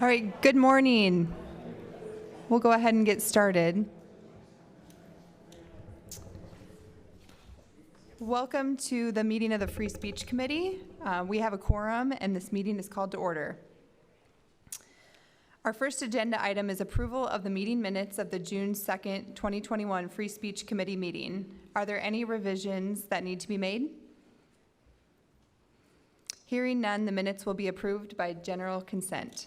All right, good morning. We'll go ahead and get started. Welcome to the meeting of the Free Speech Committee. We have a quorum and this meeting is called to order. Our first agenda item is approval of the meeting minutes of the June 2nd, 2021 Free Speech Committee meeting. Are there any revisions that need to be made? Hearing none, the minutes will be approved by general consent.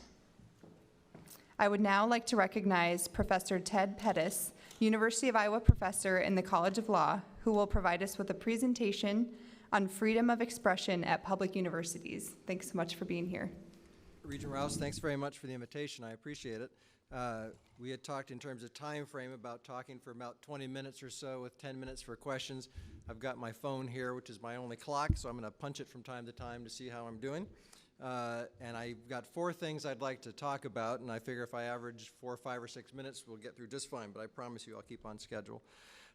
I would now like to recognize Professor Ted Pettis, University of Iowa professor in the College of Law, who will provide us with a presentation on freedom of expression at public universities. Thanks so much for being here. Regent Rouse, thanks very much for the invitation. I appreciate it. We had talked in terms of time frame about talking for about 20 minutes or so with 10 minutes for questions. I've got my phone here, which is my only clock, so I'm going to punch it from time to time to see how I'm doing. And I've got 4 things I'd like to talk about, and I figure if I average 4, 5, or 6 minutes, we'll get through just fine, but I promise you I'll keep on schedule.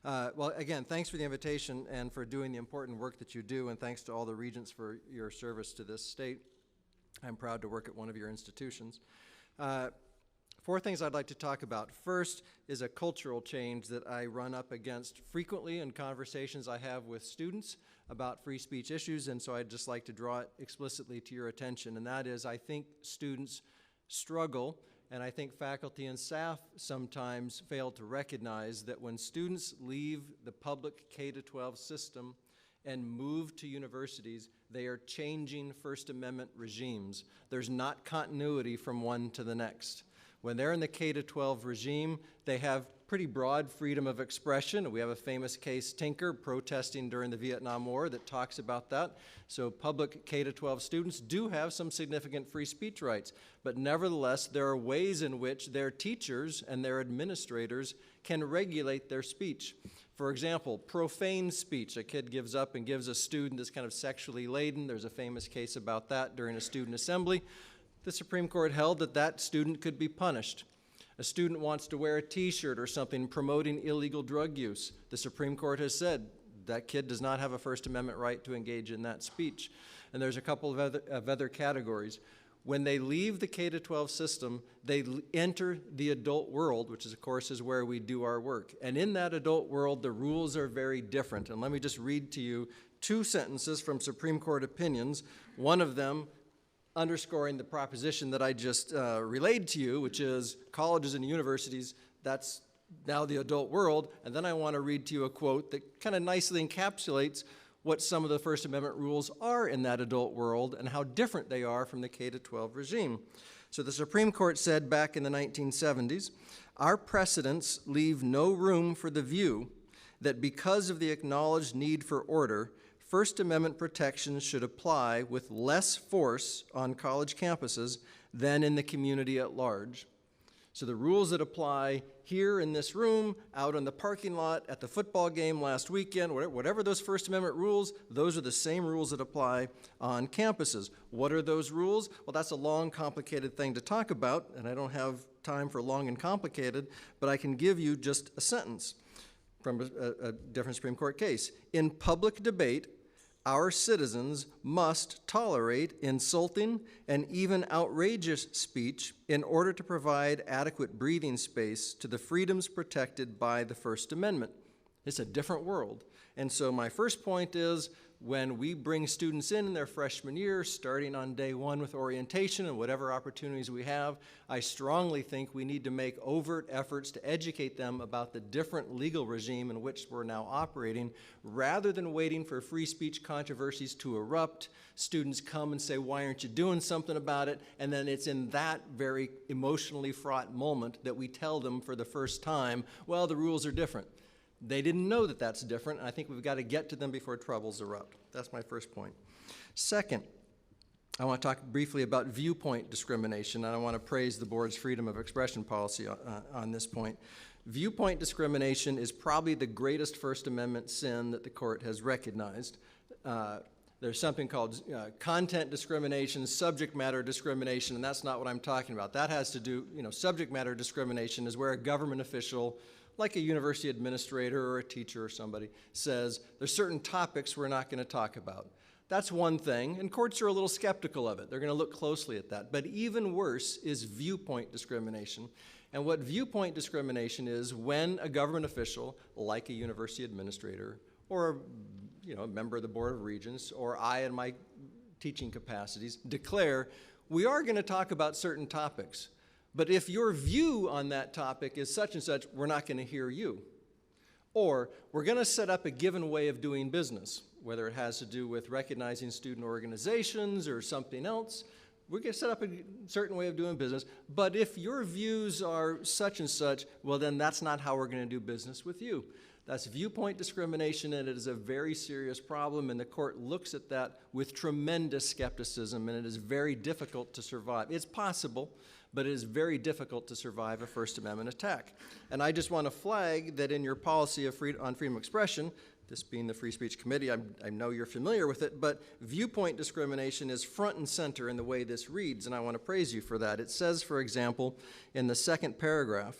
Well, again, thanks for the invitation and for doing the important work that you do, and thanks to all the Regents for your service to this state. I'm proud to work at one of your institutions. 4 things I'd like to talk about. First is a cultural change that I run up against frequently in conversations I have with students about free speech issues, and so I'd just like to draw it explicitly to your attention, and that is I think students struggle, and I think faculty and staff sometimes fail to recognize that when students leave the public K-12 system and move to universities, they are changing First Amendment regimes. There's not continuity from one to the next. When they're in the K-12 regime, they have pretty broad freedom of expression. We have a famous case, Tinker, protesting during the Vietnam War that talks about that. So public K-12 students do have some significant free speech rights, but nevertheless, there are ways in which their teachers and their administrators can regulate their speech. For example, profane speech. A kid gives up and gives a student that's kind of sexually laden. There's a famous case about that during a student assembly. The Supreme Court held that that student could be punished. A student wants to wear a t-shirt or something promoting illegal drug use. The Supreme Court has said that kid does not have a First Amendment right to engage in that speech. And there's a couple of other categories. When they leave the K-12 system, they enter the adult world, which is, of course, is where we do our work. And in that adult world, the rules are very different. And let me just read to you 2 sentences from Supreme Court opinions. One of them underscoring the proposition that I just relayed to you, which is colleges and universities, that's now the adult world. And then I want to read to you a quote that kind of nicely encapsulates what some of the First Amendment rules are in that adult world and how different they are from the K-12 regime. So the Supreme Court said back in the 1970s, our precedents leave no room for the view that because of the acknowledged need for order, First Amendment protections should apply with less force on college campuses than in the community at large. So the rules that apply here in this room, out in the parking lot, at the football game last weekend, whatever those First Amendment rules, those are the same rules that apply on campuses. What are those rules? Well, that's a long, complicated thing to talk about, and I don't have time for long and complicated, but I can give you just a sentence from a different Supreme Court case. In public debate, our citizens must tolerate insulting and even outrageous speech in order to provide adequate breathing space to the freedoms protected by the First Amendment. It's a different world. And so my first point is when we bring students in their freshman year, starting on day 1 with orientation and whatever opportunities we have, I strongly think we need to make overt efforts to educate them about the different legal regime in which we're now operating, rather than waiting for free speech controversies to erupt. Students come and say, why aren't you doing something about it? And then it's in that very emotionally fraught moment that we tell them for the first time, well, the rules are different. They didn't know that that's different, and I think we've got to get to them before troubles erupt. That's my first point. Second, I want to talk briefly about viewpoint discrimination, and I want to praise the board's freedom of expression policy on this point. Viewpoint discrimination is probably the greatest First Amendment sin that the court has recognized. There's something called content discrimination, subject matter discrimination, and that's not what I'm talking about. That has to do, subject matter discrimination is where a government official, like a university administrator or a teacher or somebody, says there's certain topics we're not going to talk about. That's one thing, and courts are a little skeptical of it. They're going to look closely at that. But even worse is viewpoint discrimination. And what viewpoint discrimination is when a government official, like a university administrator, or a member of the Board of Regents, or I in my teaching capacities, declare, we are going to talk about certain topics, but if your view on that topic is such and such, we're not going to hear you. Or we're going to set up a given way of doing business, whether it has to do with recognizing student organizations or something else. We're going to set up a certain way of doing business, but if your views are such and such, well, then that's not how we're going to do business with you. That's viewpoint discrimination, and it is a very serious problem, and the court looks at that with tremendous skepticism, and it is very difficult to survive. It's possible, but it is very difficult to survive a First Amendment attack. And I just want to flag that in your policy of on freedom of expression, this being the Free Speech Committee, I know you're familiar with it, but viewpoint discrimination is front and center in the way this reads, and I want to praise you for that. It says, for example, in the second paragraph,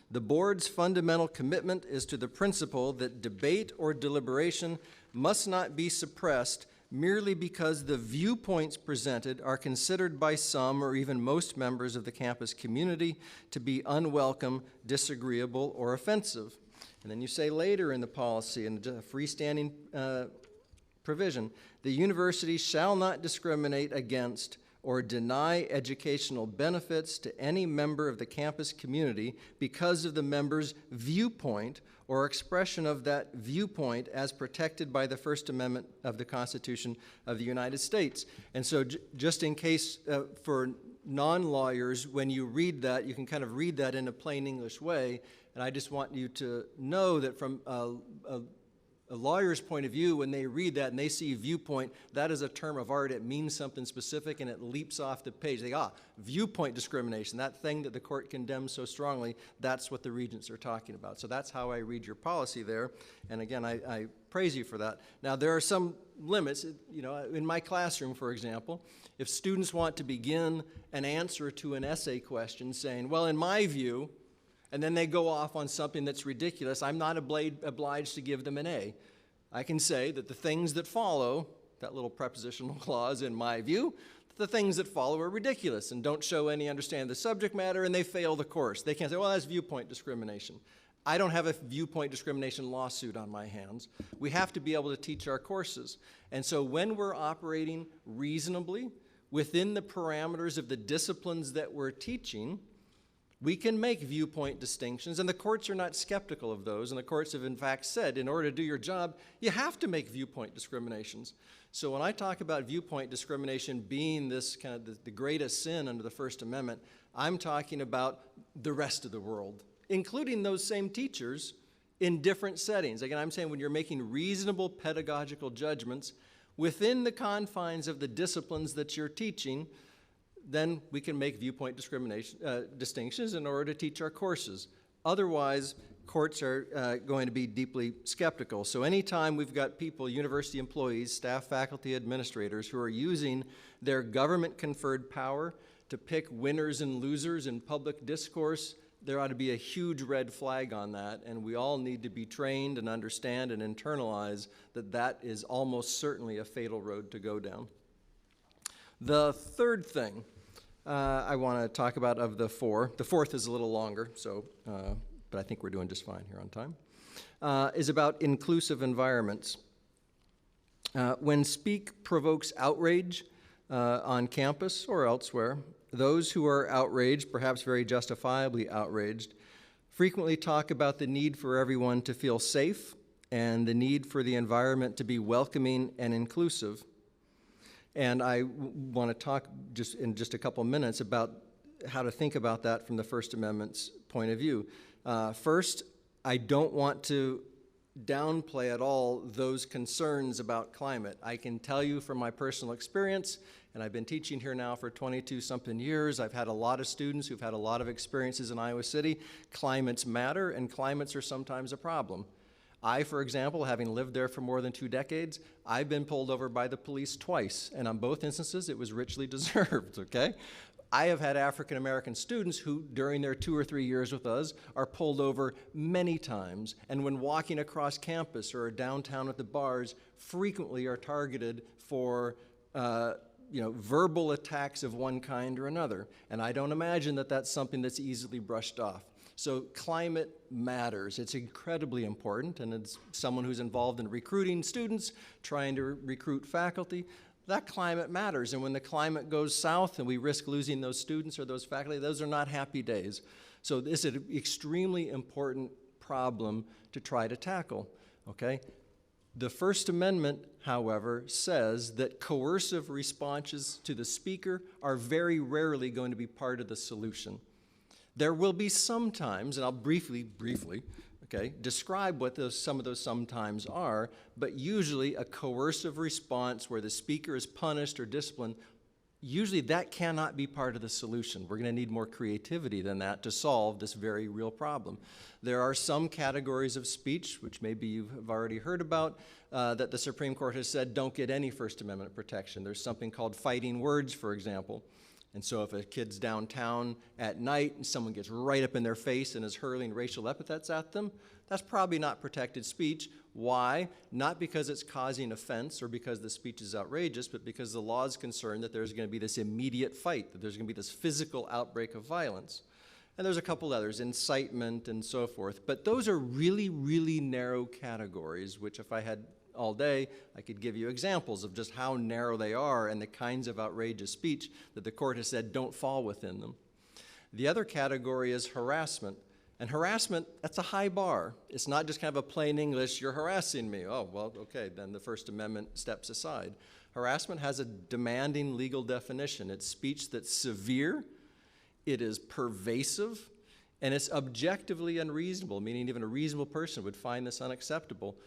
the board's fundamental commitment is to the principle that debate or deliberation must not be suppressed merely because the viewpoints presented are considered by some or even most members of the campus community to be unwelcome, disagreeable, or offensive. And then you say later in the policy, in a freestanding provision, the university shall not discriminate against or deny educational benefits to any member of the campus community because of the member's viewpoint or expression of that viewpoint as protected by the First Amendment of the Constitution of the United States. And so just in case for non-lawyers, when you read that, you can kind of read that in a plain English way. And I just want you to know that from a lawyer's point of view, when they read that and they see viewpoint, that is a term of art. It means something specific, and it leaps off the page. They go, viewpoint discrimination, that thing that the court condemns so strongly, that's what the Regents are talking about. So that's how I read your policy there. And again, I praise you for that. Now, there are some limits. In my classroom, for example, if students want to begin an answer to an essay question saying, well, in my view, and then they go off on something that's ridiculous, I'm not obliged to give them an A. I can say that the things that follow, that little prepositional clause, in my view, the things that follow are ridiculous and don't show any understanding of the subject matter, and they fail the course. They can't say, well, that's viewpoint discrimination. I don't have a viewpoint discrimination lawsuit on my hands. We have to be able to teach our courses. And so when we're operating reasonably within the parameters of the disciplines that we're teaching, we can make viewpoint distinctions, and the courts are not skeptical of those, and the courts have in fact said, in order to do your job, you have to make viewpoint discriminations. So when I talk about viewpoint discrimination being this kind of the greatest sin under the First Amendment, I'm talking about the rest of the world, including those same teachers in different settings. Again, I'm saying when you're making reasonable pedagogical judgments within the confines of the disciplines that you're teaching, then we can make viewpoint discrimination distinctions in order to teach our courses. Otherwise, courts are going to be deeply skeptical. So anytime we've got people, university employees, staff, faculty, administrators, who are using their government-conferred power to pick winners and losers in public discourse, there ought to be a huge red flag on that, and we all need to be trained and understand and internalize that that is almost certainly a fatal road to go down. The third thing I want to talk about of the four, the fourth is a little longer, so, but I think we're doing just fine here on time, is about inclusive environments. When speak provokes outrage on campus or elsewhere, those who are outraged, perhaps very justifiably outraged, frequently talk about the need for everyone to feel safe and the need for the environment to be welcoming and inclusive. And I want to talk in just a couple minutes about how to think about that from the First Amendment's point of view. First, I don't want to downplay at all those concerns about climate. I can tell you from my personal experience, and I've been teaching here now for 22-something years, I've had a lot of students who've had a lot of experiences in Iowa City. Climates matter, and climates are sometimes a problem. I, for example, having lived there for more than 2 decades, I've been pulled over by the police twice, and on both instances, it was richly deserved, okay? I have had African American students who, during their 2 or 3 years with us, are pulled over many times, and when walking across campus or downtown at the bars, frequently are targeted for verbal attacks of one kind or another. And I don't imagine that that's something that's easily brushed off. So climate matters. It's incredibly important, and as someone who's involved in recruiting students, trying to recruit faculty, that climate matters. And when the climate goes south and we risk losing those students or those faculty, those are not happy days. So this is an extremely important problem to try to tackle, okay? The First Amendment, however, says that coercive responses to the speaker are very rarely going to be part of the solution. There will be sometimes, and I'll briefly, okay, describe what some of those sometimes are, but usually a coercive response where the speaker is punished or disciplined, usually that cannot be part of the solution. We're going to need more creativity than that to solve this very real problem. There are some categories of speech, which maybe you have already heard about, that the Supreme Court has said don't get any First Amendment protection. There's something called fighting words, for example. And so if a kid's downtown at night and someone gets right up in their face and is hurling racial epithets at them, that's probably not protected speech. Why? Not because it's causing offense or because the speech is outrageous, but because the law is concerned that there's going to be this immediate fight, that there's going to be this physical outbreak of violence. And there's a couple others, incitement and so forth. But those are really, really narrow categories, which if I had all day, I could give you examples of just how narrow they are and the kinds of outrageous speech that the court has said don't fall within them. The other category is harassment. And harassment, that's a high bar. It's not just kind of a plain English, you're harassing me. Oh, well, okay, then the First Amendment steps aside. Harassment has a demanding legal definition. It's speech that's severe, it is pervasive, and it's objectively unreasonable, meaning even a reasonable person would find this unacceptable,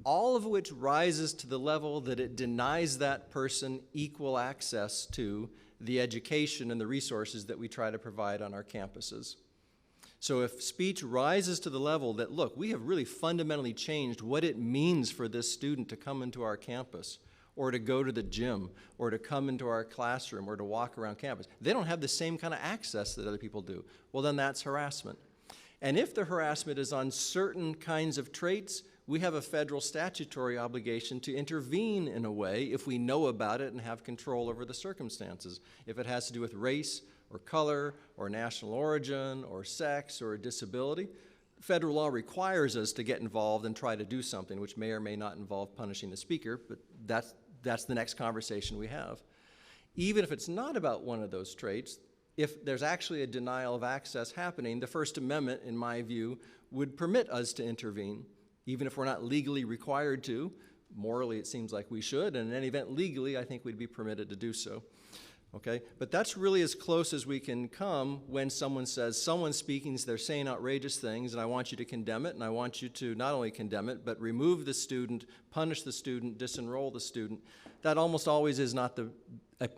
all of which rises to the level that it denies that person equal access to the education and the resources that we try to provide on our campuses. So if speech rises to the level that, look, we have really fundamentally changed what it means for this student to come into our campus, or to go to the gym, or to come into our classroom, or to walk around campus. They don't have the same kind of access that other people do. Well, then that's harassment. And if the harassment is on certain kinds of traits, we have a federal statutory obligation to intervene in a way if we know about it and have control over the circumstances. If it has to do with race, or color, or national origin, or sex, or a disability, federal law requires us to get involved and try to do something, which may or may not involve punishing the speaker, but that's the next conversation we have. Even if it's not about one of those traits, if there's actually a denial of access happening, the First Amendment, in my view, would permit us to intervene, even if we're not legally required to. Morally, it seems like we should, and in any event, legally, I think we'd be permitted to do so. Okay? But that's really as close as we can come when someone says, someone's speaking, they're saying outrageous things, and I want you to condemn it, and I want you to not only condemn it, but remove the student, punish the student, disenroll the student. That almost always is not a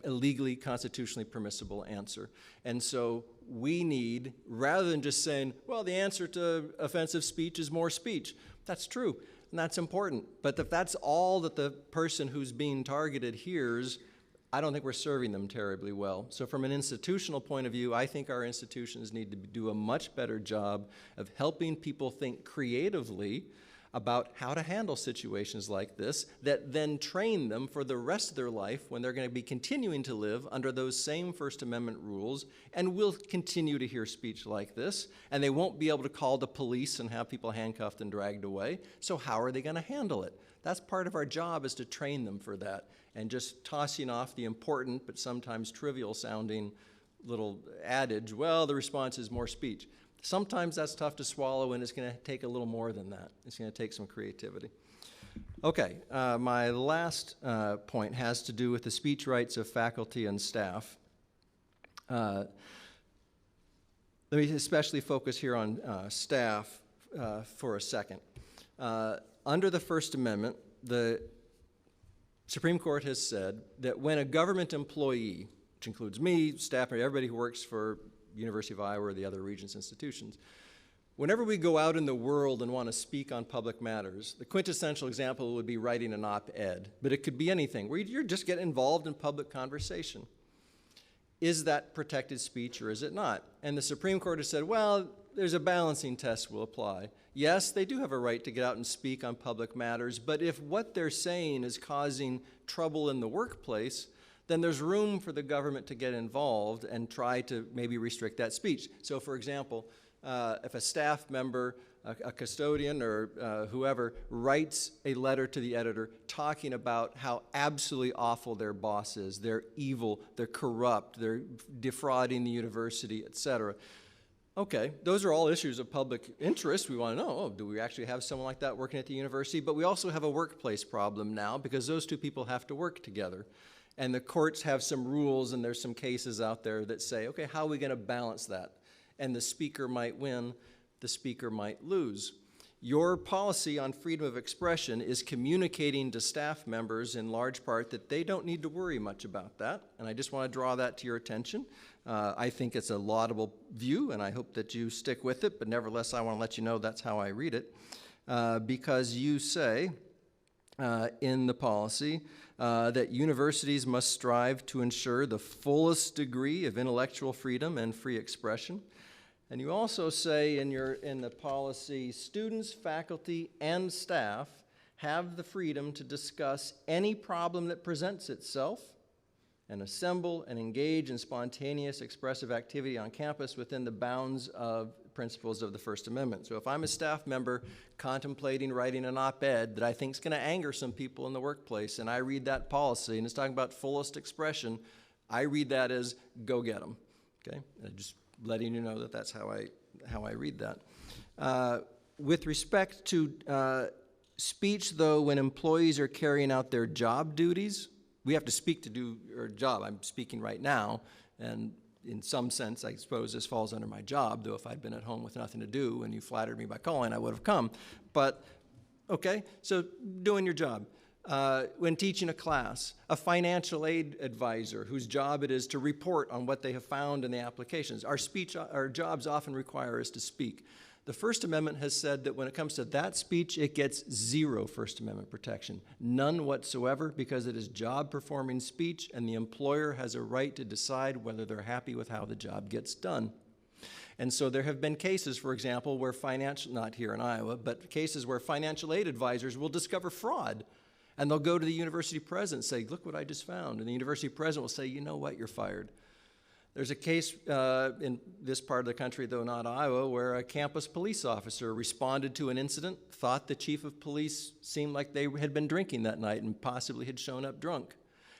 legally, constitutionally permissible answer. And so we need, rather than just saying, well, the answer to offensive speech is more speech. That's true, and that's important. But if that's all that the person who's being targeted hears, I don't think we're serving them terribly well. So from an institutional point of view, I think our institutions need to do a much better job of helping people think creatively about how to handle situations like this that then train them for the rest of their life when they're going to be continuing to live under those same First Amendment rules and will continue to hear speech like this, and they won't be able to call the police and have people handcuffed and dragged away. So how are they going to handle it? That's part of our job, is to train them for that. And just tossing off the important but sometimes trivial sounding little adage, well, the response is more speech. Sometimes that's tough to swallow, and it's going to take a little more than that. It's going to take some creativity. Okay, my last point has to do with the speech rights of faculty and staff. Let me especially focus here on staff for a second. Under the First Amendment, the Supreme Court has said that when a government employee, which includes me, staff, everybody who works for University of Iowa or the other Regents institutions, whenever we go out in the world and want to speak on public matters, the quintessential example would be writing an op-ed, but it could be anything, where you're just getting involved in public conversation. Is that protected speech or is it not? And the Supreme Court has said, well, there's a balancing test will apply. Yes, they do have a right to get out and speak on public matters, but if what they're saying is causing trouble in the workplace, then there's room for the government to get involved and try to maybe restrict that speech. So for example, if a staff member, a custodian or whoever writes a letter to the editor talking about how absolutely awful their boss is, they're evil, they're corrupt, they're defrauding the university, et cetera. Okay, those are all issues of public interest. We want to know, oh, do we actually have someone like that working at the university? But we also have a workplace problem now because those two people have to work together. And the courts have some rules and there's some cases out there that say, okay, how are we going to balance that? And the speaker might win, the speaker might lose. Your policy on freedom of expression is communicating to staff members in large part that they don't need to worry much about that. And I just want to draw that to your attention. I think it's a laudable view, and I hope that you stick with it, but nevertheless, I want to let you know that's how I read it. Because you say in the policy that universities must strive to ensure the fullest degree of intellectual freedom and free expression. And you also say in the policy, students, faculty, and staff have the freedom to discuss any problem that presents itself and assemble and engage in spontaneous expressive activity on campus within the bounds of principles of the First Amendment. So if I'm a staff member contemplating writing an op-ed that I think is going to anger some people in the workplace, and I read that policy, and it's talking about fullest expression, I read that as go get them, okay? Just letting you know that that's how I read that. With respect to speech, though, when employees are carrying out their job duties, we have to speak to do our job. I'm speaking right now, and in some sense, I suppose this falls under my job, though if I'd been at home with nothing to do and you flattered me by calling, I would have come. But, okay, so doing your job. When teaching a class, a financial aid advisor whose job it is to report on what they have found in the applications. Our jobs often require us to speak. The First Amendment has said that when it comes to that speech, it gets zero First Amendment protection. None whatsoever, because it is job-performing speech, and the employer has a right to decide whether they're happy with how the job gets done. And so there have been cases, for example, where not here in Iowa, but cases where financial aid advisors will discover fraud. And they'll go to the university president and say, look what I just found. And the university president will say, you know what, you're fired. There's a case in this part of the country, though not Iowa, where a campus police officer responded to an incident, thought the chief of police seemed like they had been drinking that night and possibly had shown up drunk.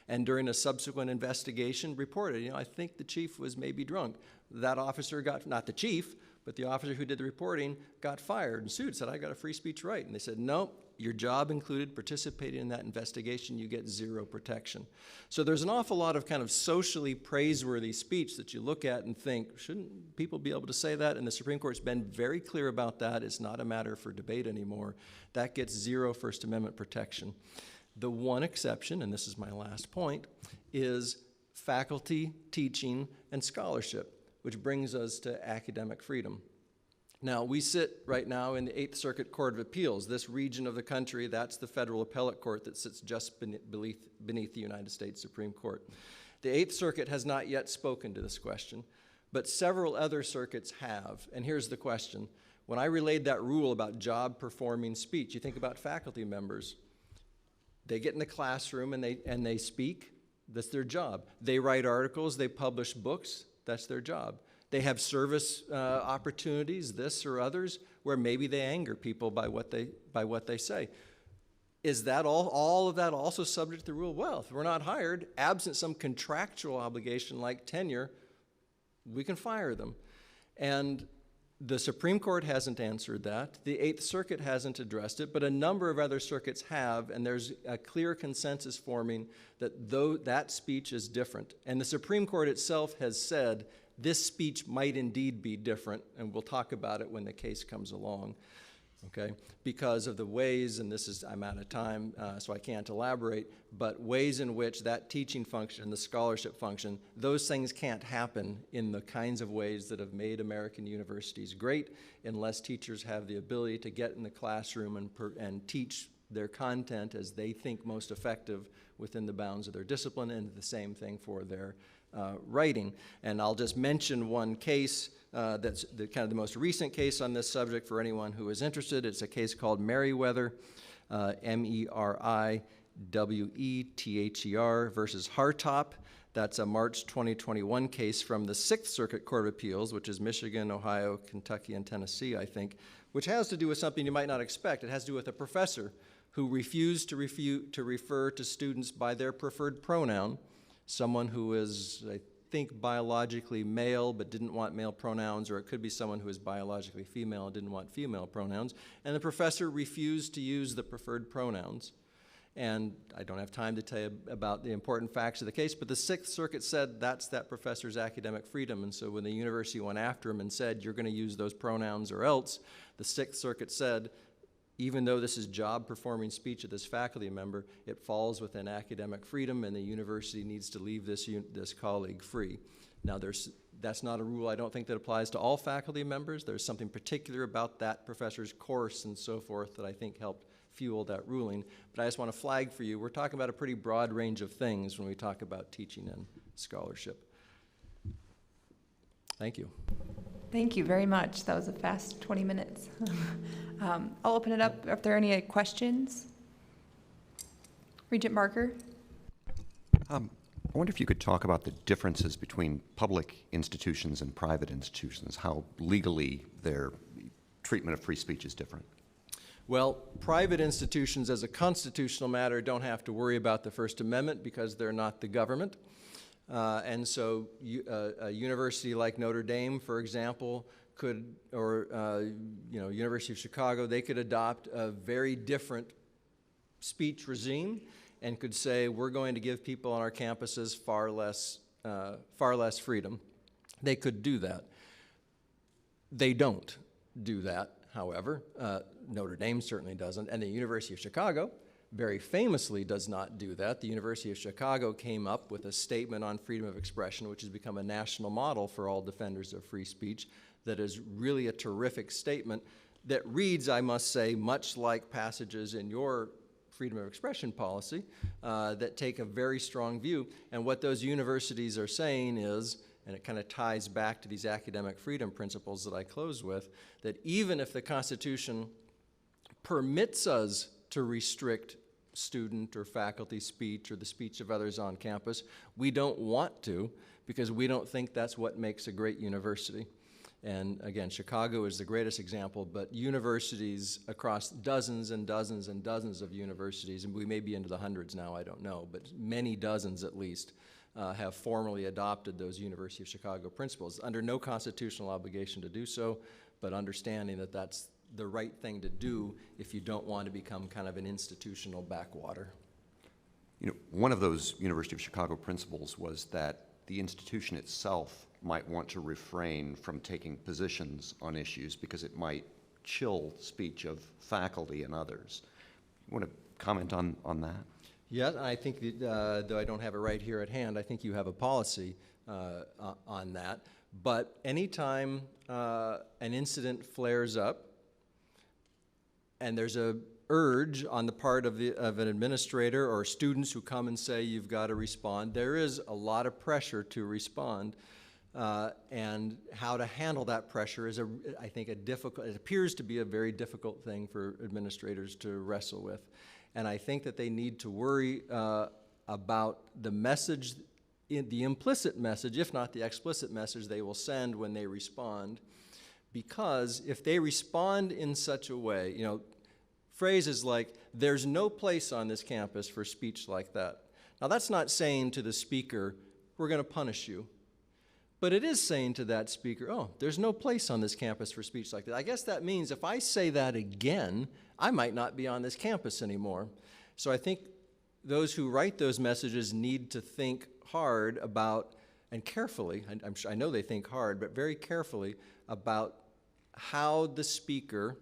And during a subsequent investigation reported, I think the chief was maybe drunk. That officer not the chief, but the officer who did the reporting got fired and sued, said, I got a free speech right. And they said, no, your job included participating in that investigation, you get zero protection. So there's an awful lot of kind of socially praiseworthy speech that you look at and think, shouldn't people be able to say that? And the Supreme Court's been very clear about that. It's not a matter for debate anymore. That gets zero First Amendment protection. The one exception, and this is my last point, is faculty, teaching, and scholarship, which brings us to academic freedom. Now, we sit right now in the Eighth Circuit Court of Appeals. This region of the country, that's the federal appellate court that sits just beneath the United States Supreme Court. The Eighth Circuit has not yet spoken to this question, but several other circuits have. And here's the question. When I relayed that rule about job-performing speech, you think about faculty members. They get in the classroom and they speak. That's their job. They write articles. They publish books. That's their job. They have service opportunities, this or others, where maybe they anger people by what they say. Is that all of that also subject to the rule? Well, if we're not hired, absent some contractual obligation like tenure, we can fire them. And the Supreme Court hasn't answered that. The Eighth Circuit hasn't addressed it, but a number of other circuits have, and there's a clear consensus forming that that speech is different. And the Supreme Court itself has said this speech might indeed be different, and we'll talk about it when the case comes along, okay? Because of the ways, and I'm out of time, so I can't elaborate, but ways in which that teaching function, the scholarship function, those things can't happen in the kinds of ways that have made American universities great unless teachers have the ability to get in the classroom and teach their content as they think most effective within the bounds of their discipline, and the same thing for their writing. And I'll just mention one case that's kind of the most recent case on this subject for anyone who is interested. It's a case called Merriweather, Meriwether versus Hartop. That's a March 2021 case from the Sixth Circuit Court of Appeals, which is Michigan, Ohio, Kentucky, and Tennessee, I think, which has to do with something you might not expect. It has to do with a professor who refused to refer to students by their preferred pronoun, someone who is, I think, biologically male but didn't want male pronouns, or it could be someone who is biologically female and didn't want female pronouns, and the professor refused to use the preferred pronouns. And I don't have time to tell you about the important facts of the case, but the Sixth Circuit said that's that professor's academic freedom. And so when the university went after him and said, you're going to use those pronouns or else, the Sixth Circuit said, even though this is job-performing speech of this faculty member, it falls within academic freedom, and the university needs to leave this colleague free. Now, that's not a rule I don't think that applies to all faculty members. There's something particular about that professor's course and so forth that I think helped fuel that ruling. But I just want to flag for you, we're talking about a pretty broad range of things when we talk about teaching and scholarship. Thank you. Thank you very much. That was a fast 20 minutes. I'll open it up if there are any questions. Regent Barker? I wonder if you could talk about the differences between public institutions and private institutions, how legally their treatment of free speech is different. Well, private institutions as a constitutional matter don't have to worry about the First Amendment because they're not the government. And so a university like Notre Dame, for example, could, or University of Chicago, they could adopt a very different speech regime and could say, we're going to give people on our campuses far less freedom. They could do that. They don't do that, however. Notre Dame certainly doesn't, and the University of Chicago very famously does not do that. The University of Chicago came up with a statement on freedom of expression, which has become a national model for all defenders of free speech, that is really a terrific statement that reads, I must say, much like passages in your freedom of expression policy that take a very strong view. And what those universities are saying is, and it kind of ties back to these academic freedom principles that I close with, that even if the Constitution permits us to restrict student or faculty speech or the speech of others on campus, we don't want to, because we don't think that's what makes a great university. And again, Chicago is the greatest example, but universities across dozens and dozens and dozens of universities, and we may be into the hundreds now, I don't know, but many dozens at least, have formally adopted those University of Chicago principles under no constitutional obligation to do so, but understanding that that's the right thing to do if you don't want to become kind of an institutional backwater. You know, one of those University of Chicago principles was that the institution itself might want to refrain from taking positions on issues because it might chill speech of faculty and others. You want to comment on that? Yeah, I think that, though I don't have it right here at hand, I think you have a policy on that. But anytime an incident flares up and there's a urge on the part of an administrator or students who come and say you've got to respond, there is a lot of pressure to respond. And how to handle that pressure is, I think, it appears to be a very difficult thing for administrators to wrestle with. And I think that they need to worry about the message, the implicit message, if not the explicit message they will send when they respond. Because if they respond in such a way, you know, phrases like, there's no place on this campus for speech like that. Now, that's not saying to the speaker, we're going to punish you. But it is saying to that speaker, oh, there's no place on this campus for speech like that. I guess that means if I say that again, I might not be on this campus anymore. So I think those who write those messages need to think hard about, and carefully, I know they think hard, but very carefully about how the speaker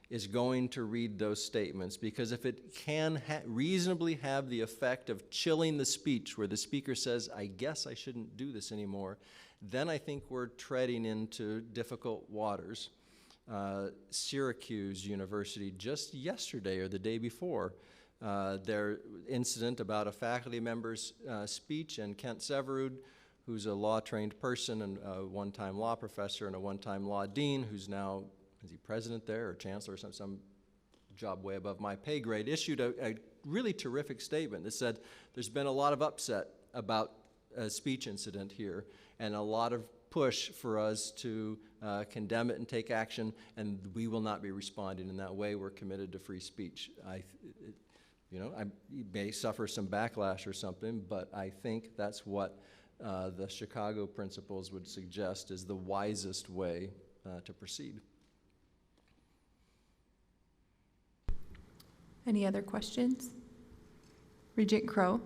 is going to read those statements, because if it can reasonably have the effect of chilling the speech where the speaker says, I guess I shouldn't do this anymore, then I think we're treading into difficult waters. Syracuse University just yesterday or the day before, their incident about a faculty member's speech, and Kent Severud, who's a law-trained person and a one-time law professor and a one-time law dean, who's now, is he president there or chancellor or some job way above my pay grade, issued a really terrific statement that said there's been a lot of upset about a speech incident here and a lot of push for us to condemn it and take action, and we will not be responding in that way. We're committed to free speech. You may suffer some backlash or something, but I think that's what the Chicago principles would suggest is the wisest way to proceed. Any other questions? Regent Crow.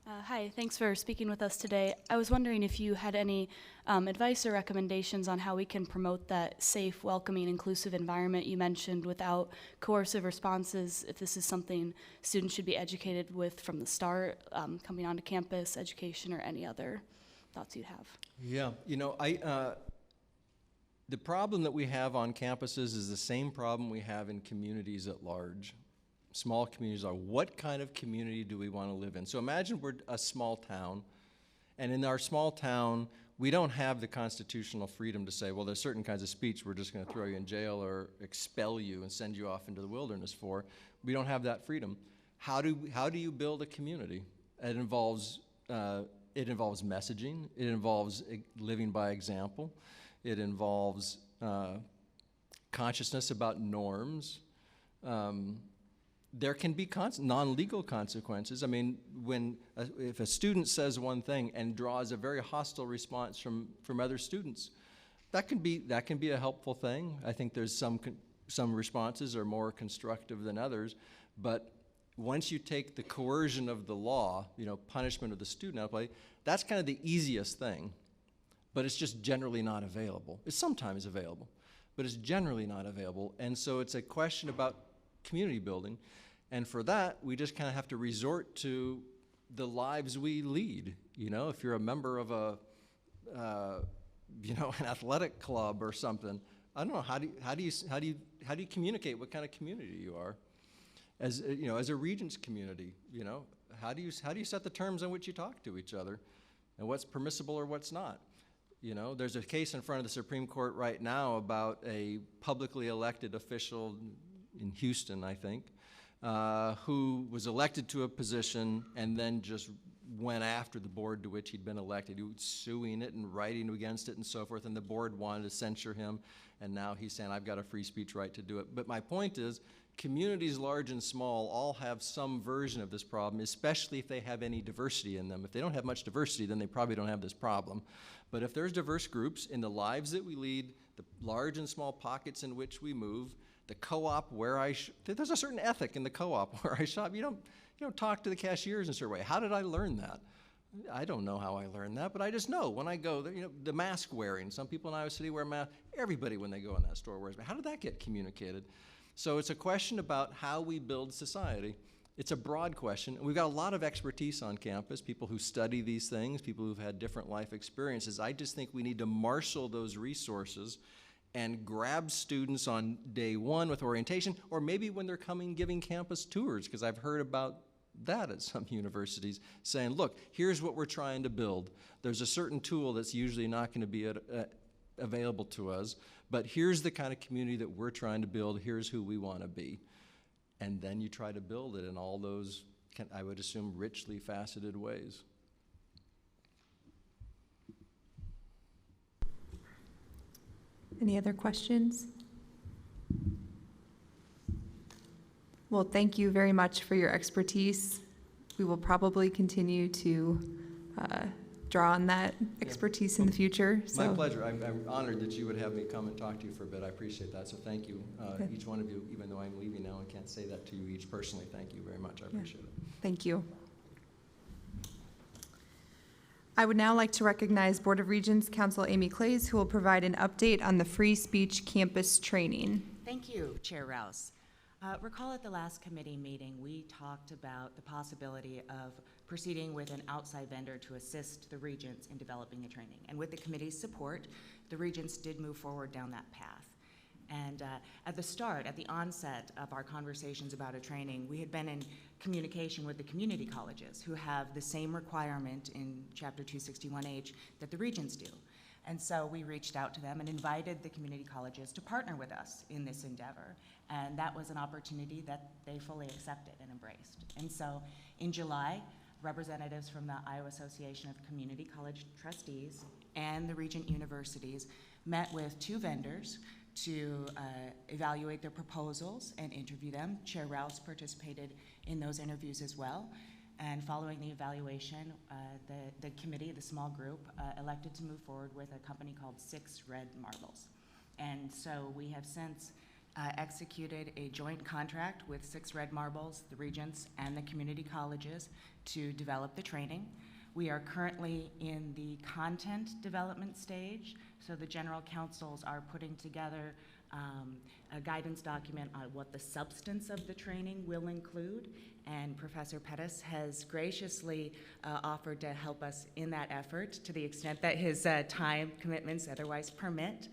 Hi, thanks for speaking with us today. I was wondering if you had any advice or recommendations on how we can promote that safe, welcoming, inclusive environment you mentioned without coercive responses, if this is something students should be educated with from the start, coming onto campus, education, or any other thoughts you have. Yeah, the problem that we have on campuses is the same problem we have in communities at large. Small communities are, what kind of community do we want to live in? So imagine we're a small town, and in our small town, we don't have the constitutional freedom to say, well, there's certain kinds of speech we're just going to throw you in jail or expel you and send you off into the wilderness for. We don't have that freedom. How do you build a community? It involves messaging. It involves living by example. It involves consciousness about norms. There can be non-legal consequences. I mean, if a student says one thing and draws a very hostile response from other students, that can be a helpful thing. I think there's some responses are more constructive than others, but once you take the coercion of the law, punishment of the student out of play, that's kind of the easiest thing, but it's just generally not available. It's sometimes available, but it's generally not available, and so it's a question about community building. And for that, we just kind of have to resort to the lives we lead. If you're a member of an athletic club or something, I don't know, how do you communicate what kind of community you are? As a Regents community, how do you set the terms on which you talk to each other, and what's permissible or what's not? There's a case in front of the Supreme Court right now about a publicly elected official in Houston, I think, who was elected to a position and then just went after the board to which he'd been elected. He was suing it and writing against it and so forth, and the board wanted to censure him, and now he's saying, I've got a free speech right to do it. But my point is, communities large and small all have some version of this problem, especially if they have any diversity in them. If they don't have much diversity, then they probably don't have this problem. But if there's diverse groups in the lives that we lead, the large and small pockets in which we move, the co-op where there's a certain ethic in the co-op where I shop. You don't talk to the cashiers in a certain way. How did I learn that? I don't know how I learned that, but I just know when I go, the mask wearing. Some people in Iowa City wear masks. Everybody when they go in that store wears masks. How did that get communicated? So it's a question about how we build society. It's a broad question. We've got a lot of expertise on campus, people who study these things, people who've had different life experiences. I just think we need to marshal those resources and grab students on day one with orientation, or maybe when they're giving campus tours, because I've heard about that at some universities, saying, look, here's what we're trying to build. There's a certain tool that's usually not going to be available to us, but here's the kind of community that we're trying to build. Here's who we want to be. And then you try to build it in all those, I would assume, richly faceted ways. Any other questions? Well, thank you very much for your expertise. We will probably continue to draw on that expertise in the future. My pleasure. I'm honored that you would have me come and talk to you for a bit. I appreciate that. So thank you, each one of you, even though I'm leaving now and can't say that to you each personally. Thank you very much. I appreciate it. Thank you. I would now like to recognize Board of Regents Council Amy Clays, who will provide an update on the free speech campus training. Thank you, Chair Rouse. Recall at the last committee meeting, we talked about the possibility of proceeding with an outside vendor to assist the Regents in developing the training. And with the committee's support, the Regents did move forward down that path. And at the start, at the onset of our conversations about a training, we had been in communication with the community colleges who have the same requirement in Chapter 261H that the Regents do. And so we reached out to them and invited the community colleges to partner with us in this endeavor. And that was an opportunity that they fully accepted and embraced. And so in July, representatives from the Iowa Association of Community College Trustees and the Regent universities met with 2 vendors to evaluate their proposals and interview them. Chair Rouse participated in those interviews as well. And following the evaluation, the committee, the small group, elected to move forward with a company called 6 Red Marbles. And so we have since executed a joint contract with 6 Red Marbles, the Regents, and the community colleges to develop the training. We are currently in the content development stage, so the general counsels are putting together a guidance document on what the substance of the training will include, and Professor Pettis has graciously offered to help us in that effort to the extent that his time commitments otherwise permit.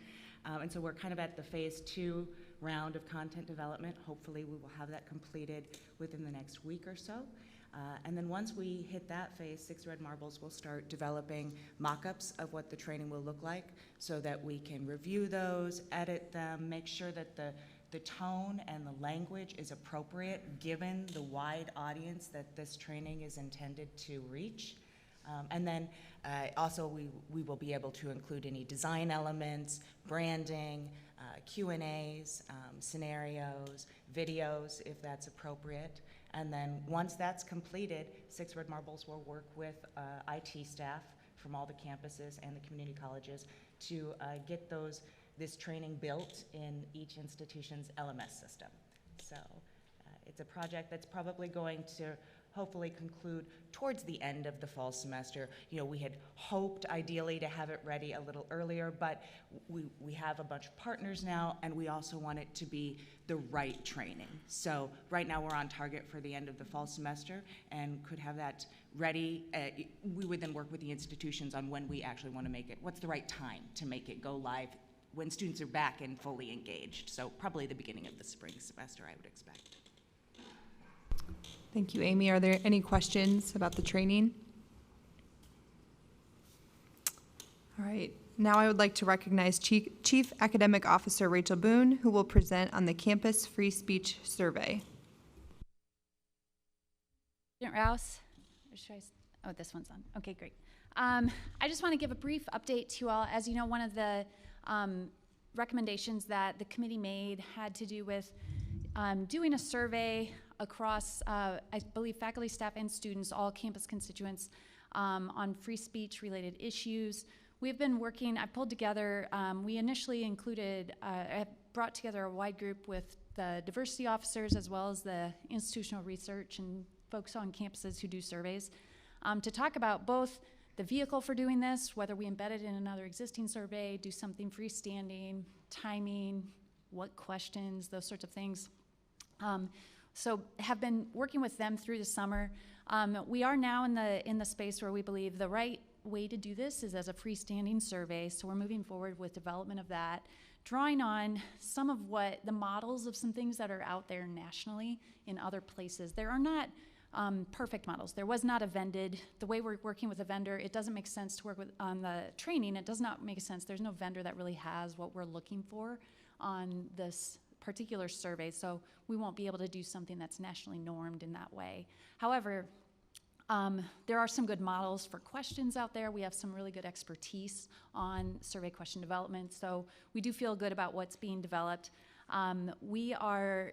And so we're kind of at the phase 2 round of content development. Hopefully we will have that completed within the next week or so. And then once we hit that phase, 6 Red Marbles will start developing mock-ups of what the training will look like so that we can review those, edit them, make sure that the tone and the language is appropriate given the wide audience that this training is intended to reach. And then also we will be able to include any design elements, branding, Q&As, scenarios, videos if that's appropriate. And then once that's completed, 6 Red Marbles will work with IT staff from all the campuses and the community colleges to get this training built in each institution's LMS system. So it's a project that's probably going to hopefully conclude towards the end of the fall semester. You know, we had hoped ideally to have it ready a little earlier, but we have a bunch of partners now, and we also want it to be the right training. So right now we're on target for the end of the fall semester and could have that ready. We would then work with the institutions on when we actually want to make it, what's the right time to make it go live when students are back and fully engaged. So probably the beginning of the spring semester, I would expect. Thank you, Amy. Are there any questions about the training? All right. Now I would like to recognize Chief Academic Officer Rachel Boone, who will present on the Campus Free Speech Survey. President Rouse, or should I, oh, this one's on. Okay, great. I just want to give a brief update to you all. As you know, one of the recommendations that the committee made had to do with doing a survey across, I believe, faculty, staff, and students, all campus constituents, on free speech related issues. We've been working, I pulled together, we initially included, I brought together a wide group with the diversity officers as well as the institutional research and folks on campuses who do surveys to talk about both the vehicle for doing this, whether we embed it in another existing survey, do something freestanding, timing, what questions, those sorts of things. So have been working with them through the summer. We are now in the space where we believe the right way to do this is as a freestanding survey. So we're moving forward with development of that, drawing on some of what the models of some things that are out there nationally in other places. There are not perfect models. There was not a vended, the way we're working with a vendor, it doesn't make sense to work with on the training. It does not make sense. There's no vendor that really has what we're looking for on this particular survey, so we won't be able to do something that's nationally normed in that way. However, there are some good models for questions out there. We have some really good expertise on survey question development, so we do feel good about what's being developed. We have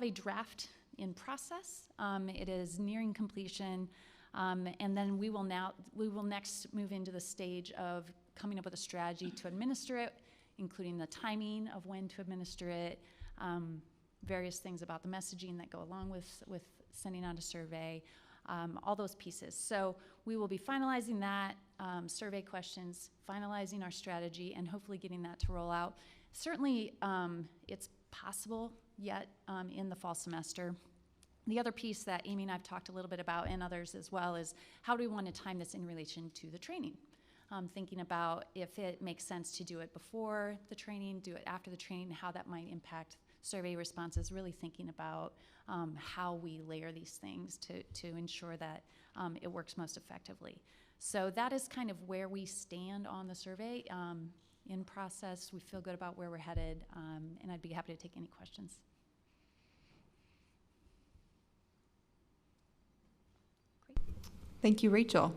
a draft in process. It is nearing completion, and then we will next move into the stage of coming up with a strategy to administer it, including the timing of when to administer it, various things about the messaging that go along with sending out a survey, all those pieces. So we will be finalizing that, survey questions, finalizing our strategy, and hopefully getting that to roll out. Certainly, it's possible yet in the fall semester. The other piece that Amy and I have talked a little bit about, and others as well, is how do we want to time this in relation to the training? thinking about if it makes sense to do it before the training, do it after the training, how that might impact survey responses, really thinking about how we layer these things to ensure that it works most effectively. So that is kind of where we stand on the survey. In process, we feel good about where we're headed, and I'd be happy to take any questions. Great. Thank you, Rachel.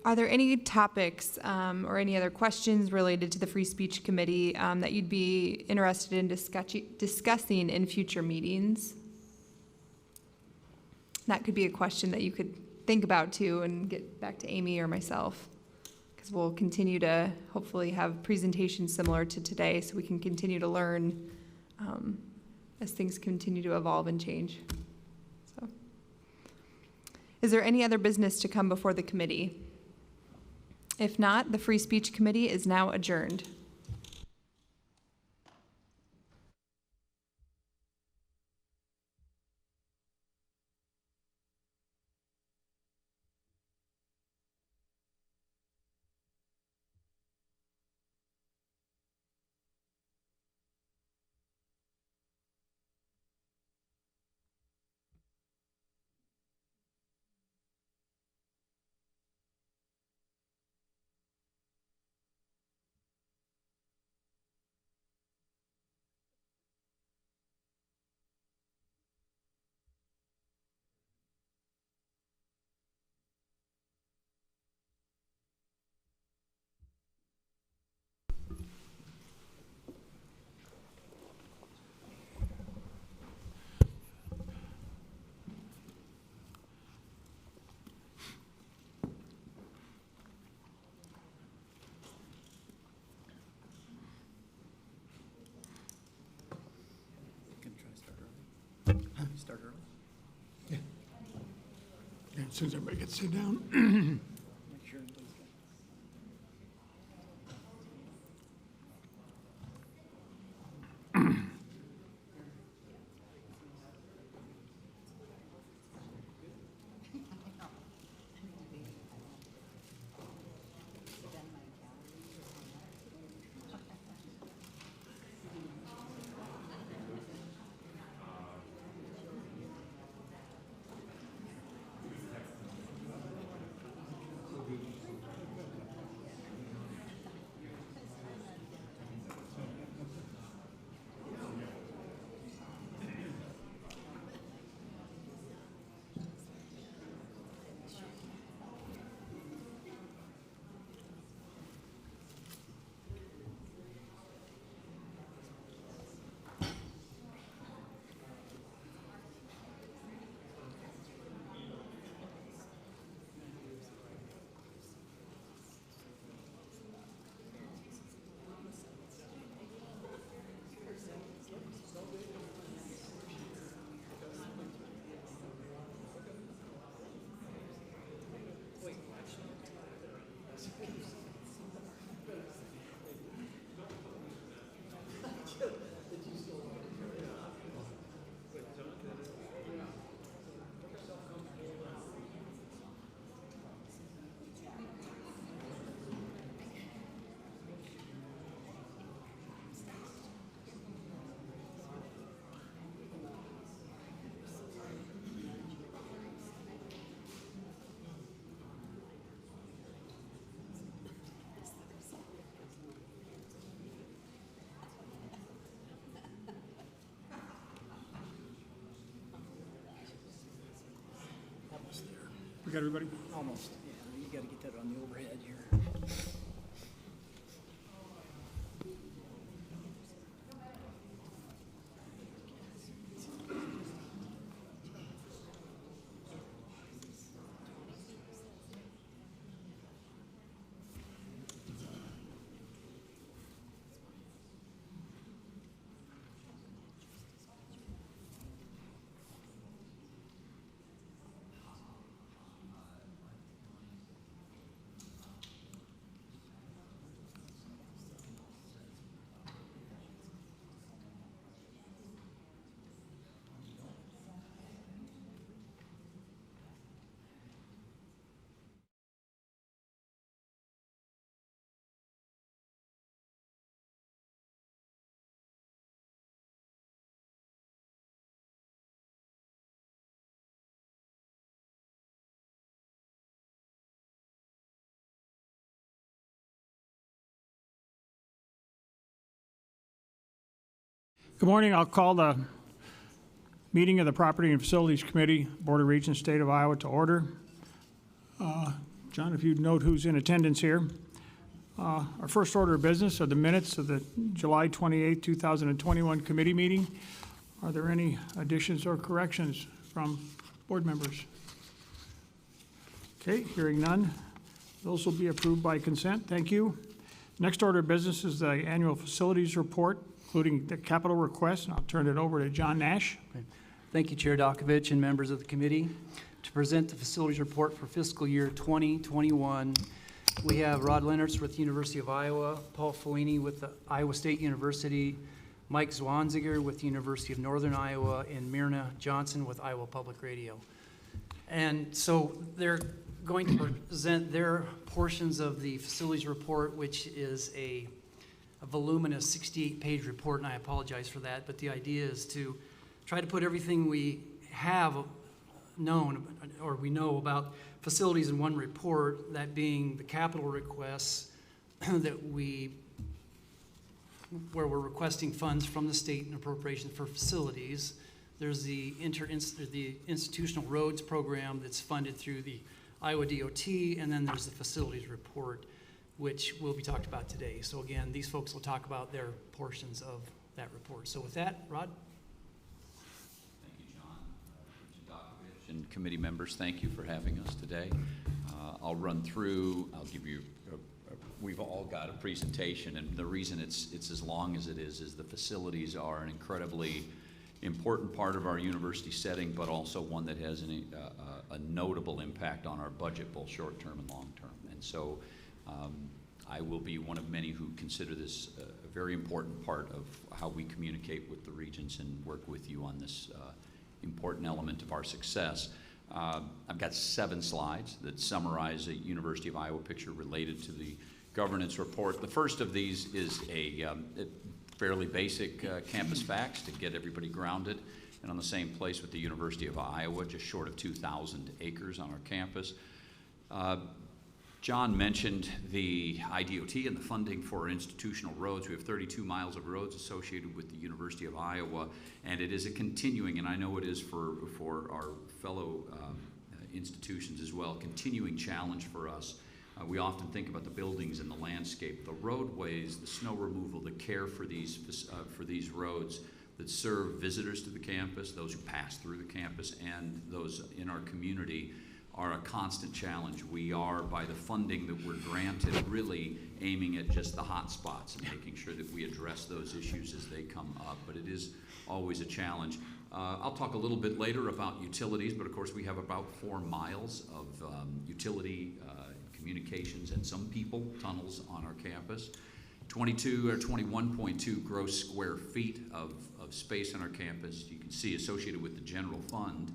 Are there any topics or any other questions related to the Free Speech Committee that you'd be interested in discussing in future meetings? That could be a question that you could think about too and get back to Amy or myself, because we'll continue to hopefully have presentations similar to today so we can continue to learn as things continue to evolve and change. So, is there any other business to come before the committee? If not, the Free Speech Committee is now adjourned. Start early? Yeah. As soon as everybody gets sit down. Make sure everybody's got. We got everybody? Almost, yeah, you gotta get that on the overhead here. Good morning. I'll call the meeting of the Property and Facilities Committee, Board of Regents, State of Iowa to order. John, if you'd note who's in attendance here. Our first order of business are the minutes of the July 28, 2021 committee meeting. Are there any additions or corrections from board members? Okay, hearing none. Those will be approved by consent. Thank you. Next order of business is the annual facilities report, including the capital request, and I'll turn it over to John Nash. Thank you, Chair Dokovich and members of the committee. To present the facilities report for fiscal year 2021, we have Rod Lennertz with the University of Iowa, Paul Fellini with the Iowa State University, Mike Zwanziger with the University of Northern Iowa, and Myrna Johnson with Iowa Public Radio. And so they're going to present their portions of the facilities report, which is a voluminous 68-page report, and I apologize for that, but the idea is to try to put everything we have known, or we know about facilities in one report, that being the capital requests where we're requesting funds from the state and appropriation for facilities. There's the institutional roads program that's funded through the Iowa DOT, and then there's the facilities report, which will be talked about today. So again, these folks will talk about their portions of that report. So with that, Rod? Thank you, John. Dokovich and committee members, thank you for having us today. I'll run through, I'll give you, we've all got a presentation, and the reason it's as long as it is the facilities are an incredibly important part of our university setting, but also one that has a notable impact on our budget, both short-term and long-term. And so I will be one of many who consider this a very important part of how we communicate with the Regents and work with you on this important element of our success. I've got 7 slides that summarize a University of Iowa picture related to the governance report. The first of these is a fairly basic campus facts to get everybody grounded and on the same place with the University of Iowa, just short of 2,000 acres on our campus. John mentioned the IDOT and the funding for institutional roads. We have 32 miles of roads associated with the University of Iowa, and it is a continuing, and I know it is for our fellow institutions as well, continuing challenge for us. We often think about the buildings and the landscape, the roadways, the snow removal, the care for these roads that serve visitors to the campus, those who pass through the campus, and those in our community are a constant challenge. We are, by the funding that we're granted, really aiming at just the hot spots and making sure that we address those issues as they come up, but it is always a challenge. I'll talk a little bit later about utilities, but of course we have about 4 miles of utility communications and some people tunnels on our campus. 21.2 gross square feet of space on our campus. You can see associated with the general fund,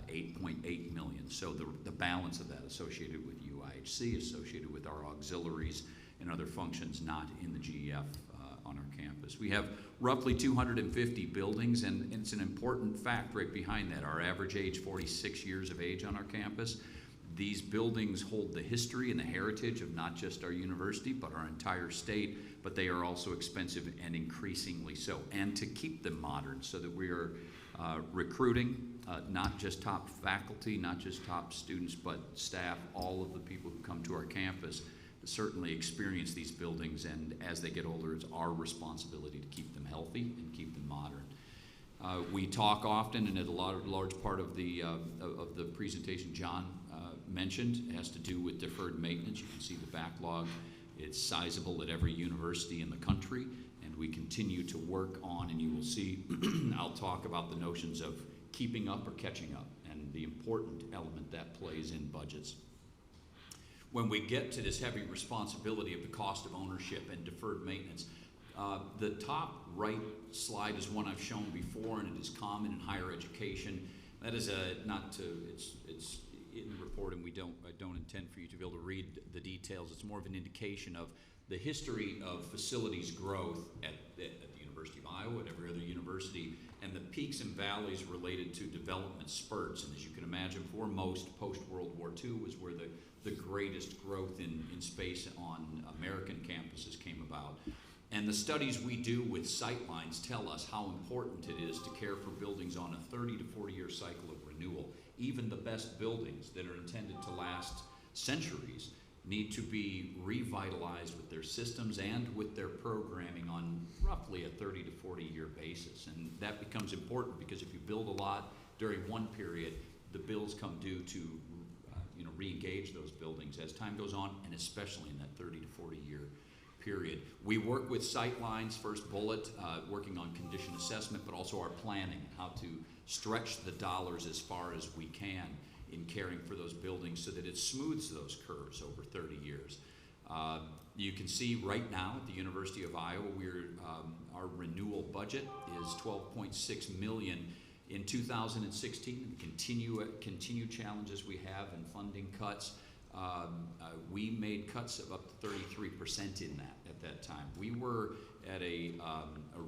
8.8 million. So the balance of that associated with UIHC, associated with our auxiliaries and other functions not in the GEF on our campus. We have roughly 250 buildings, and it's an important fact right behind that. Our average age, 46 years of age on our campus. These buildings hold the history and the heritage of not just our university, but our entire state, but they are also expensive and increasingly so. And to keep them modern so that we are recruiting not just top faculty, not just top students, but staff, all of the people who come to our campus to certainly experience these buildings, and as they get older, it's our responsibility to keep them healthy and keep them modern. We talk often, and a large part of the presentation John mentioned has to do with deferred maintenance. You can see the backlog. It's sizable at every university in the country, and we continue to work on, and you will see, I'll talk about the notions of keeping up or catching up and the important element that plays in budgets. When we get to this heavy responsibility of the cost of ownership and deferred maintenance, the top right slide is one I've shown before, and it is common in higher education. That is it's in the report, and I don't intend for you to be able to read the details. It's more of an indication of the history of facilities growth at the University of Iowa, at every other university, and the peaks and valleys related to development spurts. And as you can imagine, for most, post-World War II was where the greatest growth in space on American campuses came about. And the studies we do with sightlines tell us how important it is to care for buildings on a 30 to 40 year cycle of renewal. Even the best buildings that are intended to last centuries need to be revitalized with their systems and with their programming on roughly a 30 to 40 year basis. And that becomes important because if you build a lot during one period, the bills come due to re-engage those buildings as time goes on, and especially in that 30 to 40 year period. We work with sightlines, first bullet, working on condition assessment, but also our planning, how to stretch the dollars as far as we can in caring for those buildings so that it smooths those curves over 30 years. You can see right now at the University of Iowa, our renewal budget is $12.6 million. In 2016, continued challenges we have in funding cuts, we made cuts of up to 33% in that at that time. We were at a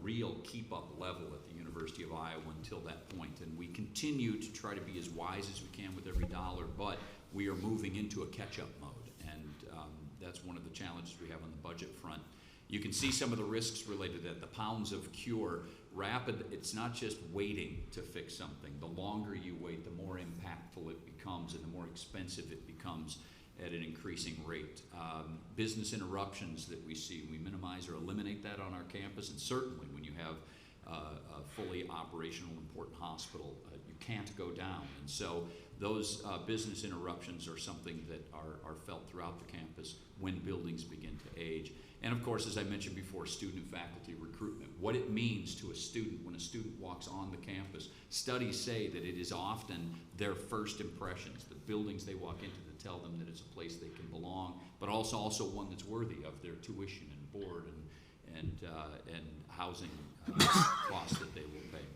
real keep-up level at the University of Iowa until that point, and we continue to try to be as wise as we can with every dollar, but we are moving into a catch-up mode, and that's one of the challenges we have on the budget front. You can see some of the risks related to that. The pounds of cure, rapid, it's not just waiting to fix something. The longer you wait, the more impactful it becomes and the more expensive it becomes at an increasing rate. Business interruptions that we see, we minimize or eliminate that on our campus, and certainly when you have a fully operational important hospital, you can't go down. And so those business interruptions are something that are felt throughout the campus when buildings begin to age. And of course, as I mentioned before, student and faculty recruitment. What it means to a student when a student walks on the campus. Studies say that it is often their first impressions, the buildings they walk into that tell them that it's a place they can belong, but also one that's worthy of their tuition and board and housing costs that they will pay.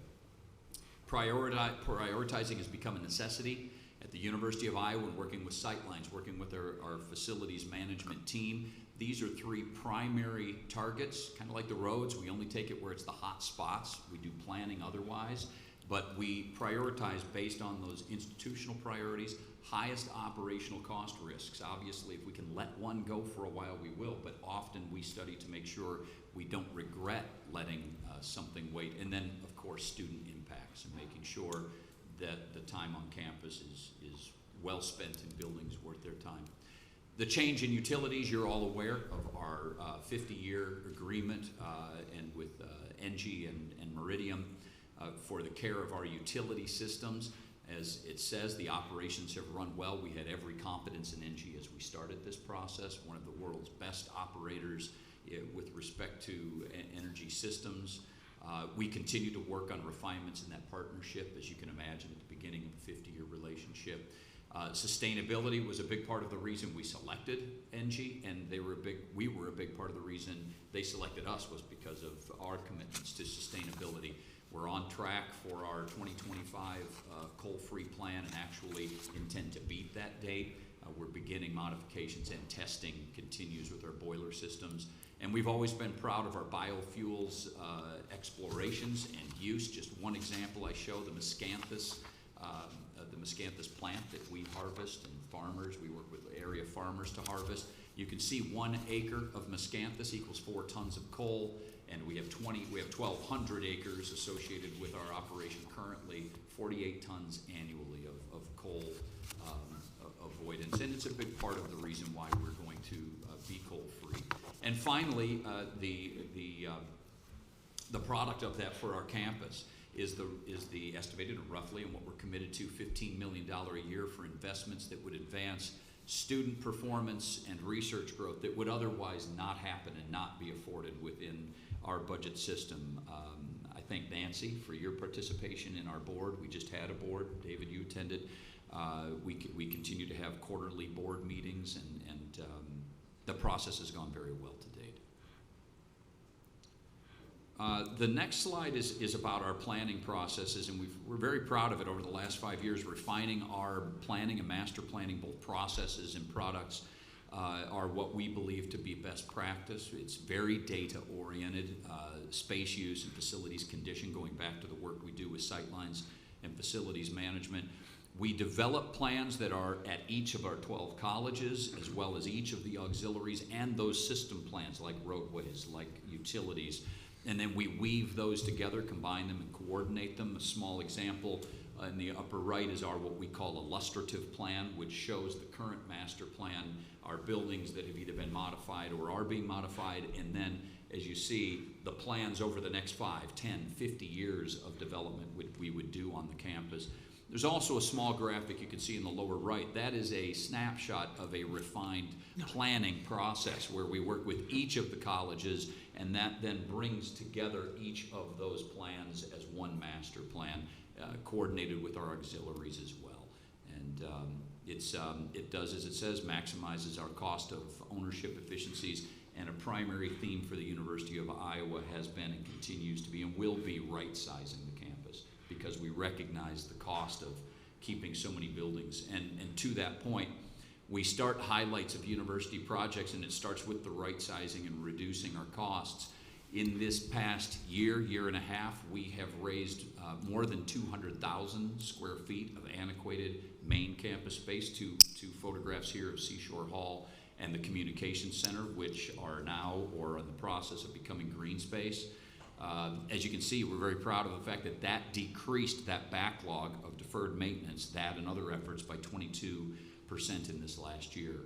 Prioritizing has become a necessity at the University of Iowa, working with sightlines, working with our facilities management team. These are three primary targets, kind of like the roads. We only take it where it's the hot spots. We do planning otherwise, but we prioritize based on those institutional priorities, highest operational cost risks. Obviously, if we can let one go for a while, we will, but often we study to make sure we don't regret letting something wait. And then, of course, student impacts and making sure that the time on campus is well spent in buildings worth their time. The change in utilities, you're all aware of our 50-year agreement and with NG and Meridian for the care of our utility systems. As it says, the operations have run well. We had every confidence in NG as we started this process, one of the world's best operators with respect to energy systems. We continue to work on refinements in that partnership, as you can imagine, at the beginning of a 50-year relationship. Sustainability was a big part of the reason we selected NG, and we were a big part of the reason they selected us was because of our commitments to sustainability. We're on track for our 2025 coal-free plan and actually intend to beat that date. We're beginning modifications and testing continues with our boiler systems. And we've always been proud of our biofuels explorations and use. Just one example I show, the miscanthus plant that we harvest, and farmers, we work with area farmers to harvest. You can see 1 acre of miscanthus equals 4 tons of coal, and we have 1,200 acres associated with our operation currently, 48 tons annually of coal avoidance, and it's a big part of the reason why we're going to be coal-free. And finally, the product of that for our campus is the estimated roughly, and what we're committed to, $15 million a year for investments that would advance student performance and research growth that would otherwise not happen and not be afforded within our budget system. I thank Nancy for your participation in our board. We just had a board. David, you attended. We continue to have quarterly board meetings, and the process has gone very well to date. The next slide is about our planning processes, and we're very proud of it over the last 5 years, refining our planning and master planning, both processes and products are what we believe to be best practice. It's very data-oriented, space use and facilities condition, going back to the work we do with sightlines and facilities management. We develop plans that are at each of our 12 colleges, as well as each of the auxiliaries and those system plans like roadways, like utilities. And then we weave those together, combine them and coordinate them. A small example in the upper right is our what we call illustrative plan, which shows the current master plan, our buildings that have either been modified or are being modified, and then as you see, the plans over the next 5, 10, 50 years of development we would do on the campus. There's also a small graphic you can see in the lower right. That is a snapshot of a refined planning process where we work with each of the colleges, and that then brings together each of those plans as one master plan, coordinated with our auxiliaries as well. And it does, as it says, maximizes our cost of ownership efficiencies, and a primary theme for the University of Iowa has been and continues to be and will be right-sizing the campus, because we recognize the cost of keeping so many buildings. And to that point, we start highlights of university projects, and it starts with the right sizing and reducing our costs. In this past year and a half, we have raised more than 200,000 square feet of antiquated main campus space. Two photographs here of Seashore Hall and the Communication Center, which are now or in the process of becoming green space. As you can see, we're very proud of the fact that that decreased that backlog of deferred maintenance, that and other efforts, by 22% in this last year.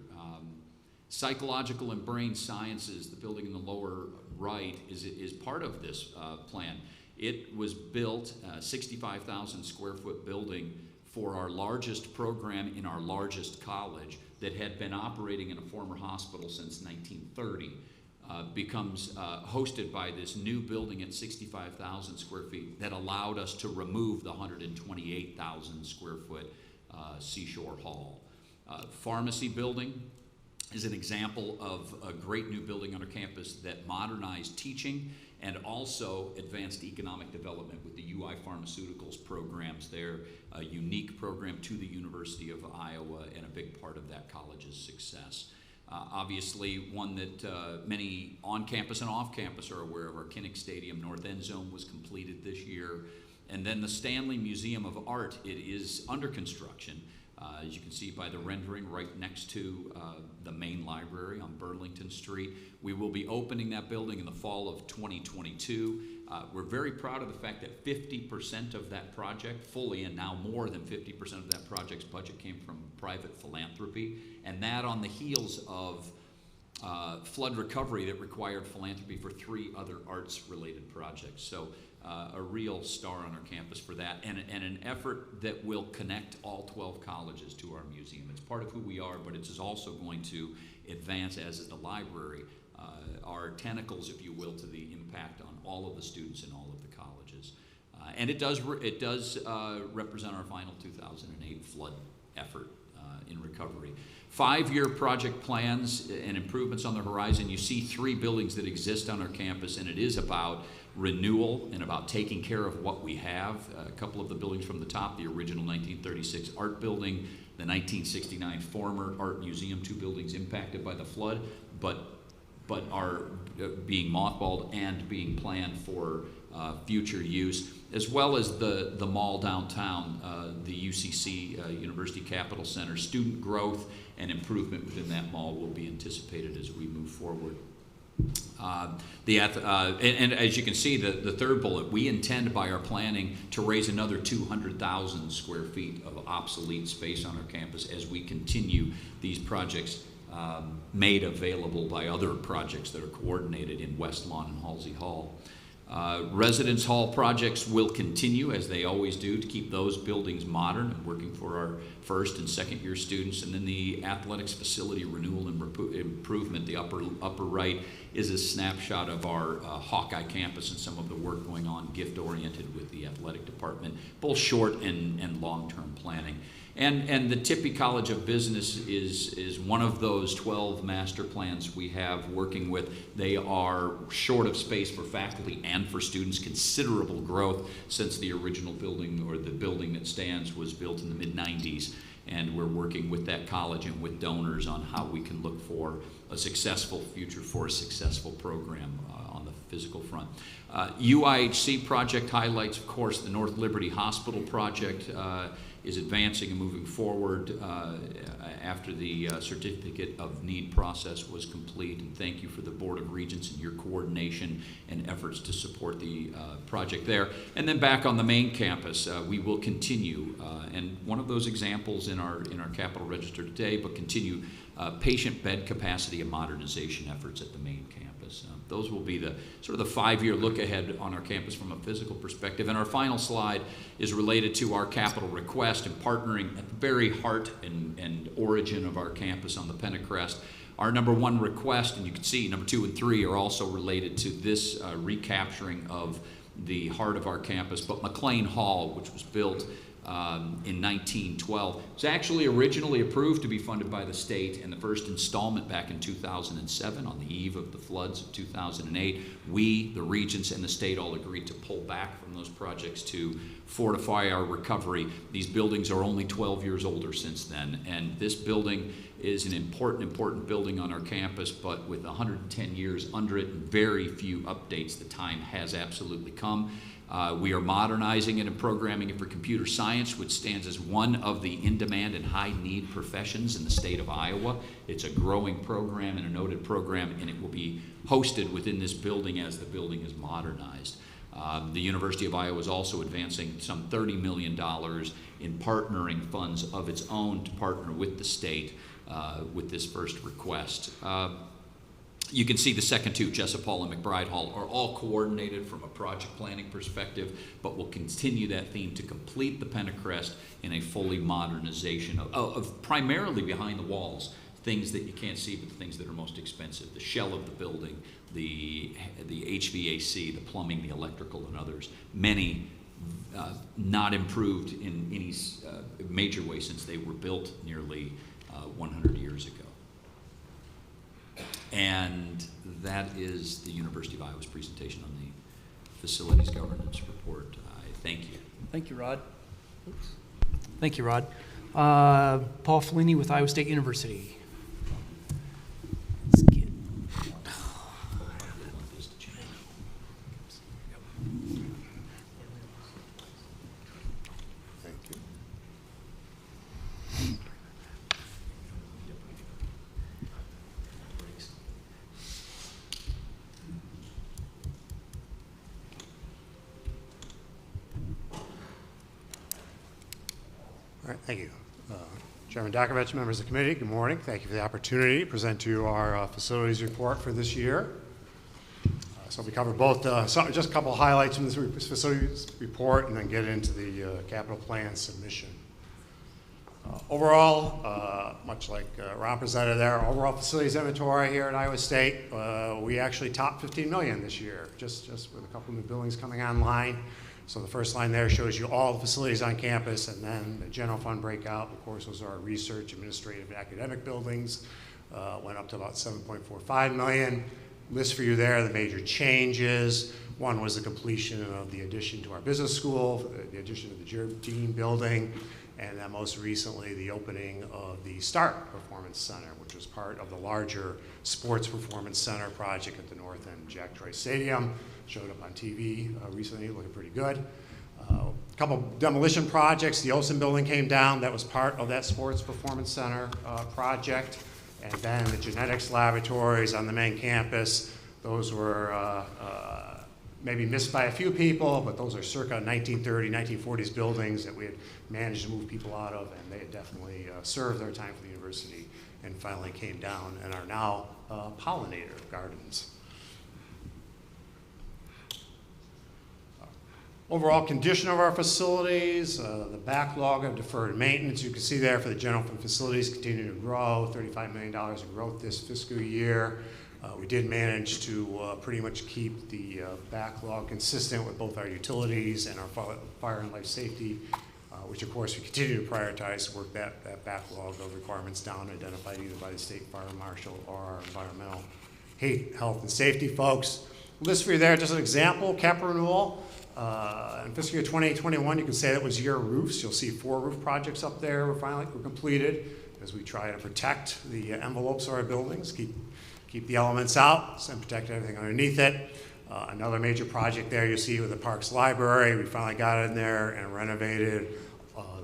Psychological and brain sciences, the building in the lower right, is part of this plan. It was built, a 65,000 square foot building for our largest program in our largest college that had been operating in a former hospital since 1930. Becomes hosted by this new building at 65,000 square feet that allowed us to remove the 128,000 square foot Seashore Hall. Pharmacy building is an example of a great new building on our campus that modernized teaching and also advanced economic development with the UI Pharmaceuticals programs. They're a unique program to the University of Iowa and a big part of that college's success. Obviously, one that many on campus and off campus are aware of, our Kinnick Stadium North End Zone was completed this year. And then the Stanley Museum of Art, it is under construction. As you can see by the rendering right next to the main library on Burlington Street. We will be opening that building in the fall of 2022. We're very proud of the fact that 50% of that project, fully, and now more than 50% of that project's budget came from private philanthropy, and that on the heels of flood recovery that required philanthropy for 3 other arts-related projects. So a real star on our campus for that, and an effort that will connect all 12 colleges to our museum. It's part of who we are, but it's also going to advance, as is the library, our tentacles, if you will, to the impact on all of the students in all of the colleges. And it does represent our final 2008 flood effort in recovery. 5-year project plans and improvements on the horizon. You see 3 buildings that exist on our campus, and it is about renewal and about taking care of what we have. A couple of the buildings from the top, the original 1936 art building, the 1969 former art museum, 2 buildings impacted by the flood, but are being mothballed and being planned for future use, as well as the mall downtown, the UCC, University Capital Center. Student growth and improvement within that mall will be anticipated as we move forward. And as you can see, the third bullet, we intend by our planning to raise another 200,000 square feet of obsolete space on our campus as we continue these projects made available by other projects that are coordinated in West Lawn and Halsey Hall. Residence hall projects will continue, as they always do, to keep those buildings modern and working for our first and second year students. And then the athletics facility renewal and improvement, the upper right, is a snapshot of our Hawkeye campus and some of the work going on gift-oriented with the athletic department, both short and long-term planning. And the Tippie College of Business is one of those 12 master plans we have working with. They are short of space for faculty and for students, considerable growth since the original building, or the building that stands, was built in the mid-90s. And we're working with that college and with donors on how we can look for a successful future for a successful program on the physical front. UIHC project highlights, of course, the North Liberty Hospital project is advancing and moving forward after the Certificate of Need process was complete. And thank you for the Board of Regents and your coordination and efforts to support the project there. And then back on the main campus, we will continue, and one of those examples in our Capital Register today, but continue patient bed capacity and modernization efforts at the main campus. Those will be the sort of the 5-year look ahead on our campus from a physical perspective. And our final slide is related to our capital request and partnering at the very heart and origin of our campus on the Pentecrest. Our number 1 request, and you can see number 2 and 3 are also related to this recapturing of the heart of our campus. But McLean Hall, which was built in 1912, was actually originally approved to be funded by the state, and the first installment back in 2007 on the eve of the floods of 2008. We, the Regents, and the state all agreed to pull back from those projects to fortify our recovery. These buildings are only 12 years older since then, and this building is an important building on our campus, but with 110 years under it and very few updates, the time has absolutely come. We are modernizing it and programming it for computer science, which stands as one of the in-demand and high-need professions in the state of Iowa. It's a growing program and a noted program, and it will be hosted within this building as the building is modernized. The University of Iowa is also advancing some $30 million in partnering funds of its own to partner with the state with this first request. You can see the second 2, Jessup Hall and McBride Hall, are all coordinated from a project planning perspective, but we'll continue that theme to complete the Pentecrest in a fully modernization of primarily behind the walls, things that you can't see, but the things that are most expensive: the shell of the building, the HVAC, the plumbing, the electrical, and others. Many not improved in any major way since they were built nearly 100 years ago. And that is the University of Iowa's presentation on the facilities governance report. I thank you. Thank you, Rod. Oops. Thank you, Rod. Paul Fellini with Iowa State University. Let's get... Thank you. All right, thank you. Chairman Dakovich, members of the committee, good morning. Thank you for the opportunity to present to you our facilities report for this year. So we cover both, just a couple of highlights from this facilities report and then get into the capital plan submission. Overall, much like Ron presented there, overall facilities inventory here at Iowa State, we actually topped 15 million this year, just with a couple new buildings coming online. So the first line there shows you all the facilities on campus, and then the general fund breakout. Of course, those are our research, administrative, and academic buildings. Went up to about 7.45 million. List for you there the major changes. One was the completion of the addition to our business school, the addition of the Jardine building, and then most recently the opening of the START Performance Center, which was part of the larger Sports Performance Center project at the North End Jack Troy Stadium. Showed up on TV recently, looking pretty good. A couple demolition projects. The Olson building came down. That was part of that Sports Performance Center project. And then the genetics laboratories on the main campus. Those were maybe missed by a few people, but those are circa 1930s, 1940s buildings that we had managed to move people out of, and they had definitely served their time for the university and finally came down and are now pollinator gardens. Overall condition of our facilities, the backlog of deferred maintenance, you can see there for the general fund facilities continuing to grow, $35 million in growth this fiscal year. We did manage to pretty much keep the backlog consistent with both our utilities and our fire and life safety, which of course we continue to prioritize to work that backlog of requirements down, identified either by the state fire marshal or our environmental health and safety folks. List for you there, just an example, cap renewal. In fiscal year 2021, you can say that was year roofs. You'll see 4 roof projects up there were completed as we try to protect the envelopes of our buildings, keep the elements out and protect everything underneath it. Another major project there you see with the Parks Library. We finally got in there and renovated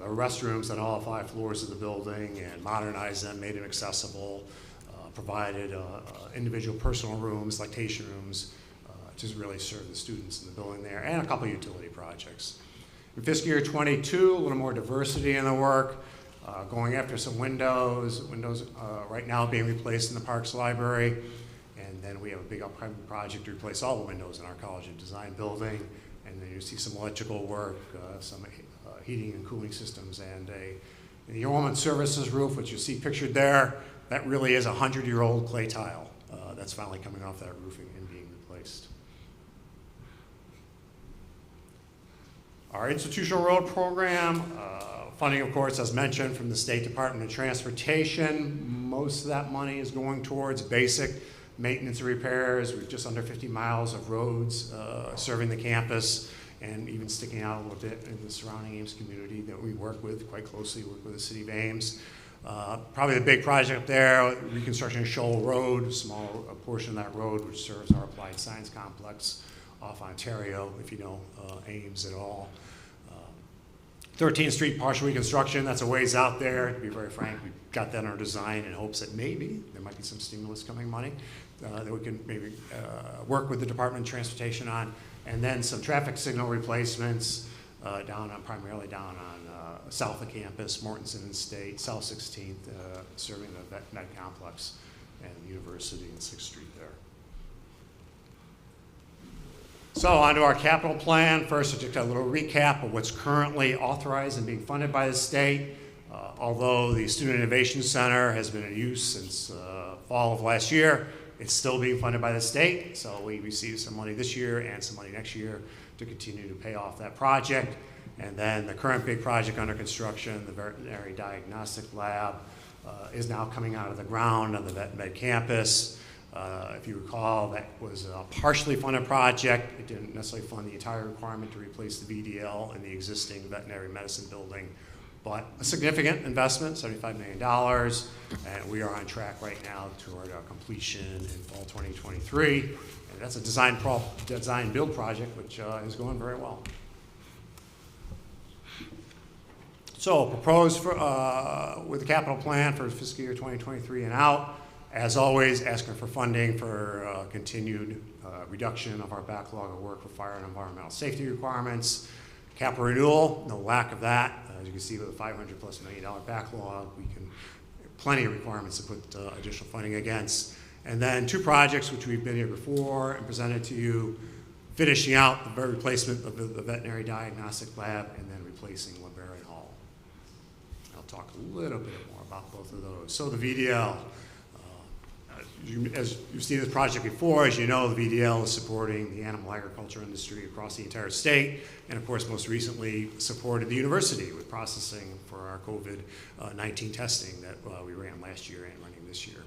There are restrooms on all 5 floors of the building and modernized them, made them accessible, provided individual personal rooms, lactation rooms, to really serve the students in the building there, and a couple utility projects. In fiscal year 22, a little more diversity in the work, going after some windows right now being replaced in the Parks Library, and then we have a big upcoming project to replace all the windows in our College of Design building, and then you see some electrical work, some heating and cooling systems, and the Enrollment Services roof, which you see pictured there, that really is a 100-year-old clay tile that's finally coming off that roofing and being replaced. Our institutional road program, funding, of course, as mentioned, from the State Department of Transportation. Most of that money is going towards basic maintenance and repairs. We're just under 50 miles of roads serving the campus, and even sticking out a little bit in the surrounding Ames community that we work with quite closely, work with the City of Ames. Probably the big project up there, reconstruction of Shoal Road, a small portion of that road, which serves our Applied Science Complex off Ontario, if you know Ames at all. 13th Street partial reconstruction, that's a ways out there. To be very frank, we got that under design in hopes that maybe there might be some stimulus coming money that we can maybe work with the Department of Transportation on. And then some traffic signal replacements primarily down on south of campus, Mortensen and State, South 16th, serving the Med Complex and the University and 6th Street there. So on to our capital plan. First, just a little recap of what's currently authorized and being funded by the state. Although the Student Innovation Center has been in use since fall of last year, it's still being funded by the state. So we received some money this year and some money next year to continue to pay off that project. And then the current big project under construction, the Veterinary Diagnostic Lab, is now coming out of the ground on the Vet Med campus. If you recall, that was a partially funded project. It didn't necessarily fund the entire requirement to replace the VDL in the existing veterinary medicine building, but a significant investment, $75 million, and we are on track right now toward completion in fall 2023. And that's a design build project, which is going very well. So proposed with the capital plan for fiscal year 2023 and out. As always, asking for funding for continued reduction of our backlog of work for fire and environmental safety requirements. Capital renewal, no lack of that. As you can see, with a $500+ million backlog, we can plenty of requirements to put additional funding against. And then 2 projects which we've been here before and presented to you, finishing out the replacement of the Veterinary Diagnostic Lab and then replacing Librarian Hall. I'll talk a little bit more about both of those. So the VDL. As you've seen this project before, as you know, the VDL is supporting the animal agriculture industry across the entire state, and of course, most recently supported the university with processing for our COVID-19 testing that we ran last year and running this year.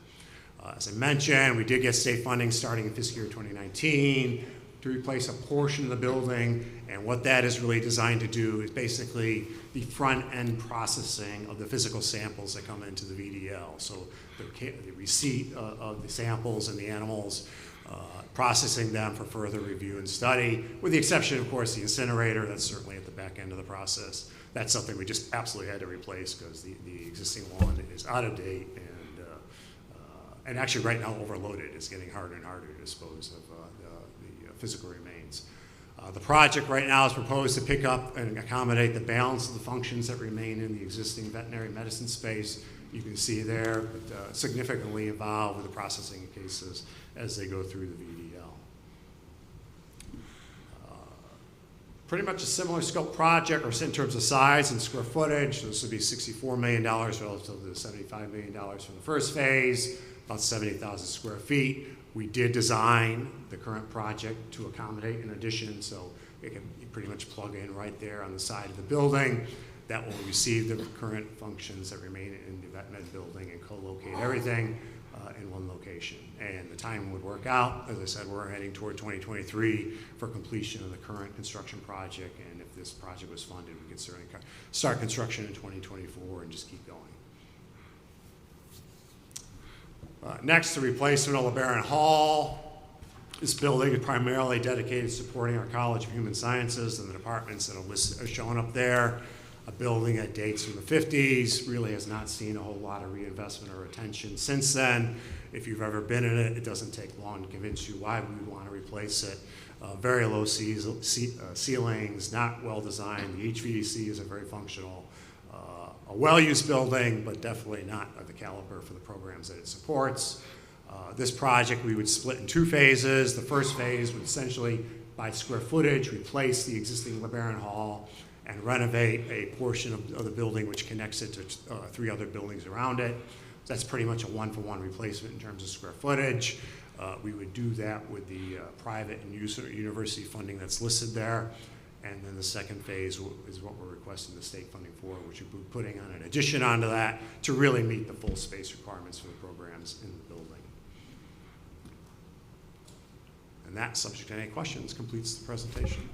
As I mentioned, we did get state funding starting in fiscal year 2019 to replace a portion of the building, and what that is really designed to do is basically the front-end processing of the physical samples that come into the VDL. So the receipt of the samples and the animals, processing them for further review and study, with the exception, of course, the incinerator. That's certainly at the back end of the process. That's something we just absolutely had to replace because the existing one is out of date and actually right now overloaded. It's getting harder and harder to dispose of the physical remains. The project right now is proposed to pick up and accommodate the balance of the functions that remain in the existing veterinary medicine space. You can see there, but significantly involved with the processing cases as they go through the VDL. Pretty much a similar scope project, or in terms of size and square footage. This would be $64 million relative to the $75 million from the first phase, about 70,000 square feet. We did design the current project to accommodate an addition, so it can pretty much plug in right there on the side of the building. That will receive the current functions that remain in the Vet Med building and co-locate everything in one location. And the time would work out. As I said, we're heading toward 2023 for completion of the current construction project, and if this project was funded, we could certainly start construction in 2024 and just keep going. Next, the replacement of LeBaron Hall. This building is primarily dedicated to supporting our College of Human Sciences and the departments that are shown up there. a building that dates from the 50s, really has not seen a whole lot of reinvestment or attention since then. If you've ever been in it, it doesn't take long to convince you why we would want to replace it. Very low ceilings, not well designed. The HVAC isn't very functional. A well-used building, but definitely not of the caliber for the programs that it supports. This project we would split in 2 phases. The first phase would essentially, by square footage, replace the existing LeBaron Hall and renovate a portion of the building which connects it to 3 other buildings around it. That's pretty much a one-for-one replacement in terms of square footage. We would do that with the private and university funding that's listed there. And then the second phase is what we're requesting the state funding for, which we're putting on an addition onto that to really meet the full space requirements for the programs in the building. And that, subject to any questions, completes the presentation.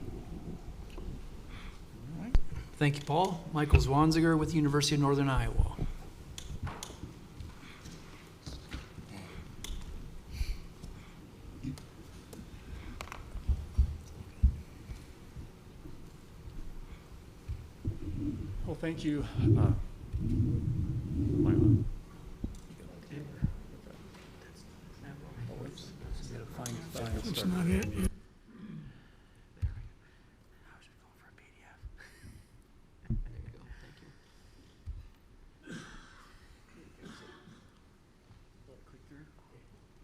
All right. Thank you, Paul. Michael Zwanziger with University of Northern Iowa. Well, thank you. That's not it.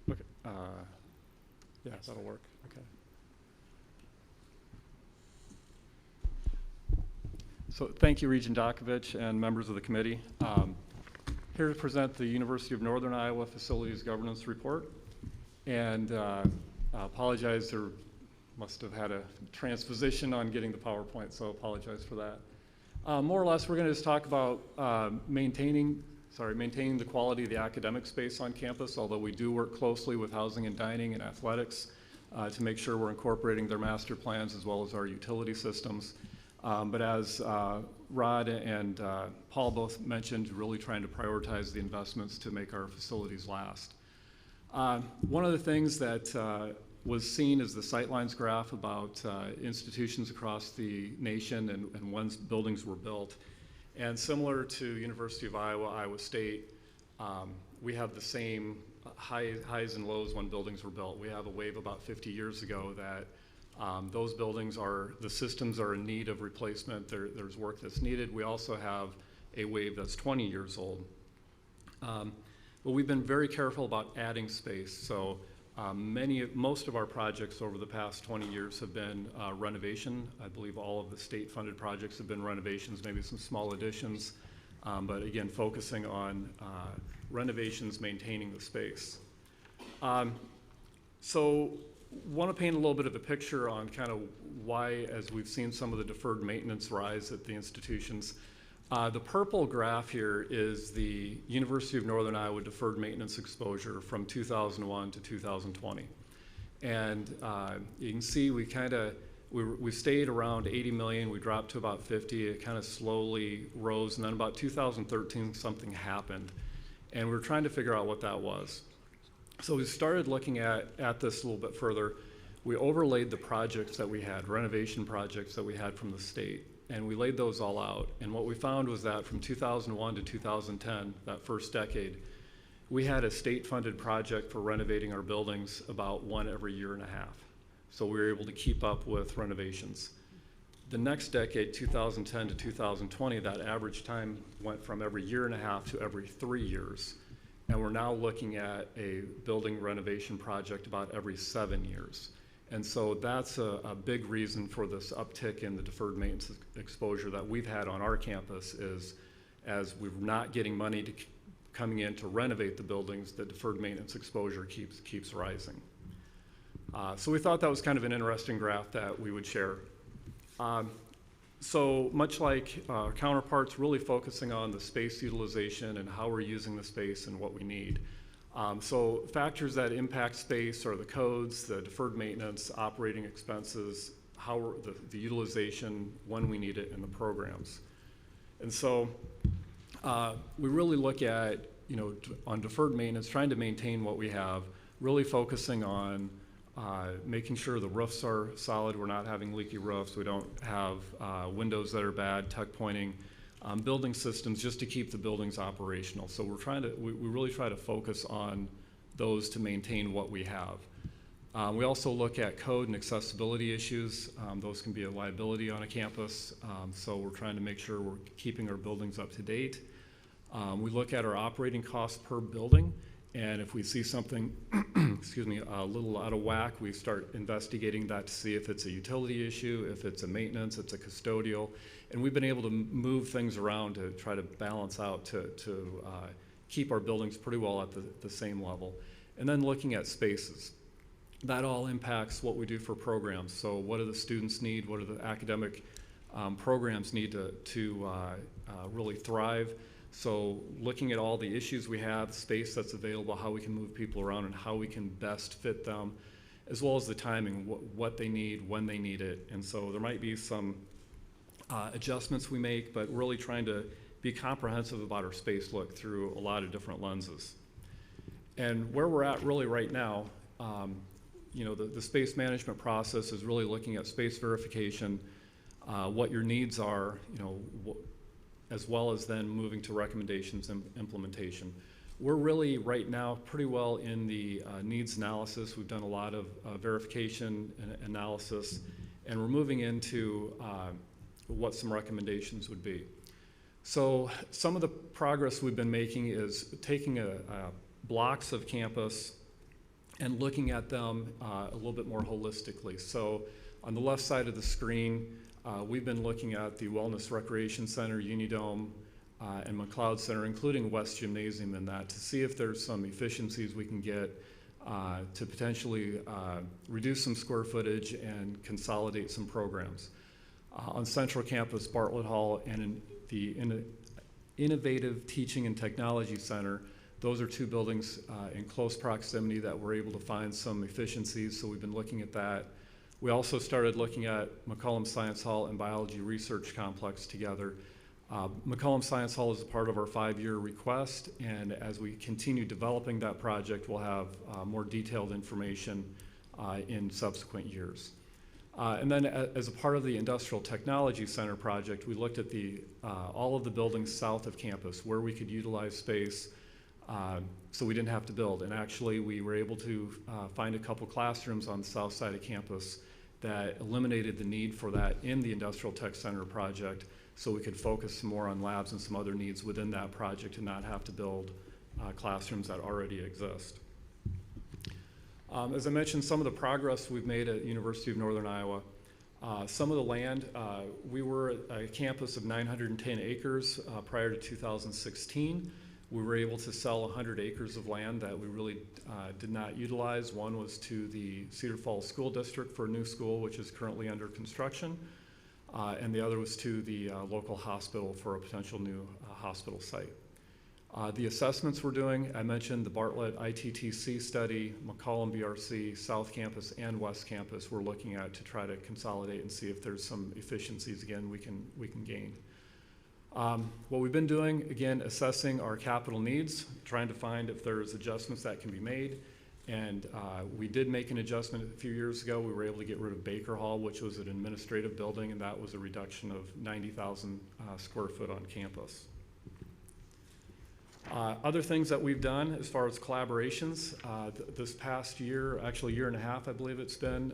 Okay. Yeah, that'll work. Okay. So thank you, Regent Dokovich and members of the committee. Here to present the University of Northern Iowa Facilities Governance Report. And I apologize, there must have had a transposition on getting the PowerPoint, so apologize for that. More or less, we're going to just talk about maintaining the quality of the academic space on campus, although we do work closely with housing and dining and athletics to make sure we're incorporating their master plans as well as our utility systems. But as Rod and Paul both mentioned, really trying to prioritize the investments to make our facilities last. One of the things that was seen is the sightlines graph about institutions across the nation and when buildings were built. And similar to University of Iowa, Iowa State, we have the same highs and lows when buildings were built. We have a wave about 50 years ago that those buildings the systems are in need of replacement. There's work that's needed. We also have a wave that's 20 years old. But we've been very careful about adding space. So most of our projects over the past 20 years have been renovation. I believe all of the state-funded projects have been renovations, maybe some small additions. But again, focusing on renovations, maintaining the space. So want to paint a little bit of a picture on kind of why, as we've seen some of the deferred maintenance rise at the institutions. The purple graph here is the University of Northern Iowa deferred maintenance exposure from 2001 to 2020. And you can see we stayed around 80 million, we dropped to about 50, it kind of slowly rose, and then about 2013 something happened. And we were trying to figure out what that was. So we started looking at this a little bit further. We overlaid the projects that we had, renovation projects that we had from the state, and we laid those all out. And what we found was that from 2001 to 2010, that first decade, we had a state-funded project for renovating our buildings about one every year and a half. So we were able to keep up with renovations. The next decade, 2010 to 2020, that average time went from every year and a half to every 3 years. And we're now looking at a building renovation project about every 7 years. And so that's a big reason for this uptick in the deferred maintenance exposure that we've had on our campus is as we're not getting money coming in to renovate the buildings, the deferred maintenance exposure keeps rising. So we thought that was kind of an interesting graph that we would share. So much like our counterparts, really focusing on the space utilization and how we're using the space and what we need. So factors that impact space are the codes, the deferred maintenance, operating expenses, the utilization, when we need it, and the programs. And so we really look at, on deferred maintenance, trying to maintain what we have, really focusing on making sure the roofs are solid, we're not having leaky roofs, we don't have windows that are bad, tuck pointing. building systems just to keep the buildings operational. So we really try to focus on those to maintain what we have. We also look at code and accessibility issues. Those can be a liability on a campus, so we're trying to make sure we're keeping our buildings up to date. We look at our operating costs per building, and if we see something excuse me, a little out of whack, we start investigating that to see if it's a utility issue, if it's a maintenance, it's a custodial, and we've been able to move things around to try to balance out to keep our buildings pretty well at the same level. And then looking at spaces. That all impacts what we do for programs. So what do the students need? What do the academic programs need to really thrive? So looking at all the issues we have, space that's available, how we can move people around and how we can best fit them, as well as the timing, what they need, when they need it. And so there might be some adjustments we make, but really trying to be comprehensive about our space look through a lot of different lenses. And where we're at really right now, you know, the space management process is really looking at space verification, what your needs are, you know, as well as then moving to recommendations and implementation. We're really right now pretty well in the needs analysis. We've done a lot of verification and analysis, and we're moving into what some recommendations would be. So some of the progress we've been making is taking blocks of campus and looking at them a little bit more holistically. So on the left side of the screen, we've been looking at the Wellness Recreation Center, Unidome, and McLeod Center, including West Gymnasium in that, to see if there's some efficiencies we can get to potentially reduce some square footage and consolidate some programs. On Central Campus, Bartlett Hall, and in the Innovative Teaching and Technology Center, those are two buildings in close proximity that we're able to find some efficiencies, so we've been looking at that. We also started looking at McCollum Science Hall and Biology Research Complex together. McCollum Science Hall is a part of our 5-year request, and as we continue developing that project, we'll have more detailed information in subsequent years. And then as a part of the Industrial Technology Center project, we looked at all of the buildings south of campus where we could utilize space so we didn't have to build. And actually, we were able to find a couple classrooms on the south side of campus that eliminated the need for that in the Industrial Tech Center project, so we could focus some more on labs and some other needs within that project and not have to build classrooms that already exist. As I mentioned, some of the progress we've made at University of Northern Iowa. Some of the land, we were a campus of 910 acres prior to 2016. We were able to sell 100 acres of land that we really did not utilize. One was to the Cedar Falls School District for a new school, which is currently under construction. And the other was to the local hospital for a potential new hospital site. The assessments we're doing, I mentioned the Bartlett ITTC study, McCollum BRC, South Campus and West Campus we're looking at to try to consolidate and see if there's some efficiencies, again, we can gain. What we've been doing, again, assessing our capital needs, trying to find if there's adjustments that can be made. And we did make an adjustment a few years ago. We were able to get rid of Baker Hall, which was an administrative building, and that was a reduction of 90,000 square foot on campus. Other things that we've done as far as collaborations, this past year, actually year and a half, I believe it's been,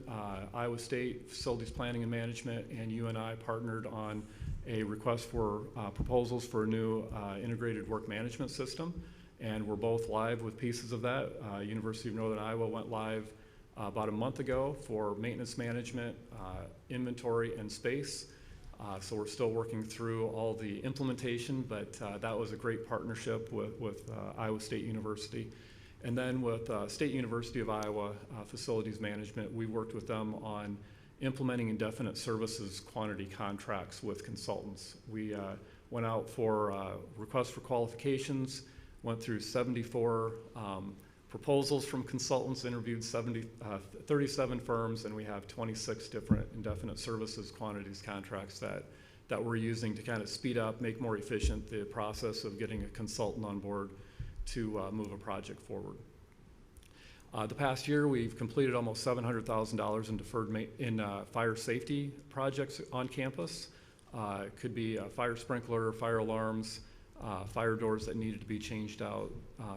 Iowa State Facilities Planning and Management and UNI partnered on a request for proposals for a new integrated work management system. And we're both live with pieces of that. University of Northern Iowa went live about a month ago for maintenance management, inventory, and space. So we're still working through all the implementation, but that was a great partnership with Iowa State University. And then with State University of Iowa Facilities Management, we worked with them on implementing indefinite services quantity contracts with consultants. We went out for requests for qualifications, went through 74 proposals from consultants, interviewed 37 firms, and we have 26 different indefinite services quantities contracts that we're using to kind of speed up, make more efficient the process of getting a consultant on board to move a project forward. The past year, we've completed almost $700,000 in deferred fire safety projects on campus. It could be a fire sprinkler, fire alarms, fire doors that needed to be changed out,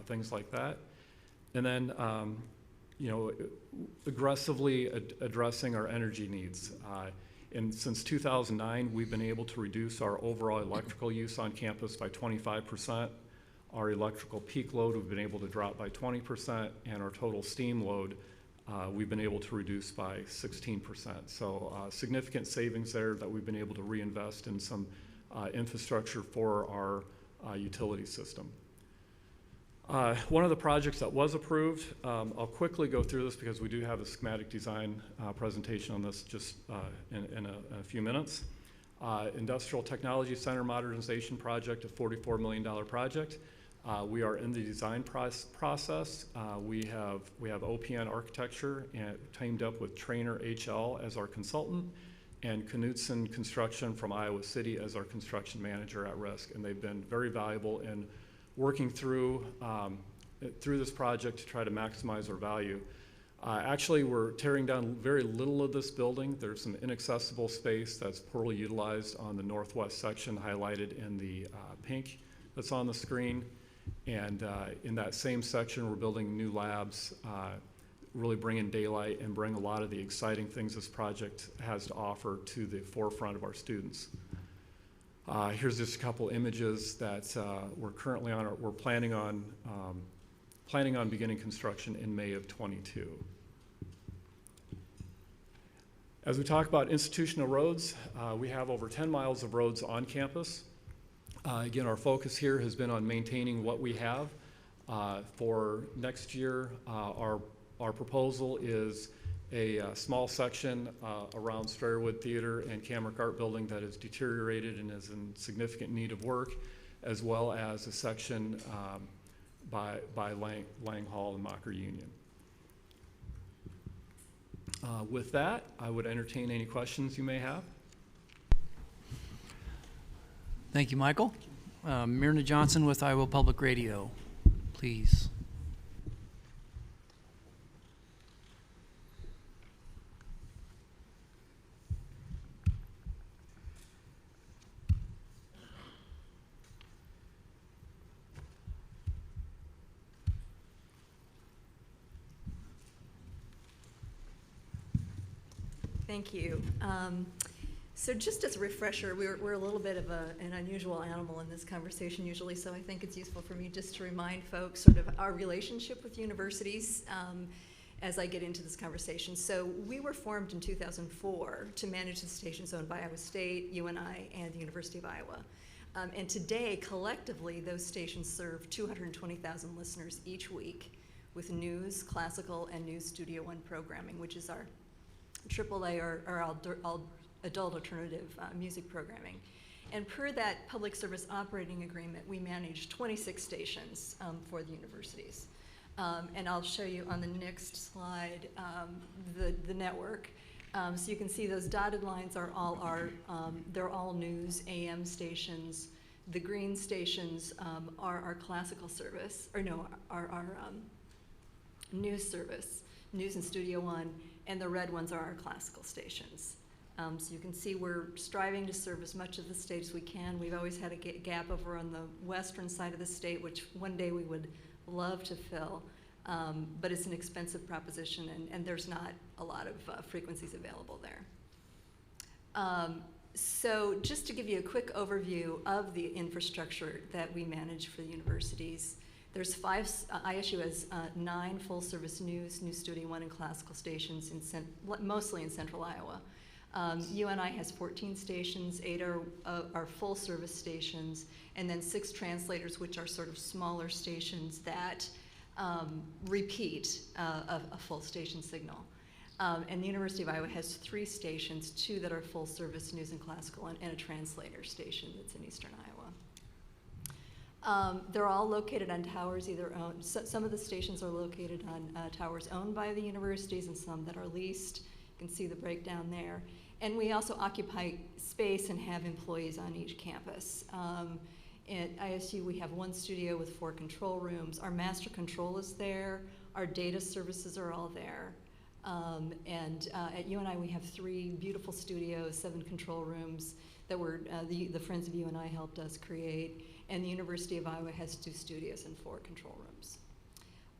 things like that. And then, aggressively addressing our energy needs. And since 2009, we've been able to reduce our overall electrical use on campus by 25%. Our electrical peak load we've been able to drop by 20%, and our total steam load we've been able to reduce by 16%. So significant savings there that we've been able to reinvest in some infrastructure for our utility system. One of the projects that was approved, I'll quickly go through this because we do have a schematic design presentation on this just in a few minutes. Industrial Technology Center Modernization Project, a $44 million project. We are in the design process. We have OPN Architecture and teamed up with Trainer HL as our consultant, and Knutson Construction from Iowa City as our construction manager at risk. And they've been very valuable in working through this project to try to maximize our value. Actually, we're tearing down very little of this building. There's some inaccessible space that's poorly utilized on the northwest section, highlighted in the pink that's on the screen. And in that same section, we're building new labs, really bring in daylight and bring a lot of the exciting things this project has to offer to the forefront of our students. Here's just a couple images that we're currently on. We're planning on beginning construction in May of '22. As we talk about institutional roads, we have over 10 miles of roads on campus. Again, our focus here has been on maintaining what we have. For next year, our proposal is a small section around Strayer-Wood Theater and Camrick Art Building that is deteriorated and is in significant need of work, as well as a section by Lang Hall and Mocker Union. With that, I would entertain any questions you may have. Thank you, Michael. Myrna Johnson with Iowa Public Radio, please. Thank you. So just as a refresher, we're a little bit of an unusual animal in this conversation usually, so I think it's useful for me just to remind folks sort of our relationship with universities as I get into this conversation. So we were formed in 2004 to manage the stations owned by Iowa State, UNI, and the University of Iowa. And today, collectively, those stations serve 220,000 listeners each week with news, classical, and News Studio One programming, which is our AAA or adult alternative music programming. And per that public service operating agreement, we manage 26 stations for the universities. And I'll show you on the next slide the network. So you can see those dotted lines are all they're all news AM stations. The green stations are our classical service, or no, our news service, News and Studio One, and the red ones are our classical stations. So you can see we're striving to serve as much of the state as we can. We've always had a gap over on the western side of the state, which one day we would love to fill, but it's an expensive proposition, and there's not a lot of frequencies available there. So just to give you a quick overview of the infrastructure that we manage for the universities, there's ISU has 9 full-service News Studio One, and classical stations, mostly in central Iowa. UNI has 14 stations, 8 are full-service stations, and then 6 translators, which are sort of smaller stations that repeat a full station signal. And the University of Iowa has 3 stations, 2 that are full-service News and Classical, and a translator station that's in eastern Iowa. They're all located on towers either owned. Some of the stations are located on towers owned by the universities and some that are leased. You can see the breakdown there. And we also occupy space and have employees on each campus. At ISU, we have 1 studio with 4 control rooms. Our master control is there. Our data services are all there. At UNI, we have 3 beautiful studios, 7 control rooms that were the Friends of UNI helped us create, and the University of Iowa has 2 studios and 4 control rooms.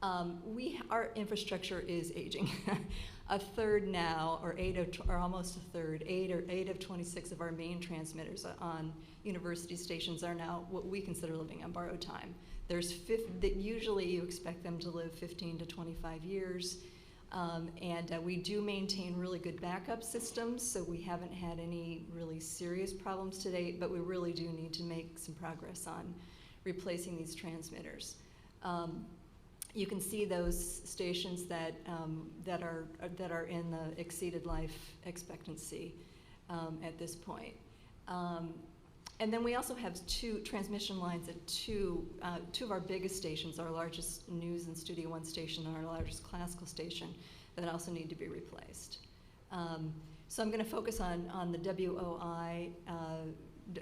Our infrastructure is aging. A third now, or almost a third, 8 of 26 of our main transmitters on university stations are now what we consider living on borrowed time. There's usually you expect them to live 15 to 25 years. We do maintain really good backup systems, so we haven't had any really serious problems to date, but we really do need to make some progress on replacing these transmitters. You can see those stations that are in the exceeded life expectancy at this point. And then we also have 2 transmission lines at 2 of our biggest stations, our largest news and Studio One station and our largest classical station, that also need to be replaced. So I'm going to focus on the WOI,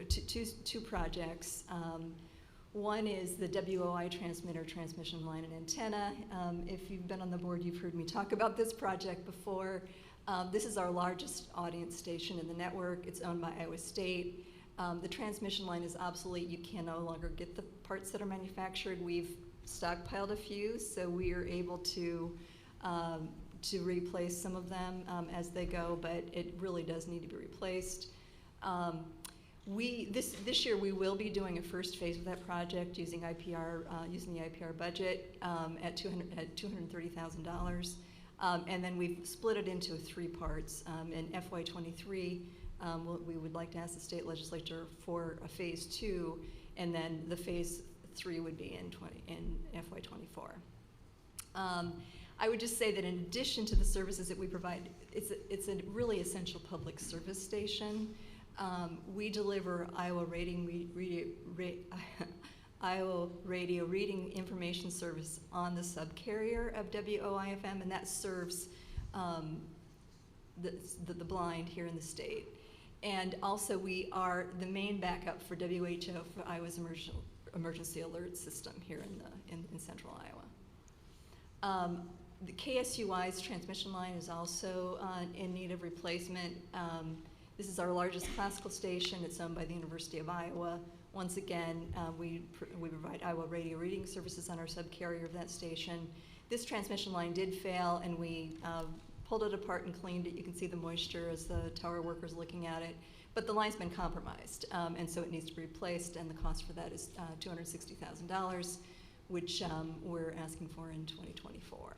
2 projects. One is the WOI transmitter, transmission line and antenna. If you've been on the board, you've heard me talk about this project before. This is our largest audience station in the network. It's owned by Iowa State. The transmission line is obsolete. You can no longer get the parts that are manufactured. We've stockpiled a few, so we are able to replace some of them as they go, but it really does need to be replaced. This year we will be doing a first phase of that project using IPR, using the IPR budget at $230,000, and then we've split it into 3 parts. In FY23, we would like to ask the state legislature for a phase 2, and then the phase 3 would be in FY24. I would just say that in addition to the services that we provide, it's a really essential public service station. We deliver Iowa Radio Reading Information Service on the subcarrier of WOIFM, and that serves the blind here in the state. And also we are the main backup for WHO, for Iowa's emergency alert system here in central Iowa. The KSUI's transmission line is also in need of replacement. This is our largest classical station. It's owned by the University of Iowa. Once again, we provide Iowa radio reading services on our subcarrier of that station. This transmission line did fail, and we pulled it apart and cleaned it. You can see the moisture as the tower workers looking at it. But the line's been compromised, and so it needs to be replaced, and the cost for that is $260,000, which we're asking for in 2024.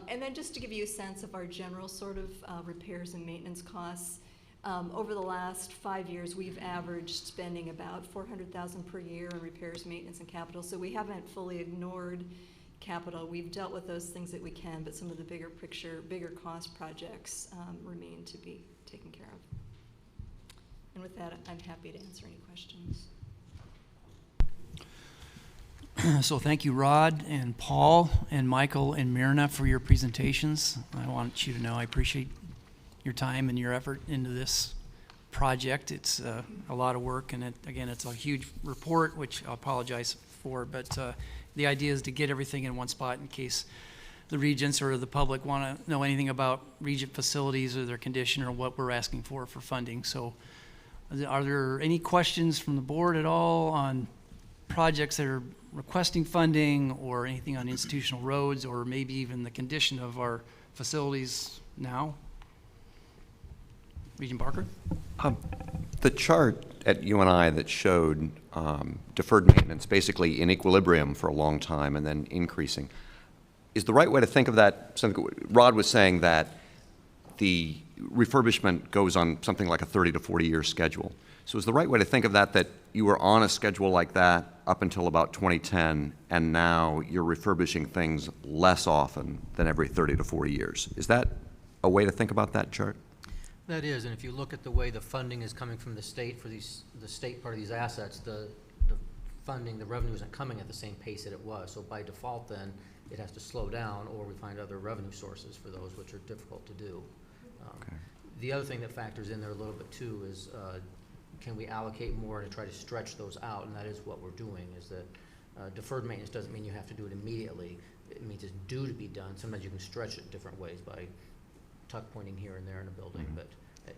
And then just to give you a sense of our general sort of repairs and maintenance costs, over the last 5 years, we've averaged spending about $400,000 per year on repairs, maintenance, and capital. So we haven't fully ignored capital. We've dealt with those things that we can, but some of the bigger picture, bigger cost projects remain to be taken care of. And with that, I'm happy to answer any questions. So thank you, Rod and Paul and Michael and Myrna, for your presentations. I want you to know I appreciate your time and your effort into this project. It's a lot of work, and again, it's a huge report, which I apologize for, but the idea is to get everything in one spot in case the Regents or the public want to know anything about Regent facilities or their condition or what we're asking for funding. So are there any questions from the board at all on projects that are requesting funding, or anything on institutional roads, or maybe even the condition of our facilities now? Regent Barker? The chart at UNI that showed deferred maintenance basically in equilibrium for a long time and then increasing, is the right way to think of that? Something Rod was saying, that the refurbishment goes on something like a 30 to 40 year schedule. So is the right way to think of that you were on a schedule like that up until about 2010, and now you're refurbishing things less often than every 30 to 40 years? Is that a way to think about that chart? That is, and if you look at the way the funding is coming from the state for the state part of these assets, the funding, the revenue isn't coming at the same pace that it was. So by default, then it has to slow down, or we find other revenue sources for those, which are difficult to do. Okay. The other thing that factors in there a little bit too is can we allocate more to try to stretch those out, and that is what we're doing. Is that deferred maintenance doesn't mean you have to do it immediately. it means it's due to be done. Sometimes you can stretch it different ways by tuck pointing here and there in a building, but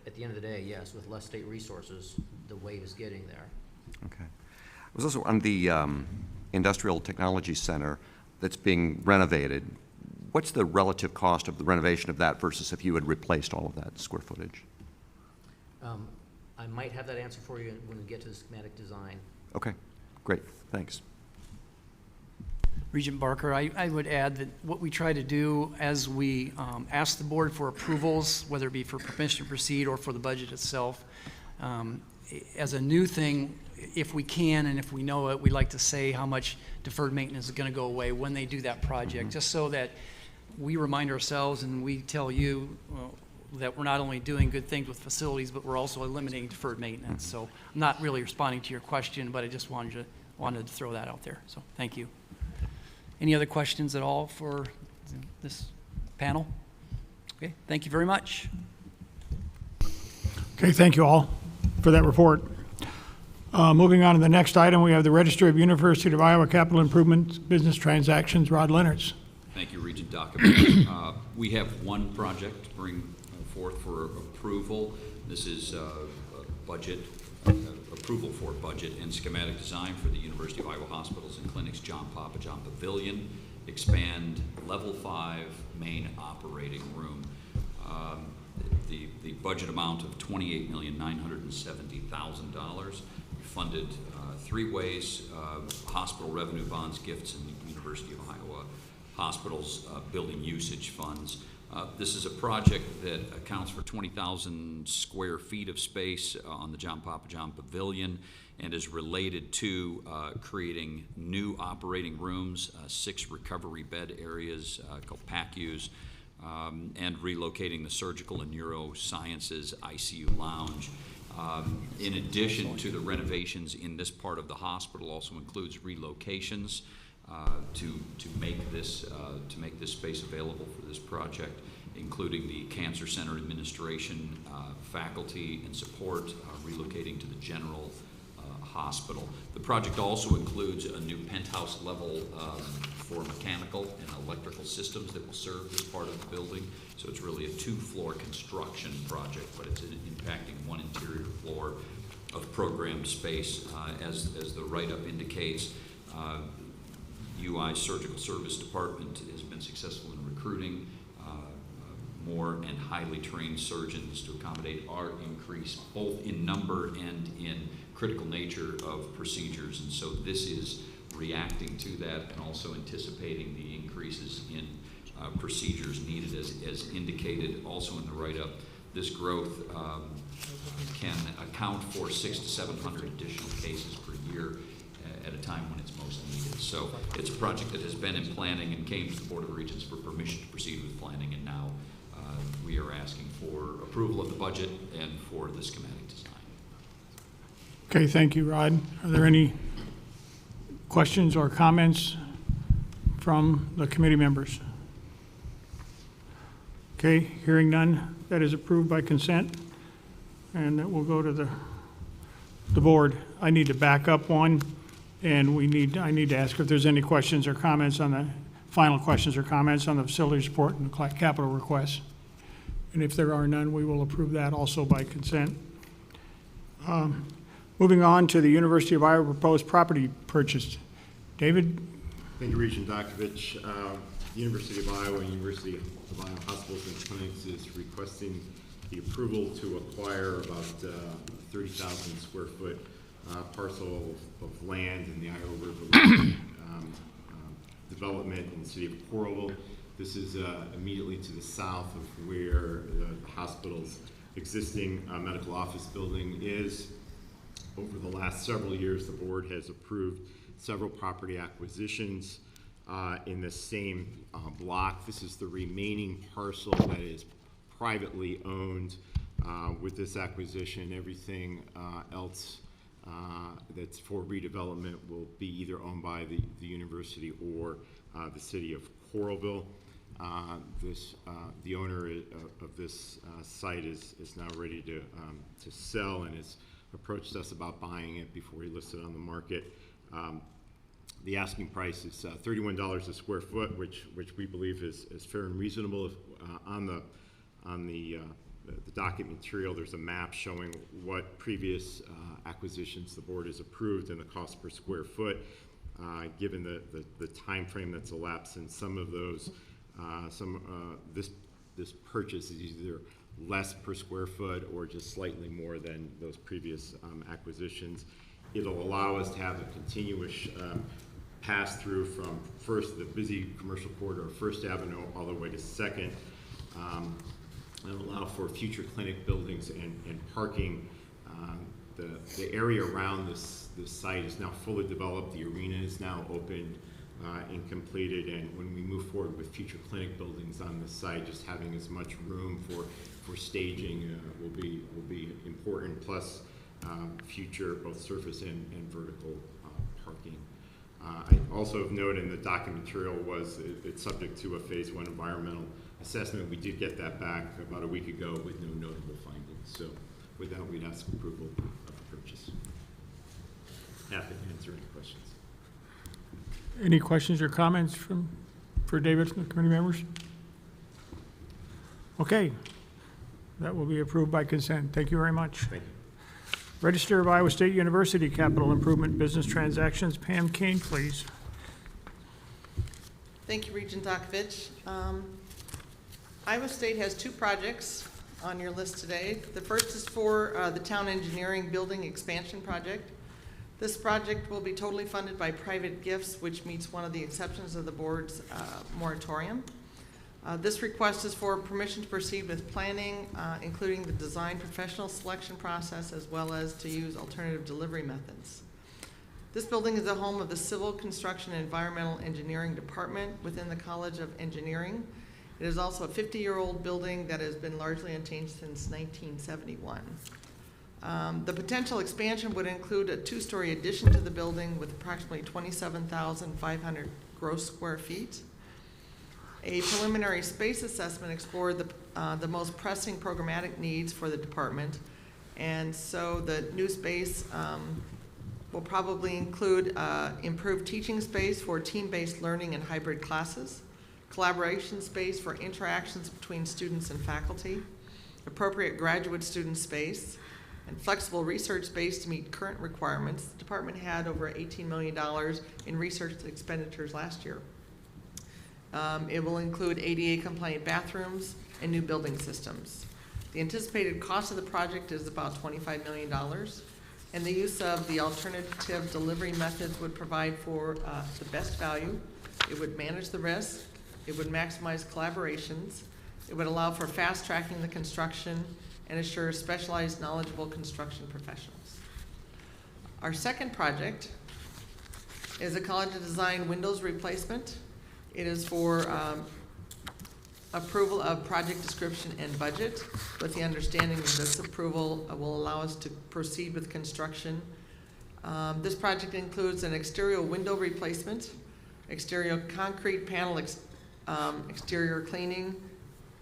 at the end of the day, yes, with less state resources, the wave is getting there. Okay. I was also on the Industrial Technology Center that's being renovated. What's the relative cost of the renovation of that versus if you had replaced all of that square footage? I might have that answer for you when we get to the schematic design. Okay, great, thanks. Regent Barker, I would add that what we try to do as we ask the board for approvals, whether it be for permission to proceed or for the budget itself, as a new thing, if we can and if we know it, we like to say how much deferred maintenance is going to go away when they do that project, just so that we remind ourselves and we tell you that we're not only doing good things with facilities, but we're also eliminating deferred maintenance. So I'm not really responding to your question, but I just wanted to throw that out there. So thank you. Any other questions at all for this panel? Okay, thank you very much. Okay, thank you all for that report. Moving on to the next item, we have the Register of University of Iowa Capital Improvements Business Transactions, Rod Leonards. Thank you, Regent Dokovich. We have one project to bring forth for approval. This is budget approval for budget and schematic design for the University of Iowa Hospitals and Clinics John Pappajohn Pavilion, expand level 5 main operating room. The budget amount of $28,970,000. We funded 3 ways: hospital revenue bonds, gifts, and the University of Iowa Hospitals building usage funds. This is a project that accounts for 20,000 square feet of space on the John Pappajohn Pavilion and is related to creating new operating rooms, 6 recovery bed areas called PACUs, and relocating the surgical and neurosciences ICU lounge. In addition to the renovations in this part of the hospital, also includes relocations to make this space available for this project, including the Cancer Center administration, faculty and support, relocating to the general hospital. The project also includes a new penthouse level for mechanical and electrical systems that will serve this part of the building. So it's really a 2-floor construction project, but it's impacting 1 interior floor of programmed space. As the write-up indicates, UI Surgical Service Department has been successful in recruiting more and highly trained surgeons to accommodate our increase both in number and in critical nature of procedures. And so this is reacting to that and also anticipating the increases in procedures needed as indicated also in the write-up. This growth can account for 600 to 700 additional cases per year at a time when it's most needed. So it's a project that has been in planning and came to the Board of Regents for permission to proceed with planning, and now we are asking for approval of the budget and for the schematic design. Okay, thank you, Rod. Are there any questions or comments from the committee members? Okay, hearing none, that is approved by consent, and that will go to the board. I need to back up one, and I need to ask if there's any questions or comments on the final questions or comments on the facilities report and the capital requests. And if there are none, we will approve that also by consent. Moving on to the University of Iowa proposed property purchase. David? Thank you, Regent Dokovich. The University of Iowa and University of Iowa Hospitals and Clinics is requesting the approval to acquire about 30,000 square foot parcel of land in the Iowa River development in the city of Coralville. This is immediately to the south of where the hospital's existing medical office building is. Over the last several years, the board has approved several property acquisitions in the same block. This is the remaining parcel that is privately owned. With this acquisition, everything else that's for redevelopment will be either owned by the university or the city of Coralville. The owner of this site is now ready to sell and has approached us about buying it before he lists it on the market. The asking price is $31 a square foot, which we believe is fair and reasonable. On the docket material, there's a map showing what previous acquisitions the board has approved and the cost per square foot. Given the time frame that's elapsed in some of those, this purchase is either less per square foot or just slightly more than those previous acquisitions. It'll allow us to have a continuous pass through from first the busy commercial corridor, First Avenue, all the way to Second, and allow for future clinic buildings and parking. The area around this site is now fully developed. The arena is now opened and completed, and when we move forward with future clinic buildings on this site, just having as much room for staging will be important, plus future both surface and vertical parking. I also have noted in the document material it's subject to a phase 1 environmental assessment. We did get that back about a week ago with no notable findings. So with that, we'd ask approval of the purchase. Happy to answer any questions. Any questions or comments for David from the committee members? Okay, that will be approved by consent. Thank you very much. Thank you. Register of Iowa State University Capital Improvement Business Transactions. Pam Kane, please. Thank you, Regent Dokovich. Iowa State has 2 projects on your list today. The first is for the Town Engineering Building Expansion Project. This project will be totally funded by private gifts, which meets one of the exceptions of the board's moratorium. This request is for permission to proceed with planning, including the design professional selection process, as well as to use alternative delivery methods. This building is the home of the Civil Construction and Environmental Engineering Department within the College of Engineering. It is also a 50-year-old building that has been largely unchanged since 1971. The potential expansion would include a 2-story addition to the building with approximately 27,500 gross square feet. A preliminary space assessment explored the most pressing programmatic needs for the department, and so the new space will probably include improved teaching space for team-based learning and hybrid classes, collaboration space for interactions between students and faculty, appropriate graduate student space, and flexible research space to meet current requirements. The department had over $18 million in research expenditures last year. It will include ADA compliant bathrooms and new building systems. The anticipated cost of the project is about $25 million, and the use of the alternative delivery methods would provide for the best value. It would manage the risk. It would maximize collaborations. It would allow for fast tracking the construction and assure specialized, knowledgeable construction professionals. Our second project is a College of Design windows replacement. It is for approval of project description and budget, with the understanding that this approval will allow us to proceed with construction. This project includes an exterior window replacement, exterior concrete panel exterior cleaning,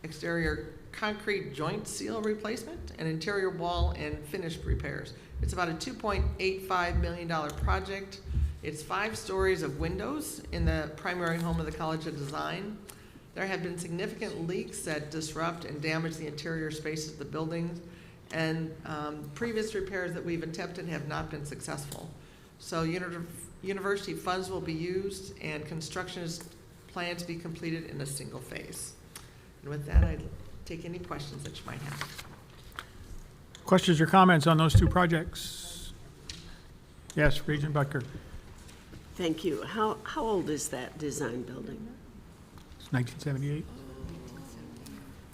exterior concrete joint seal replacement, and interior wall and finished repairs. It's about a $2.85 million project. It's 5 stories of windows in the primary home of the College of Design. There have been significant leaks that disrupt and damage the interior spaces of the buildings, and previous repairs that we've attempted have not been successful. So university funds will be used, and construction is planned to be completed in a single phase. And with that, I'd take any questions that you might have. Questions or comments on those 2 projects? Yes, Regent Butker. Thank you. How old is that design building? It's 1978.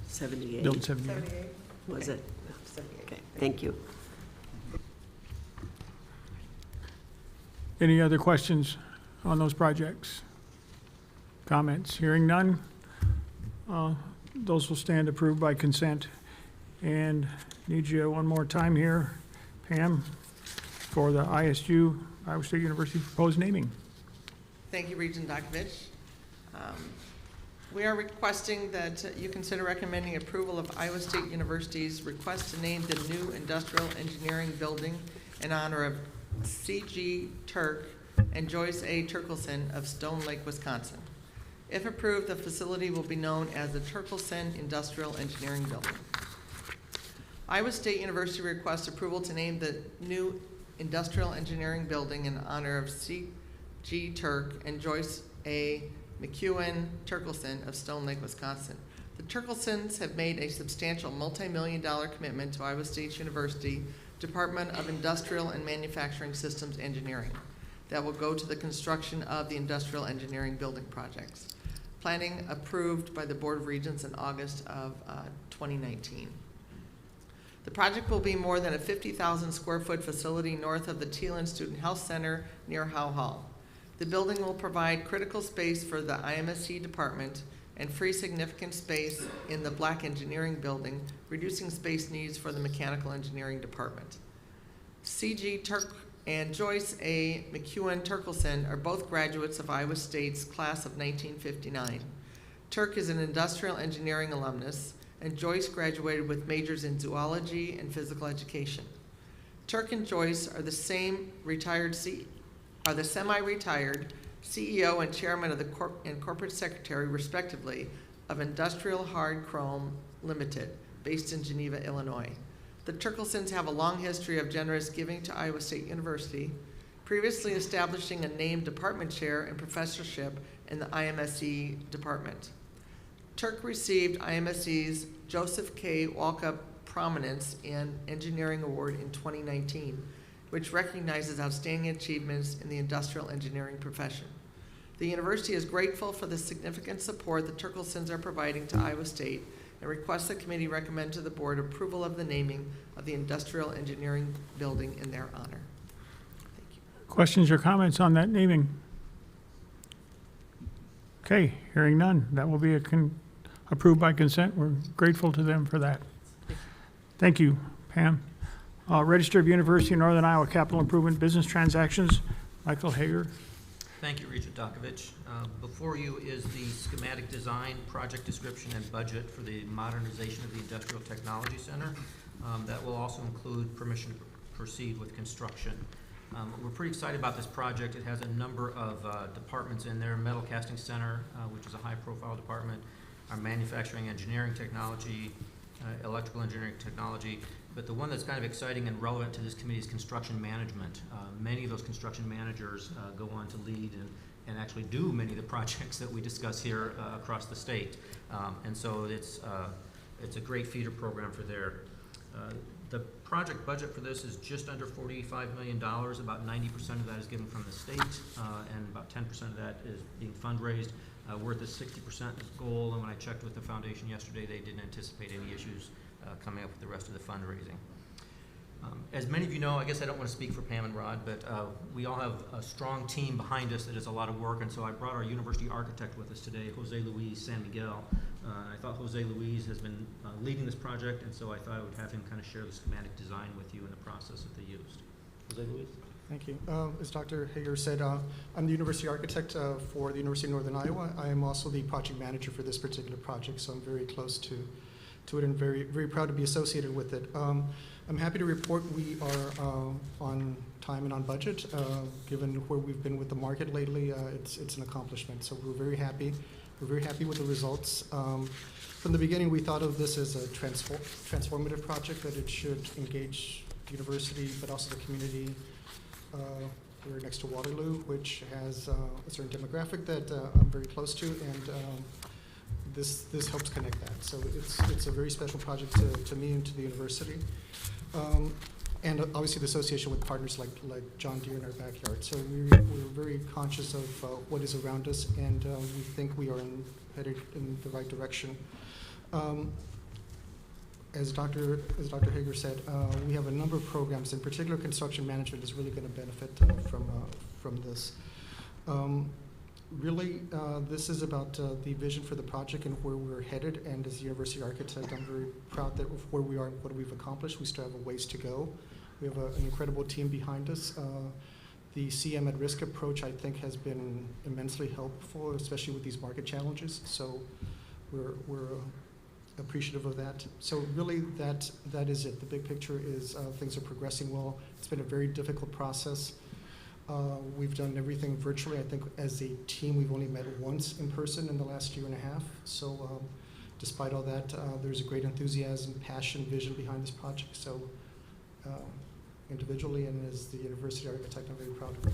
78? Built in 78. Was it? Okay, thank you. Any other questions on those projects? Comments? Hearing none. Those will stand approved by consent. And need you one more time here, Pam, for the ISU, Iowa State University proposed naming. Thank you, Regent Dokovich. We are requesting that you consider recommending approval of Iowa State University's request to name the new industrial engineering building in honor of C.G. Turk, and Joyce A. Turkelson of Stone Lake, Wisconsin. If approved, the facility will be known as the Turkelson Industrial Engineering Building. Iowa State University requests approval to name the new Industrial Engineering Building in honor of C.G. Turk and Joyce A. McEwen Turkelson of Stone Lake, Wisconsin. The Turkelsons have made a substantial multi-million-dollar commitment to Iowa State University Department of Industrial and Manufacturing Systems Engineering that will go to the construction of the Industrial Engineering Building projects. Planning approved by the Board of Regents in August of 2019. The project will be more than a 50,000 square foot facility north of the Thielen Student Health Center near Howe Hall. The building will provide critical space for the IMSC department and free significant space in the Black Engineering Building, reducing space needs for the Mechanical Engineering Department. C.G. Turk and Joyce A. McEwen Turkelson are both graduates of Iowa State's class of 1959. Turk is an industrial engineering alumnus, and Joyce graduated with majors in zoology and physical education. Turk and Joyce are the semi-retired CEO and chairman of the corporate secretary, respectively, of Industrial Hard Chrome Limited, based in Geneva, Illinois. The Turkelsons have a long history of generous giving to Iowa State University, previously establishing a named department chair and professorship in the IMSC department. Turk received IMSC's Joseph K. Walkup Prominence in Engineering Award in 2019, which recognizes outstanding achievements in the industrial engineering profession. The university is grateful for the significant support the Turkelsons are providing to Iowa State and requests the committee recommend to the board approval of the naming of the Industrial Engineering Building in their honor. Thank you. Questions or comments on that naming? Okay, hearing none. That will be approved by consent. We're grateful to them for that. Thank you, Pam. Register of University of Northern Iowa Capital Improvement Business Transactions, Michael Hager. Thank you, Regent Dokovich. Before you is the schematic design, project description, and budget for the modernization of the Industrial Technology Center. That will also include permission to proceed with construction. We're pretty excited about this project. It has a number of departments in there. Metal Casting Center, which is a high-profile department, our manufacturing engineering technology, electrical engineering technology. But the one that's kind of exciting and relevant to this committee is construction management. Many of those construction managers go on to lead and actually do many of the projects that we discuss here across the state. And so it's a great feeder program for there. The project budget for this is just under $45 million. About 90% of that is given from the state, and about 10% of that is being fundraised. We're at the 60% goal, and when I checked with the foundation yesterday, they didn't anticipate any issues coming up with the rest of the fundraising. As many of you know, I guess I don't want to speak for Pam and Rod, but we all have a strong team behind us that does a lot of work, and so I brought our university architect with us today, Jose Luis San Miguel. I thought Jose Luis has been leading this project, and so I thought I would have him kind of share the schematic design with you and the process that they used. Jose Luis? Thank you. As Dr. Hager said, I'm the university architect for the University of Northern Iowa. I am also the project manager for this particular project, so I'm very close to it and very, very proud to be associated with it. I'm happy to report we are on time and on budget. Given where we've been with the market lately, it's an accomplishment. So we're very happy. We're very happy with the results. From the beginning, we thought of this as a transformative project, that it should engage the university, but also the community. We're next to Waterloo, which has a certain demographic that I'm very close to, and this helps connect that. So it's a very special project to me and to the university. And obviously the association with partners like John Deere in our backyard. So we're very conscious of what is around us, and we think we are headed in the right direction. As Dr. Hager said, we have a number of programs. In particular, construction management is really going to benefit from this. Really, this is about the vision for the project and where we're headed. And as the university architect, I'm very proud that of where we are and what we've accomplished. We still have a ways to go. We have an incredible team behind us. The CM at risk approach, I think, has been immensely helpful, especially with these market challenges. So we're appreciative of that. So really, that is it. The big picture is things are progressing well. It's been a very difficult process. We've done everything virtually. I think as a team, we've only met once in person in the last year and a half. So despite all that, there's a great enthusiasm, passion, vision behind this project. So individually and as the university architect, I'm very proud of it.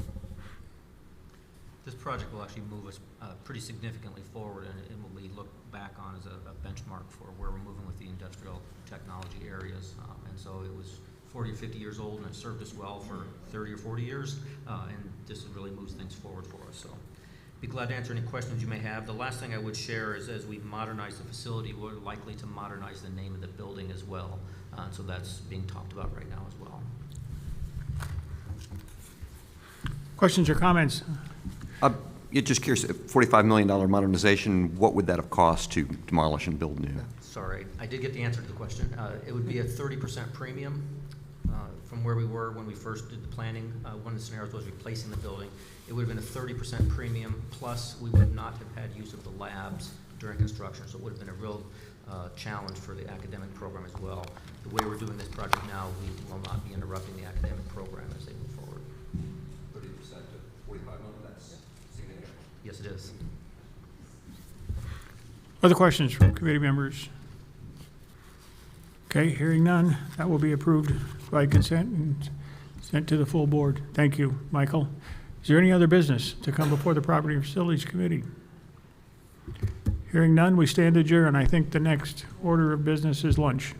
This project will actually move us pretty significantly forward, and it will be looked back on as a benchmark for where we're moving with the industrial technology areas. And so it was 40 or 50 years old, and it served us well for 30 or 40 years, and this really moves things forward for us. So be glad to answer any questions you may have. The last thing I would share is as we modernize the facility, we're likely to modernize the name of the building as well. So that's being talked about right now as well. Questions or comments? Just curious, $45 million modernization, what would that have cost to demolish and build new? Sorry, I did get the answer to the question. It would be a 30% premium from where we were when we first did the planning. One of the scenarios was replacing the building. It would have been a 30% premium, plus we would not have had use of the labs during construction, so it would have been a real challenge for the academic program as well. The way we're doing this project now, we will not be interrupting the academic program as they move forward. 30% to $45 million, that's significant. Yes, it is. Other questions from committee members? Okay, hearing none, that will be approved by consent and sent to the full board. Thank you, Michael. Is there any other business to come before the Property and Facilities Committee? Hearing none, we stand adjourned. I think the next order of business is lunch.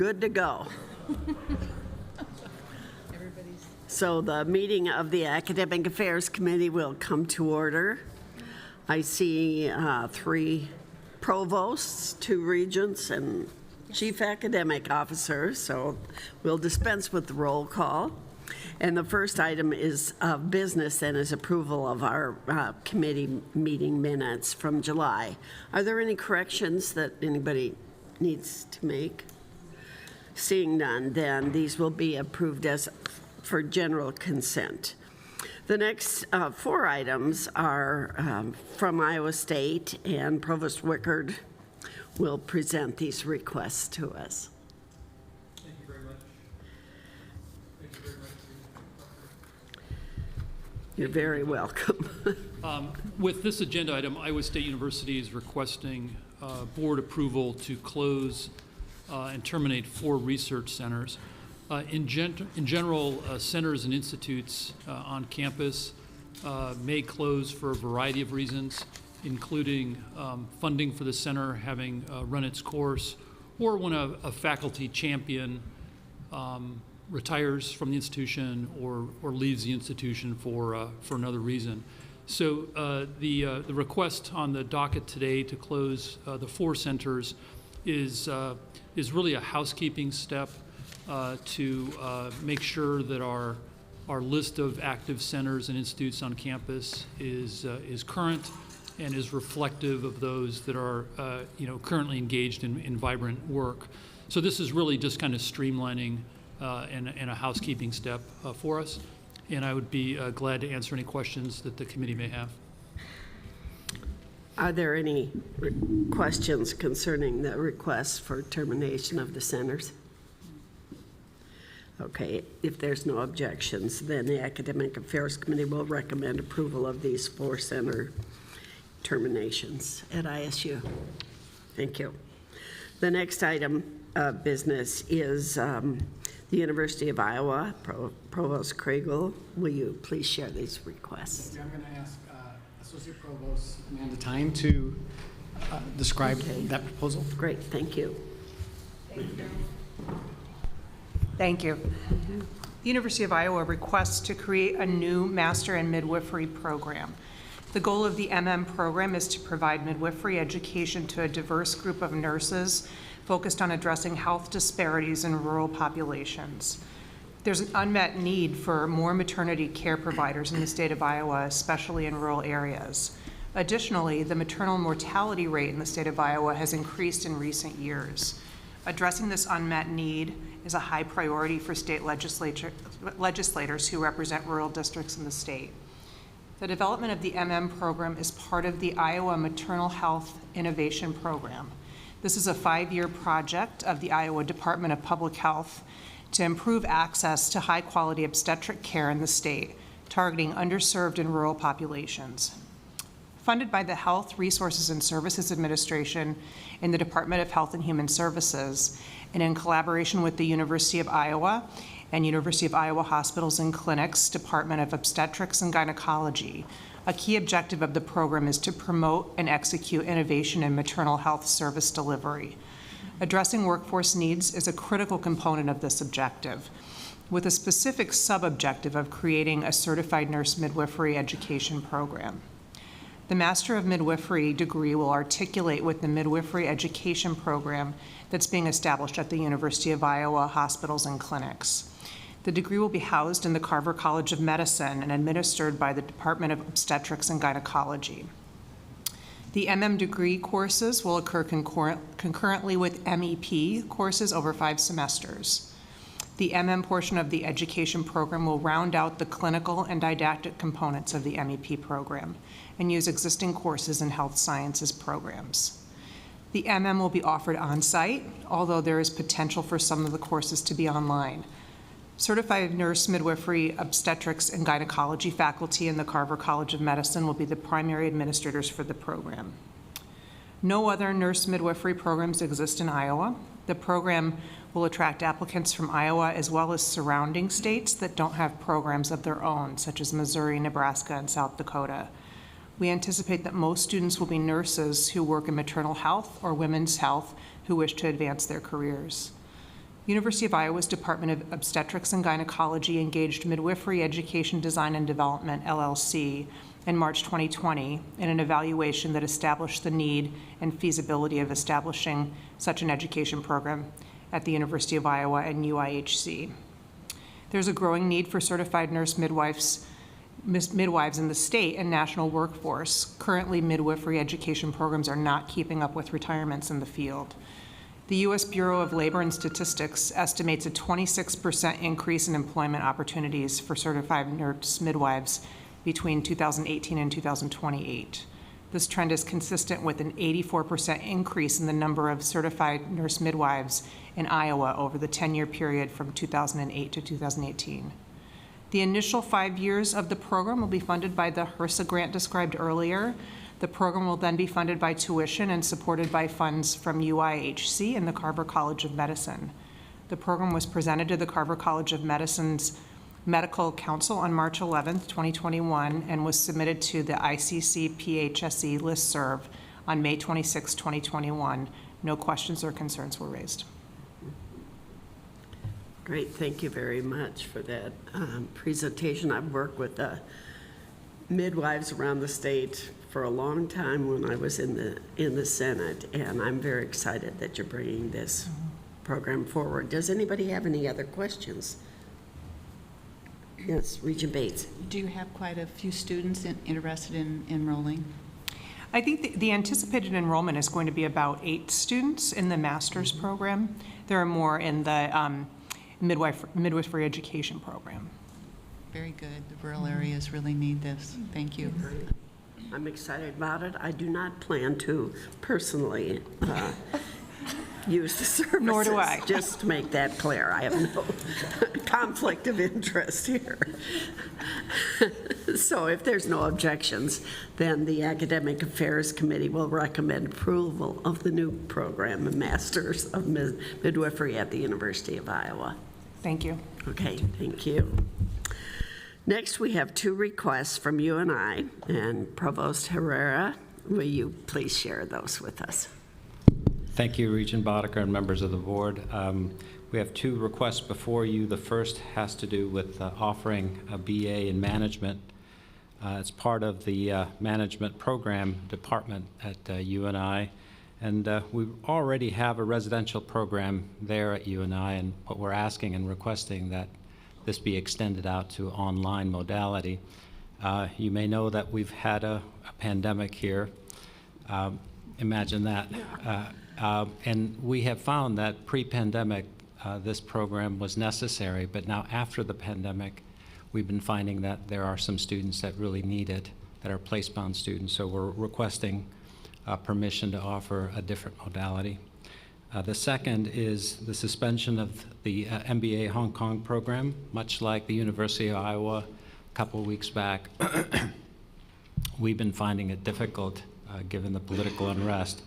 good to go. So the meeting of the Academic Affairs Committee will come to order. I see 3 provosts, 2 regents, and chief academic officer, so we'll dispense with the roll call. And the first item is business and is approval of our committee meeting minutes from July. Are there any corrections that anybody needs to make? Seeing none, then these will be approved as for general consent. The next 4 items are from Iowa State, and Provost Wickard will present these requests to us. Thank you very much. Thank you very much. You're very welcome. With this agenda item, Iowa State University is requesting board approval to close and terminate 4 research centers. In general, centers and institutes on campus may close for a variety of reasons, including funding for the center having run its course, or when a faculty champion retires from the institution or leaves the institution for another reason. So the request on the docket today to close the 4 centers is really a housekeeping step to make sure that our list of active centers and institutes on campus is current and is reflective of those that are currently engaged in vibrant work. So this is really just kind of streamlining and a housekeeping step for us. And I would be glad to answer any questions that the committee may have. Are there any questions concerning the request for termination of the centers? Okay, if there's no objections, then the Academic Affairs Committee will recommend approval of these 4 center terminations at ISU. Thank you. The next item of business is the University of Iowa. Provost Kriegel, will you please share these requests? Yeah, I'm going to ask Associate Provost Amanda Time to describe that proposal. Great, thank you. Thank you. The University of Iowa requests to create a new Master in Midwifery program. The goal of the MM program is to provide midwifery education to a diverse group of nurses focused on addressing health disparities in rural populations. There's an unmet need for more maternity care providers in the state of Iowa, especially in rural areas. Additionally, the maternal mortality rate in the state of Iowa has increased in recent years. Addressing this unmet need is a high priority for state legislators who represent rural districts in the state. The development of the MM program is part of the Iowa Maternal Health Innovation Program. This is a 5-year project of the Iowa Department of Public Health to improve access to high-quality obstetric care in the state, targeting underserved and rural populations. Funded by the Health Resources and Services Administration in the Department of Health and Human Services, and in collaboration with the University of Iowa and University of Iowa Hospitals and Clinics Department of Obstetrics and Gynecology, a key objective of the program is to promote and execute innovation in maternal health service delivery. Addressing workforce needs is a critical component of this objective, with a specific sub-objective of creating a certified nurse midwifery education program. The Master of Midwifery degree will articulate with the midwifery education program that's being established at the University of Iowa Hospitals and Clinics. The degree will be housed in the Carver College of Medicine and administered by the Department of Obstetrics and Gynecology. The MM degree courses will occur concurrently with MEP courses over 5 semesters. The MM portion of the education program will round out the clinical and didactic components of the MEP program and use existing courses in health sciences programs. The MM will be offered on-site, although there is potential for some of the courses to be online. Certified nurse midwifery, obstetrics, and gynecology faculty in the Carver College of Medicine will be the primary administrators for the program. No other nurse midwifery programs exist in Iowa. The program will attract applicants from Iowa as well as surrounding states that don't have programs of their own, such as Missouri, Nebraska, and South Dakota. We anticipate that most students will be nurses who work in maternal health or women's health who wish to advance their careers. University of Iowa's Department of Obstetrics and Gynecology engaged Midwifery Education Design and Development, LLC, in March 2020 in an evaluation that established the need and feasibility of establishing such an education program at the University of Iowa and UIHC. There's a growing need for certified nurse midwives in the state and national workforce. Currently, midwifery education programs are not keeping up with retirements in the field. The U.S. Bureau of Labor and Statistics estimates a 26% increase in employment opportunities for certified nurse midwives between 2018 and 2028. This trend is consistent with an 84% increase in the number of certified nurse midwives in Iowa over the 10-year period from 2008 to 2018. The initial 5 years of the program will be funded by the HRSA grant described earlier. The program will then be funded by tuition and supported by funds from UIHC and the Carver College of Medicine. The program was presented to the Carver College of Medicine's Medical Council on March 11, 2021, and was submitted to the ICC PHSE listserv on May 26, 2021. No questions or concerns were raised. Great, thank you very much for that presentation. I've worked with midwives around the state for a long time when I was in the Senate, and I'm very excited that you're bringing this program forward. Does anybody have any other questions? Yes, Regent Bates. Do you have quite a few students interested in enrolling? I think the anticipated enrollment is going to be about 8 students in the master's program. There are more in the midwifery education program. Very good. The rural areas really need this. Thank you. I'm excited about it. I do not plan to personally use the services. Nor do I. Just to make that clear, I have no conflict of interest here. So if there's no objections, then the Academic Affairs Committee will recommend approval of the new program, a Masters of Midwifery at the University of Iowa. Thank you. Okay, thank you. Next, we have 2 requests from UNI, and Provost Herrera, will you please share those with us? Thank you, Regent Boddicker and members of the board. We have 2 requests before you. The first has to do with offering a BA in management. It's part of the management program department at UNI. And we already have a residential program there at UNI, and what we're asking and requesting that this be extended out to online modality. You may know that we've had a pandemic here. Imagine that. And we have found that pre-pandemic, this program was necessary, but now after the pandemic, we've been finding that there are some students that really need it, that are place-bound students, so we're requesting permission to offer a different modality. The second is the suspension of the MBA Hong Kong program. Much like the University of Iowa a couple of weeks back, we've been finding it difficult, given the political unrest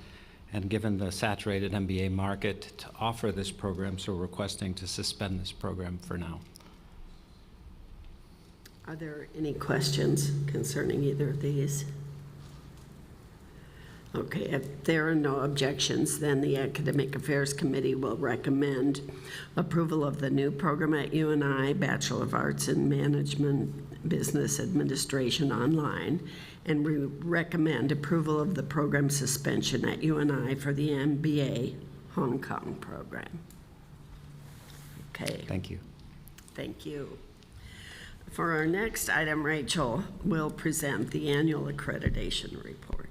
and given the saturated MBA market, to offer this program, so we're requesting to suspend this program for now. Are there any questions concerning either of these? Okay, if there are no objections, then the Academic Affairs Committee will recommend approval of the new program at UNI, Bachelor of Arts in Management, Business Administration online, and we recommend approval of the program suspension at UNI for the MBA Hong Kong program. Okay. Thank you. Thank you. For our next item, Rachel will present the annual accreditation report.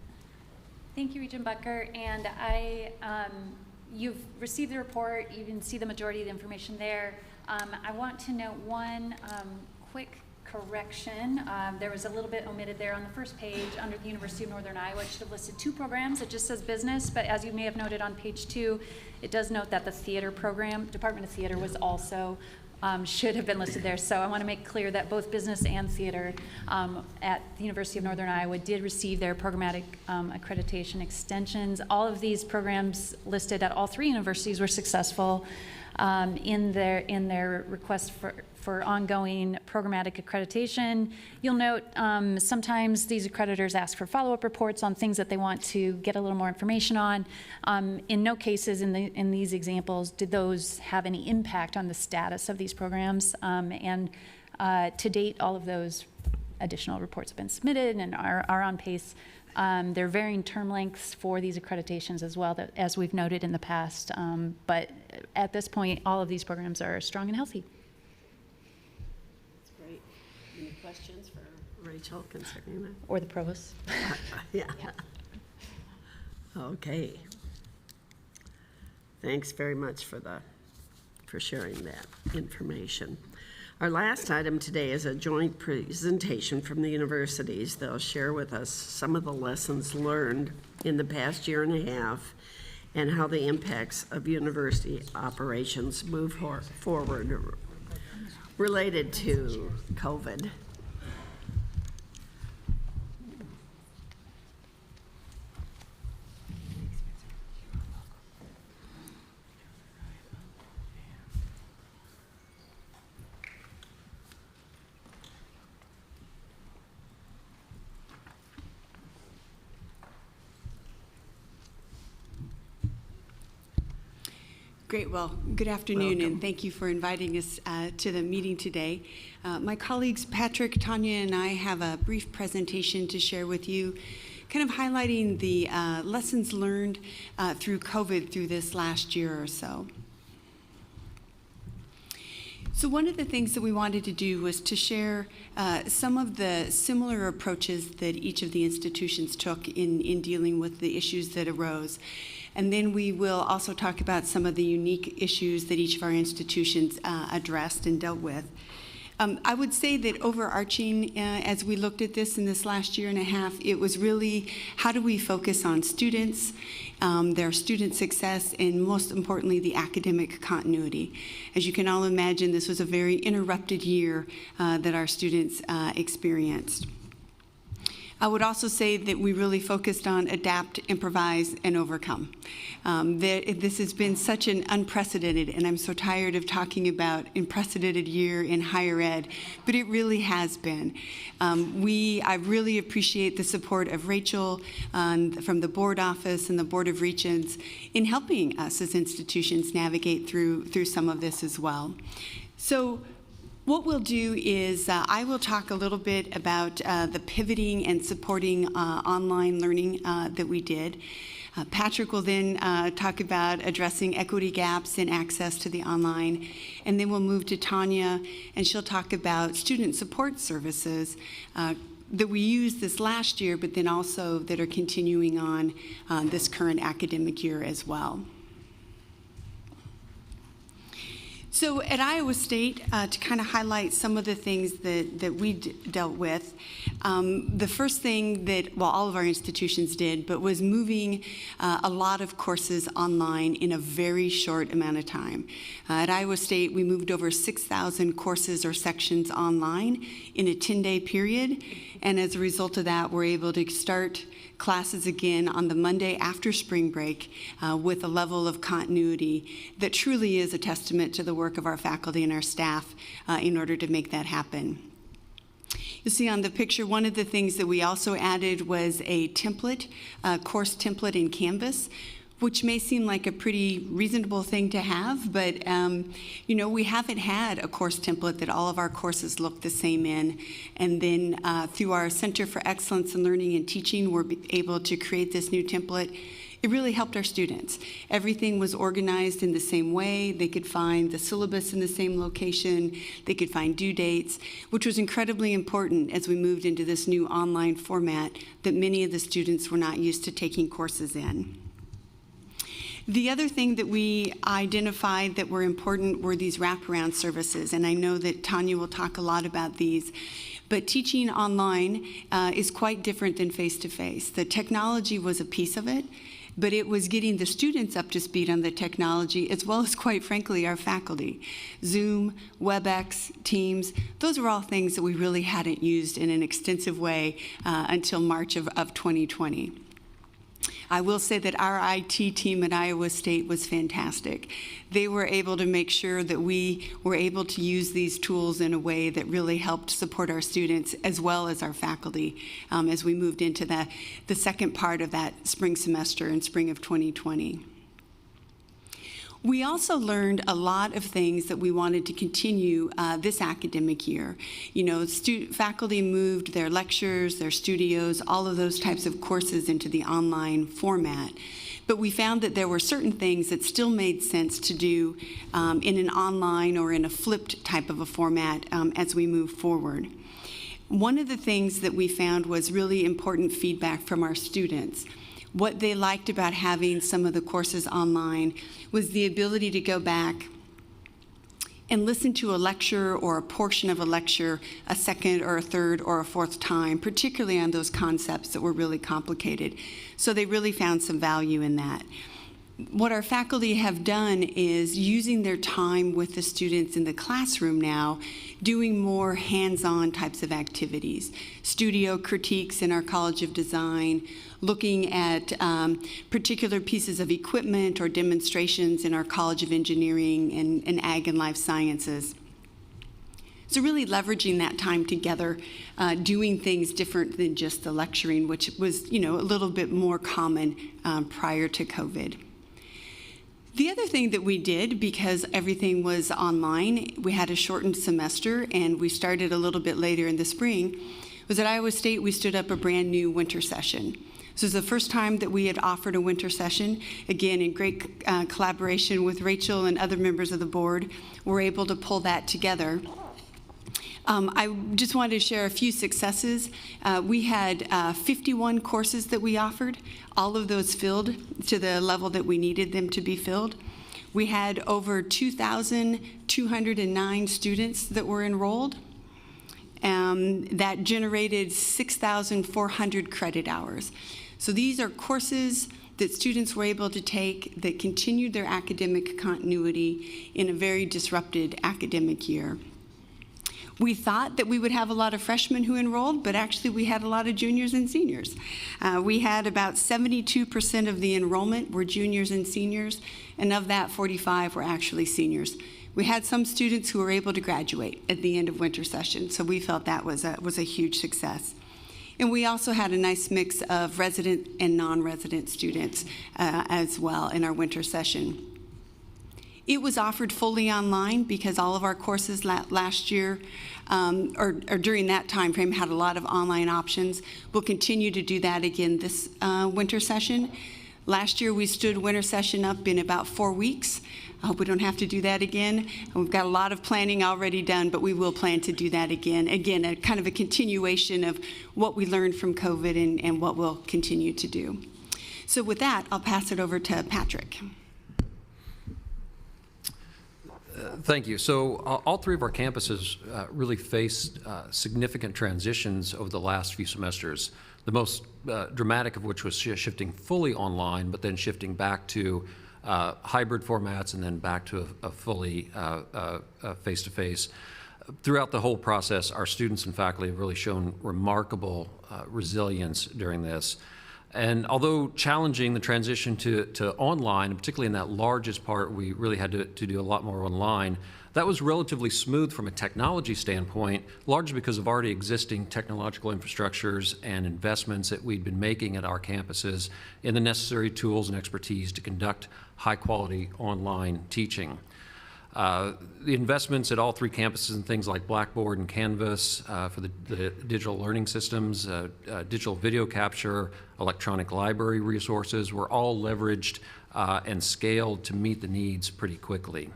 Thank you, Regent Bucker. And you've received the report. You can see the majority of the information there. I want to note one quick correction. There was a little bit omitted there on the first page under the University of Northern Iowa. It should have listed 2 programs. It just says business, but as you may have noted on page 2, it does note that the theater program, Department of Theater, was also should have been listed there. So I want to make clear that both business and theater at the University of Northern Iowa did receive their programmatic accreditation extensions. All of these programs listed at all 3 universities were successful. in their request for ongoing programmatic accreditation. You'll note sometimes these accreditors ask for follow-up reports on things that they want to get a little more information on. In no cases in these examples did those have any impact on the status of these programs. To date, all of those additional reports have been submitted and are on pace. There are varying term lengths for these accreditations as well, as we've noted in the past. But at this point, all of these programs are strong and healthy. That's great. Any questions for Rachel concerning that? Or the provost. Yeah. Okay. Thanks very much for sharing that information. Our last item today is a joint presentation from the universities. They'll share with us some of the lessons learned in the past year and a half and how the impacts of university operations move forward related to COVID. Great. Well, good afternoon, and thank you for inviting us to the meeting today. My colleagues Patrick, Tanya, and I have a brief presentation to share with you, kind of highlighting the lessons learned through COVID through this last year or so. So one of the things that we wanted to do was to share some of the similar approaches that each of the institutions took in dealing with the issues that arose. And then we will also talk about some of the unique issues that each of our institutions addressed and dealt with. I would say that overarching, as we looked at this in this last year and a half, it was really how do we focus on students, their student success, and most importantly, the academic continuity. As you can all imagine, this was a very interrupted year that our students experienced. I would also say that we really focused on adapt, improvise, and overcome. This has been such an unprecedented, and I'm so tired of talking about unprecedented year in higher ed, but it really has been. I really appreciate the support of Rachel from the board office and the Board of Regents in helping us as institutions navigate through some of this as well. So what we'll do is I will talk a little bit about the pivoting and supporting online learning that we did. Patrick will then talk about addressing equity gaps in access to the online. And then we'll move to Tanya, and she'll talk about student support services that we used this last year, but then also that are continuing on this current academic year as well. So at Iowa State, to kind of highlight some of the things that we dealt with, the first thing that, well, all of our institutions did, but was moving a lot of courses online in a very short amount of time. At Iowa State, we moved over 6,000 courses or sections online in a 10-day period, and as a result of that, we're able to start classes again on the Monday after spring break with a level of continuity that truly is a testament to the work of our faculty and our staff in order to make that happen. You'll see on the picture, one of the things that we also added was a template, course template in Canvas, which may seem like a pretty reasonable thing to have, but we haven't had a course template that all of our courses look the same in. And then through our Center for Excellence in Learning and Teaching, we're able to create this new template. It really helped our students. Everything was organized in the same way. They could find the syllabus in the same location. They could find due dates, which was incredibly important as we moved into this new online format that many of the students were not used to taking courses in. The other thing that we identified that were important were these wraparound services, and I know that Tanya will talk a lot about these. But teaching online is quite different than face-to-face. The technology was a piece of it, but it was getting the students up to speed on the technology, as well as, quite frankly, our faculty. Zoom, WebEx, Teams, those were all things that we really hadn't used in an extensive way until March of 2020. I will say that our IT team at Iowa State was fantastic. They were able to make sure that we were able to use these tools in a way that really helped support our students as well as our faculty as we moved into the second part of that spring semester in spring of 2020. We also learned a lot of things that we wanted to continue this academic year. You know, faculty moved their lectures, their studios, all of those types of courses into the online format. But we found that there were certain things that still made sense to do in an online or in a flipped type of a format as we move forward. One of the things that we found was really important feedback from our students. What they liked about having some of the courses online was the ability to go back and listen to a lecture or a portion of a lecture a second or a third or a fourth time, particularly on those concepts that were really complicated. So they really found some value in that. What our faculty have done is using their time with the students in the classroom now, doing more hands-on types of activities, studio critiques in our College of Design, looking at particular pieces of equipment or demonstrations in our College of Engineering and Ag and Life Sciences. So really leveraging that time together, doing things different than just the lecturing, which was, you know, a little bit more common prior to COVID. The other thing that we did, because everything was online, we had a shortened semester and we started a little bit later in the spring, was at Iowa State we stood up a brand new winter session. This was the first time that we had offered a winter session. Again, in great collaboration with Rachel and other members of the board, we're able to pull that together. I just wanted to share a few successes. We had 51 courses that we offered, all of those filled to the level that we needed them to be filled. We had over 2,209 students that were enrolled. That generated 6,400 credit hours. So these are courses that students were able to take that continued their academic continuity in a very disrupted academic year. We thought that we would have a lot of freshmen who enrolled, but actually we had a lot of juniors and seniors. We had about 72% of the enrollment were juniors and seniors, and of that, 45 were actually seniors. We had some students who were able to graduate at the end of winter session, so we felt that was a huge success. And we also had a nice mix of resident and non-resident students as well in our winter session. It was offered fully online because all of our courses last year or during that time frame had a lot of online options. We'll continue to do that again this winter session. Last year we stood winter session up in about 4 weeks. I hope we don't have to do that again. We've got a lot of planning already done, but we will plan to do that again. Again, a kind of a continuation of what we learned from COVID and what we'll continue to do. So with that, I'll pass it over to Patrick. Thank you. So all three of our campuses really faced significant transitions over the last few semesters, the most dramatic of which was shifting fully online, but then shifting back to hybrid formats and then back to a fully face-to-face. Throughout the whole process, our students and faculty have really shown remarkable resilience during this. And although challenging, the transition to online, particularly in that largest part, we really had to do a lot more online. That was relatively smooth from a technology standpoint, largely because of already existing technological infrastructures and investments that we'd been making at our campuses in the necessary tools and expertise to conduct high-quality online teaching. The investments at all three campuses in things like Blackboard and Canvas for the digital learning systems, digital video capture, electronic library resources were all leveraged and scaled to meet the needs pretty quickly.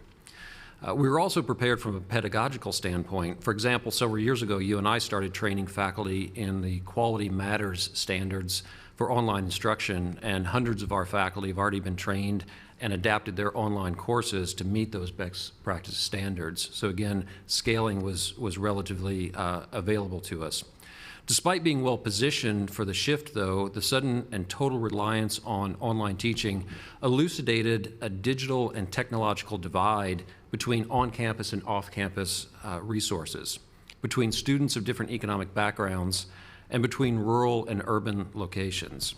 We were also prepared from a pedagogical standpoint. For example, several years ago, you and I started training faculty in the Quality Matters standards for online instruction, and hundreds of our faculty have already been trained and adapted their online courses to meet those best practice standards. So again, scaling was relatively available to us. Despite being well positioned for the shift, though, the sudden and total reliance on online teaching elucidated a digital and technological divide between on-campus and off-campus resources, between students of different economic backgrounds, and between rural and urban locations.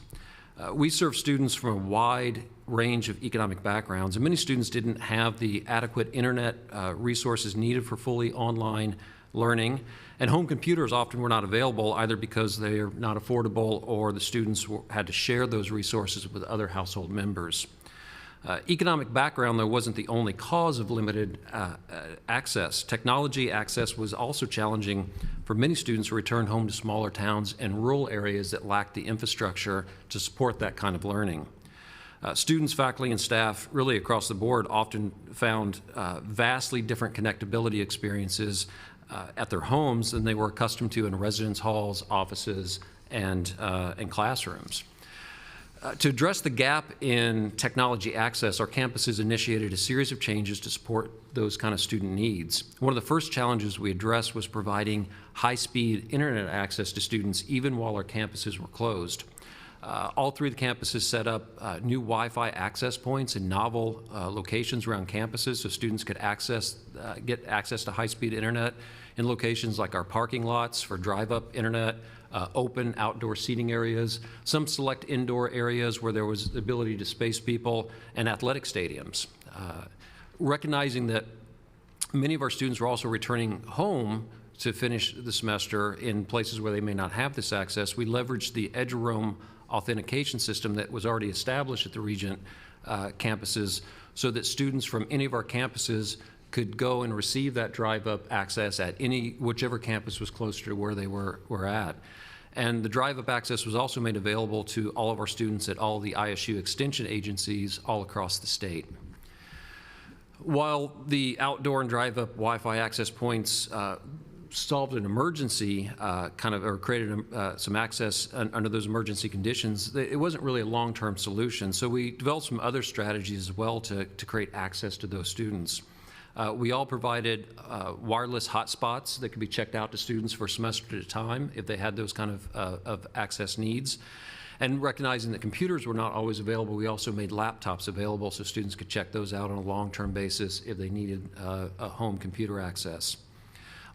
We serve students from a wide range of economic backgrounds, and many students didn't have the adequate internet resources needed for fully online learning, and home computers often were not available either because they are not affordable or the students had to share those resources with other household members. Economic background, though, wasn't the only cause of limited access. Technology access was also challenging for many students who returned home to smaller towns and rural areas that lacked the infrastructure to support that kind of learning. Students, faculty, and staff really across the board often found vastly different connectability experiences at their homes than they were accustomed to in residence halls, offices, and classrooms. To address the gap in technology access, our campuses initiated a series of changes to support those kind of student needs. One of the first challenges we addressed was providing high-speed internet access to students even while our campuses were closed. All three of the campuses set up new Wi-Fi access points in novel locations around campuses so students could get access to high-speed internet in locations like our parking lots for drive-up internet, open outdoor seating areas, some select indoor areas where there was the ability to space people, and athletic stadiums. Recognizing that many of our students were also returning home to finish the semester in places where they may not have this access, we leveraged the Adjourn authentication system that was already established at the Regent campuses so that students from any of our campuses could go and receive that drive-up access at whichever campus was closer to where they were at. And the drive-up access was also made available to all of our students at all the ISU extension agencies all across the state. While the outdoor and drive-up Wi-Fi access points solved an emergency or created some access under those emergency conditions, it wasn't really a long-term solution. So we developed some other strategies as well to create access to those students. We all provided wireless hotspots that could be checked out to students for a semester at a time if they had those kind of access needs. And recognizing that computers were not always available, we also made laptops available so students could check those out on a long-term basis if they needed a home computer access.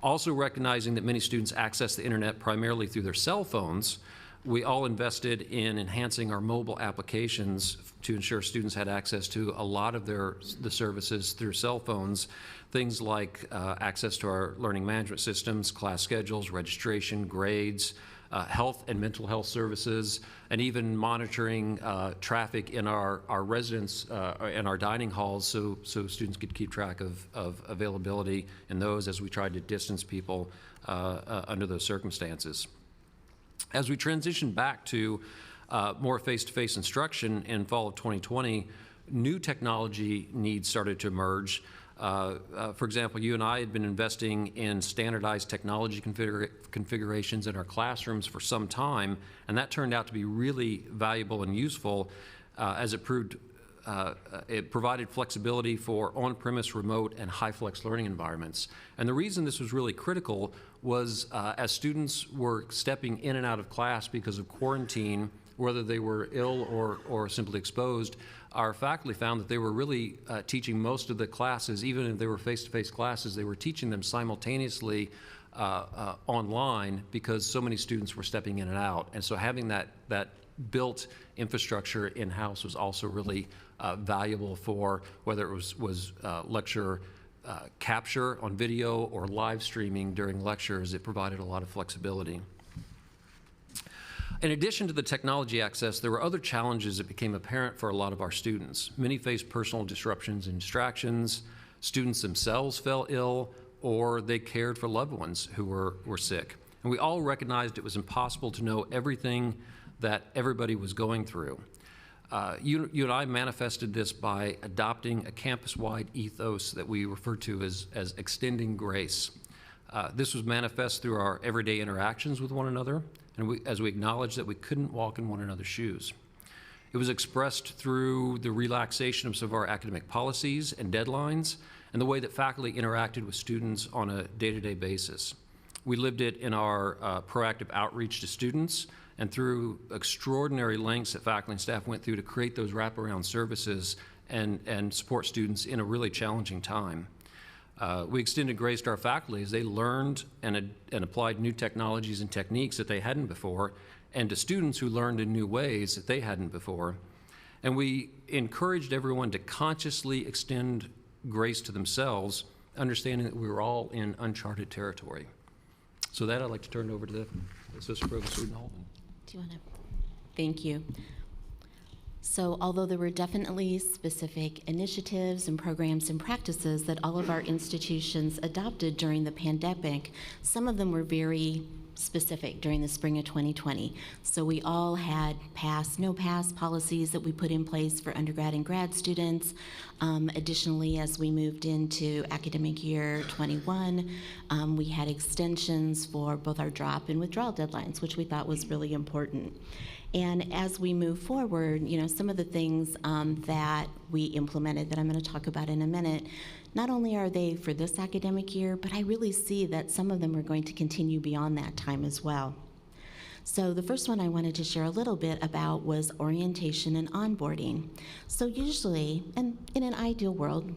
Also recognizing that many students access the internet primarily through their cell phones, we all invested in enhancing our mobile applications to ensure students had access to a lot of the services through cell phones, things like access to our learning management systems, class schedules, registration, grades, health and mental health services, and even monitoring traffic in our residence and our dining halls so students could keep track of availability in those as we tried to distance people under those circumstances. As we transition back to more face-to-face instruction in fall of 2020, new technology needs started to emerge. For example, you and I had been investing in standardized technology configurations in our classrooms for some time, and that turned out to be really valuable and useful as it provided flexibility for on-premise, remote, and high-flex learning environments. And the reason this was really critical was as students were stepping in and out of class because of quarantine, whether they were ill or simply exposed, our faculty found that they were really teaching most of the classes, even if they were face-to-face classes, they were teaching them simultaneously online because so many students were stepping in and out. And so having that built infrastructure in-house was also really valuable for whether it was lecture capture on video or live streaming during lectures. It provided a lot of flexibility. In addition to the technology access, there were other challenges that became apparent for a lot of our students. Many faced personal disruptions and distractions. Students themselves fell ill, or they cared for loved ones who were sick. And we all recognized it was impossible to know everything that everybody was going through. You and I manifested this by adopting a campus-wide ethos that we refer to as extending grace. This was manifest through our everyday interactions with one another, and as we acknowledged that we couldn't walk in one another's shoes. It was expressed through the relaxation of some of our academic policies and deadlines, and the way that faculty interacted with students on a day-to-day basis. We lived it in our proactive outreach to students, and through extraordinary lengths that faculty and staff went through to create those wraparound services and support students in a really challenging time. We extended grace to our faculty as they learned and applied new technologies and techniques that they hadn't before, and to students who learned in new ways that they hadn't before. And we encouraged everyone to consciously extend grace to themselves, understanding that we were all in uncharted territory. So that I'd like to turn it over to the Associate Provost Sweden-Halton. Do you want to? Thank you. So although there were definitely specific initiatives and programs and practices that all of our institutions adopted during the pandemic, some of them were very specific during the spring of 2020. So we all had no pass policies that we put in place for undergrad and grad students. Additionally, as we moved into academic year 21, we had extensions for both our drop and withdrawal deadlines, which we thought was really important. And as we move forward, some of the things that we implemented that I'm going to talk about in a minute, not only are they for this academic year, but I really see that some of them are going to continue beyond that time as well. So the first one I wanted to share a little bit about was orientation and onboarding. So usually, and in an ideal world,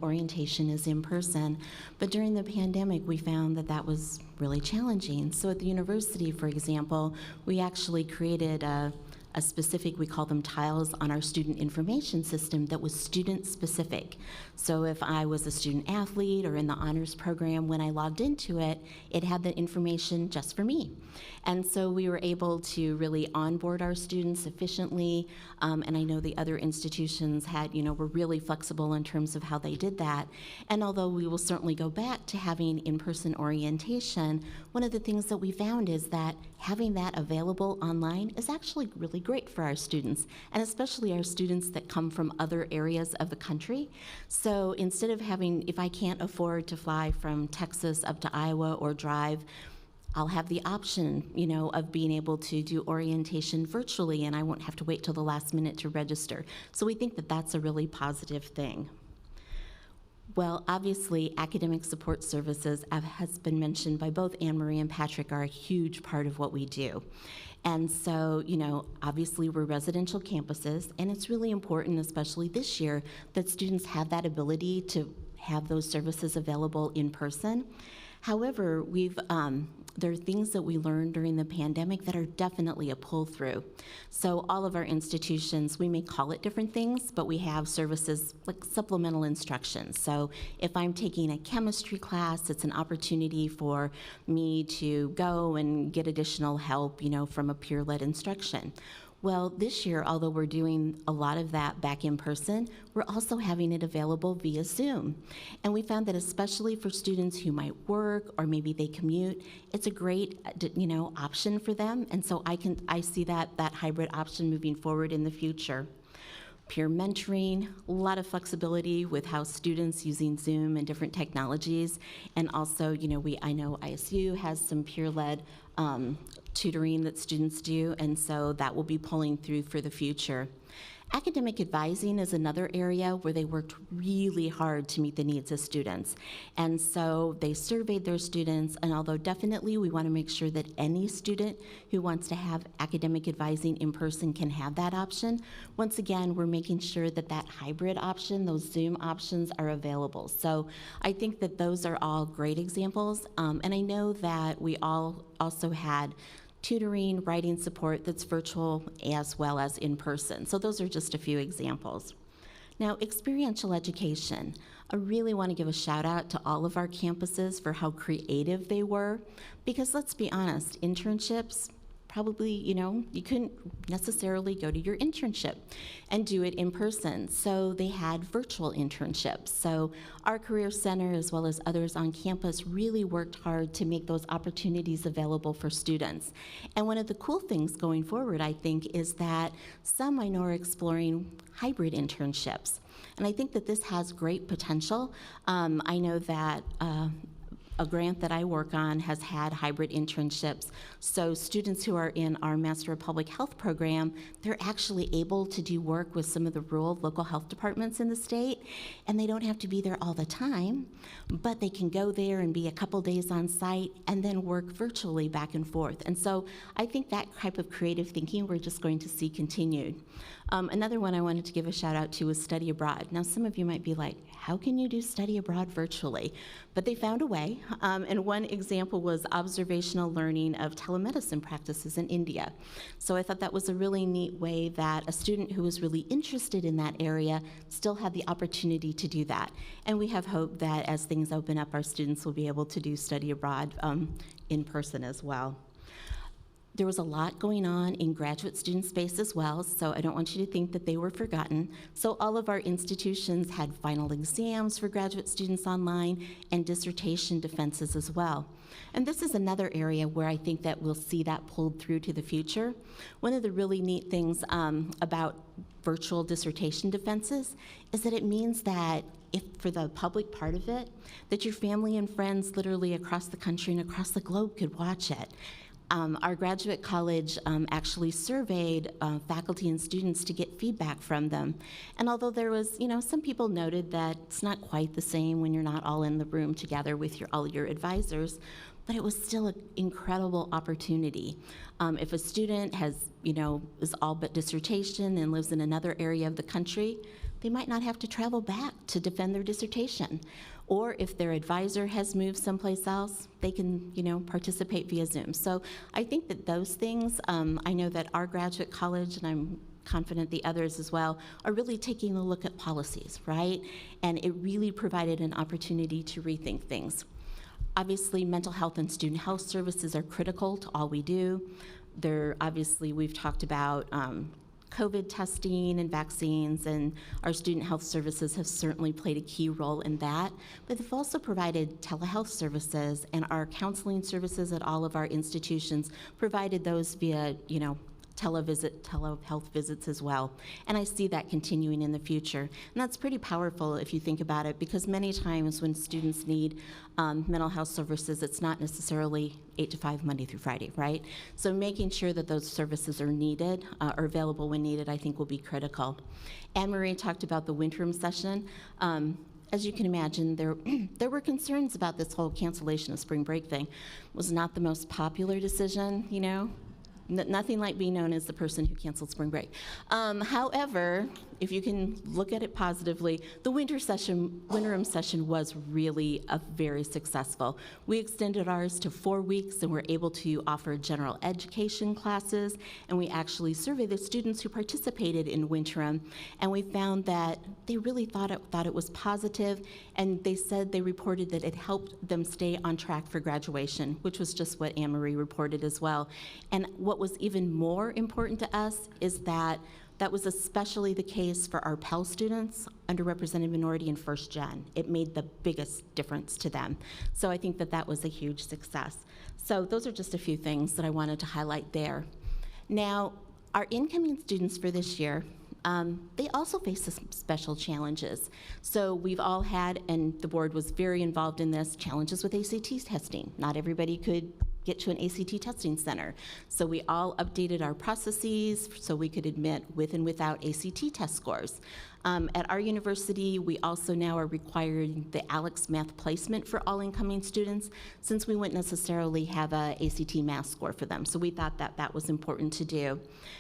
orientation is in person, but during the pandemic, we found that that was really challenging. So at the university, for example, we actually created a specific, we call them tiles, on our student information system that was student specific. So if I was a student athlete or in the honors program, when I logged into it, it had the information just for me. And so we were able to really onboard our students efficiently, and I know the other institutions were really flexible in terms of how they did that. And although we will certainly go back to having in-person orientation, one of the things that we found is that having that available online is actually really great for our students, and especially our students that come from other areas of the country. So instead of if I can't afford to fly from Texas up to Iowa or drive, I'll have the option, of being able to do orientation virtually, and I won't have to wait till the last minute to register. So we think that that's a really positive thing. Well, obviously, academic support services, as has been mentioned by both Anne Marie and Patrick, are a huge part of what we do. And so, obviously we're residential campuses, and it's really important, especially this year, that students have that ability to have those services available in person. However, there are things that we learned during the pandemic that are definitely a pull-through. So all of our institutions, we may call it different things, but we have services like supplemental instruction. So if I'm taking a chemistry class, it's an opportunity for me to go and get additional help, from a peer-led instruction. Well, this year, although we're doing a lot of that back in person, we're also having it available via Zoom. And we found that especially for students who might work or maybe they commute, it's a great, option for them. And so I see that hybrid option moving forward in the future. Peer mentoring, a lot of flexibility with how students using Zoom and different technologies. And also, I know ISU has some peer-led tutoring that students do, and so that will be pulling through for the future. Academic advising is another area where they worked really hard to meet the needs of students. And so they surveyed their students, and although definitely we want to make sure that any student who wants to have academic advising in person can have that option, once again, we're making sure that that hybrid option, those Zoom options, are available. So I think that those are all great examples. And I know that we all also had tutoring, writing support that's virtual as well as in person. So those are just a few examples. Now, experiential education. I really want to give a shout out to all of our campuses for how creative they were, because let's be honest, internships, probably, you couldn't necessarily go to your internship and do it in person. So they had virtual internships. So our Career Center, as well as others on campus, really worked hard to make those opportunities available for students. And one of the cool things going forward, I think, is that some I know are exploring hybrid internships. And I think that this has great potential. I know that a grant that I work on has had hybrid internships. So students who are in our Master of Public Health program, they're actually able to do work with some of the rural local health departments in the state, and they don't have to be there all the time, but they can go there and be a couple days on site and then work virtually back and forth. And so I think that type of creative thinking we're just going to see continued. Another one I wanted to give a shout out to was study abroad. Now, some of you might be like, how can you do study abroad virtually? But they found a way, and one example was observational learning of telemedicine practices in India. So I thought that was a really neat way that a student who was really interested in that area still had the opportunity to do that. And we have hope that as things open up, our students will be able to do study abroad in person as well. There was a lot going on in graduate student space as well, so I don't want you to think that they were forgotten. So all of our institutions had final exams for graduate students online and dissertation defenses as well. And this is another area where I think that we'll see that pulled through to the future. One of the really neat things about virtual dissertation defenses is that it means that if for the public part of it, that your family and friends literally across the country and across the globe could watch it. Our graduate college actually surveyed faculty and students to get feedback from them. And although there was, some people noted that it's not quite the same when you're not all in the room together with all your advisors, but it was still an incredible opportunity. If a student has, is all but dissertation and lives in another area of the country, they might not have to travel back to defend their dissertation. Or if their advisor has moved someplace else, they can, participate via Zoom. So I think that those things, I know that our graduate college, and I'm confident the others as well, are really taking a look at policies, right? And it really provided an opportunity to rethink things. Obviously, mental health and student health services are critical to all we do. Obviously, we've talked about COVID testing and vaccines, and our student health services have certainly played a key role in that. But they've also provided telehealth services, and our counseling services at all of our institutions provided those via, telehealth visits as well. And I see that continuing in the future. And that's pretty powerful if you think about it, because many times when students need mental health services, it's not necessarily 8 to 5 Monday through Friday, right? So making sure that those services are needed, or available when needed, I think will be critical. Anne Marie talked about the winter session. As you can imagine, there were concerns about this whole cancellation of spring break thing. It was not the most popular decision, Nothing like being known as the person who canceled spring break. However, if you can look at it positively, the winterim session was really very successful. We extended ours to 4 weeks, and we're able to offer general education classes, and we actually surveyed the students who participated in winterim, and we found that they really thought it was positive, and they said they reported that it helped them stay on track for graduation, which was just what Anne Marie reported as well. And what was even more important to us is that was especially the case for our Pell students, underrepresented minority and first gen. It made the biggest difference to them. So I think that was a huge success. So those are just a few things that I wanted to highlight there. Now, our incoming students for this year, they also face some special challenges. So we've all had, and the board was very involved in this, challenges with ACT testing. Not everybody could get to an ACT testing center. So we all updated our processes so we could admit with and without ACT test scores. At our university, we also now are requiring the ALEX math placement for all incoming students, since we wouldn't necessarily have a ACT math score for them. So we thought that was important to do.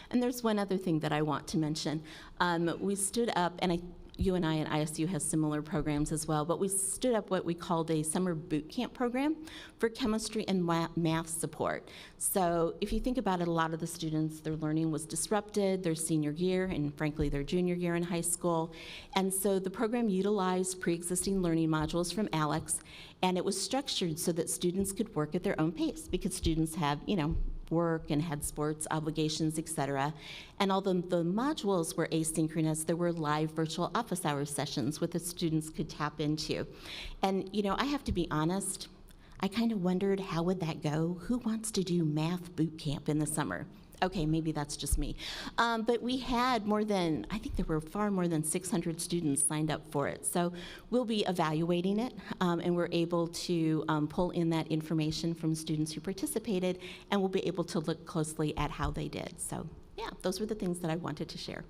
And there's one other thing that I want to mention. We stood up, and you and I and ISU has similar programs as well, but we stood up what we called a summer boot camp program for chemistry and math support. So if you think about it, a lot of the students, their learning was disrupted their senior year and frankly their junior year in high school. And so the program utilized pre-existing learning modules from ALEX, and it was structured so that students could work at their own pace, because students have, work and had sports obligations, etc. And although the modules were asynchronous, there were live virtual office hours sessions where the students could tap into. And I have to be honest, I kind of wondered, how would that go? Who wants to do math boot camp in the summer? Okay, maybe that's just me. But we had I think there were far more than 600 students signed up for it. So we'll be evaluating it, and we're able to pull in that information from students who participated, and we'll be able to look closely at how they did. So yeah, those were the things that I wanted to share.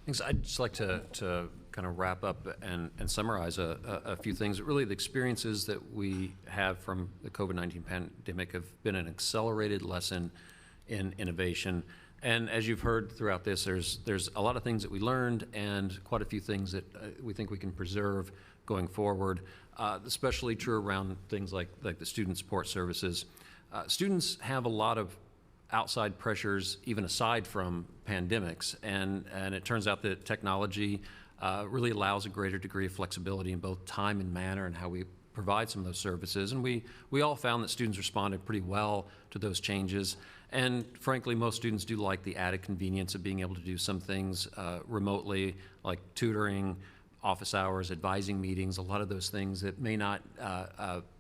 Thanks. I'd just like to kind of wrap up and summarize a few things. Really, the experiences that we have from the COVID-19 pandemic have been an accelerated lesson in innovation And as you've heard throughout this, there's a lot of things that we learned and quite a few things that we think we can preserve going forward, especially true around things like the student support services. Students have a lot of outside pressures, even aside from pandemics, and it turns out that technology really allows a greater degree of flexibility in both time and manner and how we provide some of those services. And we all found that students responded pretty well to those changes. And frankly, most students do like the added convenience of being able to do some things remotely, like tutoring, office hours, advising meetings, a lot of those things that may not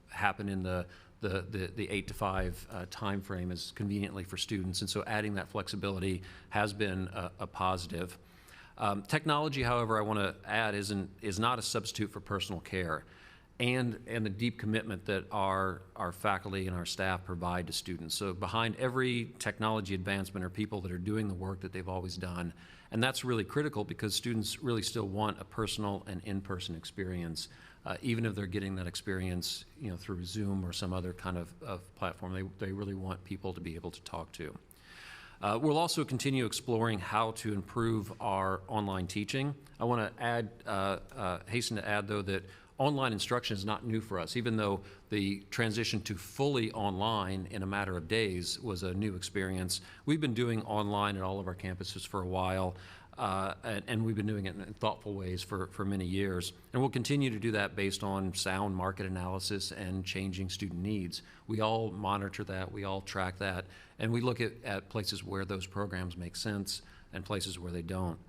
happen in the 8 to 5 time frame as conveniently for students. And so adding that flexibility has been a positive. Technology, however, I want to add is not a substitute for personal care and the deep commitment that our faculty and our staff provide to students. So behind every technology advancement are people that are doing the work that they've always done. And that's really critical because students really still want a personal and in-person experience, even if they're getting that experience, through Zoom or some other kind of platform. They really want people to be able to talk to. We'll also continue exploring how to improve our online teaching. I want to hasten to add, though, that online instruction is not new for us, even though the transition to fully online in a matter of days was a new experience. We've been doing online at all of our campuses for a while, and we've been doing it in thoughtful ways for many years. And we'll continue to do that based on sound market analysis and changing student needs. We all monitor that, we all track that, and we look at places where those programs make sense and places where they don't.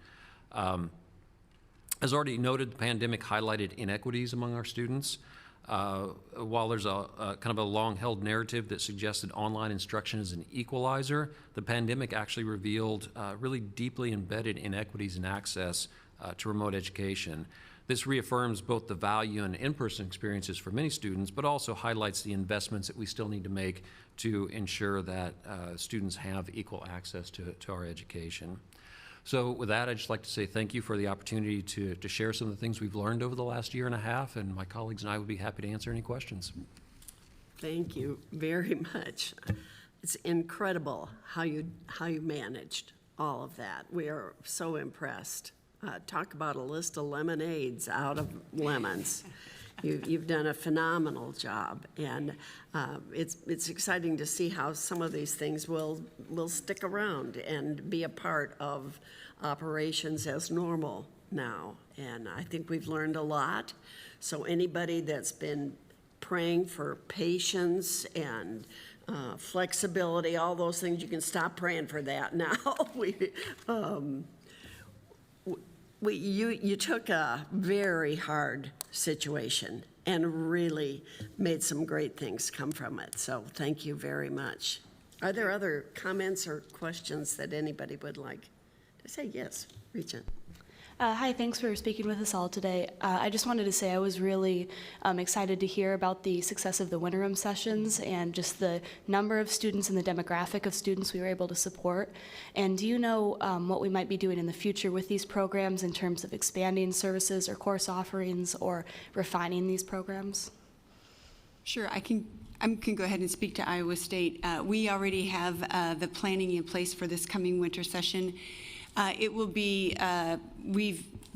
As already noted, the pandemic highlighted inequities among our students. While there's a kind of a long-held narrative that suggested online instruction is an equalizer, the pandemic actually revealed really deeply embedded inequities in access to remote education. This reaffirms both the value and in-person experiences for many students, but also highlights the investments that we still need to make to ensure that students have equal access to our education. So with that, I'd just like to say thank you for the opportunity to share some of the things we've learned over the last year and a half, and my colleagues and I would be happy to answer any questions. Thank you very much. It's incredible how you managed all of that. We are so impressed. Talk about a list of lemonades out of lemons. You've done a phenomenal job, and it's exciting to see how some of these things will stick around and be a part of operations as normal now. And I think we've learned a lot. So anybody that's been praying for patience and flexibility, all those things, you can stop praying for that now. You took a very hard situation and really made some great things come from it. So thank you very much. Are there other comments or questions that anybody would like to say? Yes, Regent. Hi, thanks for speaking with us all today. I just wanted to say I was really excited to hear about the success of the winter room sessions and just the number of students and the demographic of students we were able to support. And do you know what we might be doing in the future with these programs in terms of expanding services or course offerings or refining these programs? Sure, I can go ahead and speak to Iowa State. We already have the planning in place for this coming winter session. It will be,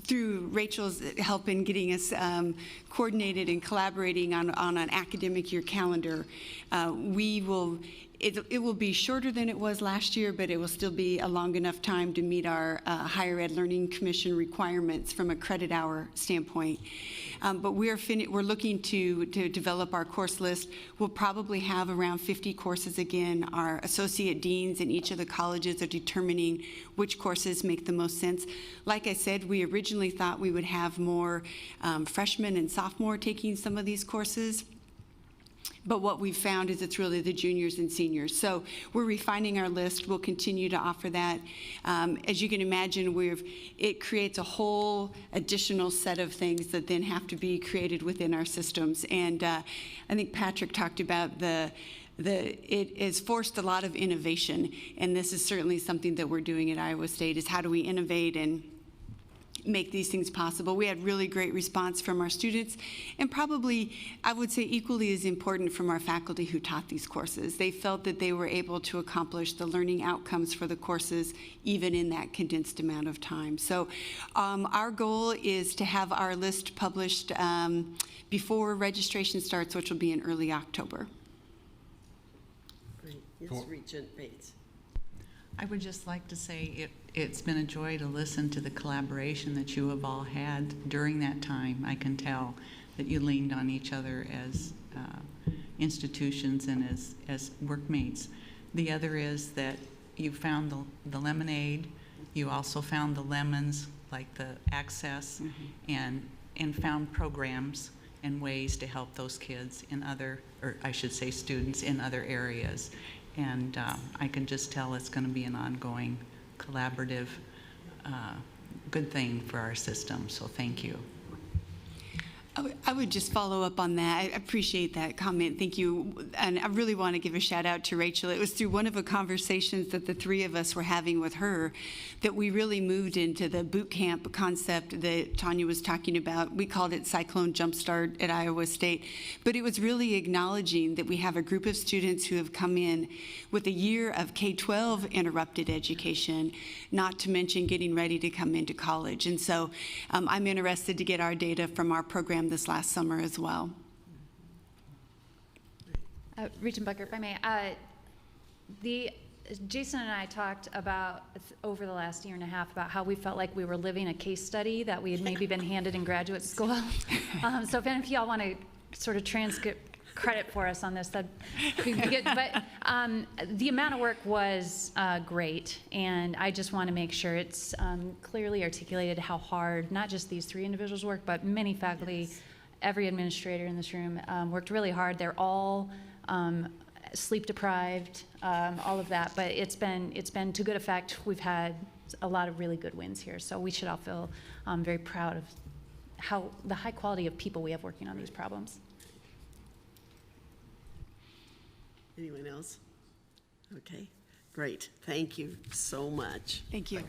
through Rachel's help in getting us coordinated and collaborating on an academic year calendar, it will be shorter than it was last year, but it will still be a long enough time to meet our Higher Ed Learning Commission requirements from a credit hour standpoint. But we're looking to develop our course list. We'll probably have around 50 courses again. Our associate deans in each of the colleges are determining which courses make the most sense. Like I said, we originally thought we would have more freshmen and sophomore taking some of these courses. But what we've found is it's really the juniors and seniors. So we're refining our list. We'll continue to offer that. As you can imagine, it creates a whole additional set of things that then have to be created within our systems. And I think Patrick talked about it has forced a lot of innovation. And this is certainly something that we're doing at Iowa State, is how do we innovate and make these things possible. We had really great response from our students, and probably, I would say equally as important, from our faculty who taught these courses. They felt that they were able to accomplish the learning outcomes for the courses even in that condensed amount of time. So our goal is to have our list published before registration starts, which will be in early October. Great. Yes, Regent Bates. I would just like to say it's been a joy to listen to the collaboration that you have all had during that time. I can tell that you leaned on each other as institutions and as workmates. The other is that you found the lemonade. You also found the lemons, like the access, and found programs and ways to help those kids in other, or I should say students in other areas. And I can just tell it's going to be an ongoing, collaborative, good thing for our system. So thank you. I would just follow up on that. I appreciate that comment. Thank you. And I really want to give a shout out to Rachel. It was through one of the conversations that the three of us were having with her that we really moved into the boot camp concept that Tanya was talking about. We called it Cyclone Jumpstart at Iowa State. But it was really acknowledging that we have a group of students who have come in with a year of K-12 interrupted education, not to mention getting ready to come into college. And so I'm interested to get our data from our program this last summer as well. Regent Bucker, if I may, Jason and I talked about over the last year and a half about how we felt like we were living a case study that we had maybe been handed in graduate school. So if any of y'all want to sort of transcript credit for us on this, that'd be good. But the amount of work was great, and I just want to make sure it's clearly articulated how hard not just these three individuals work, but many faculty, every administrator in this room worked really hard. They're all sleep deprived, all of that, but it's been to good effect. We've had a lot of really good wins here, so we should all feel very proud of how the high quality of people we have working on these problems. Anyone else? Okay, great. Thank you so much. Thank you.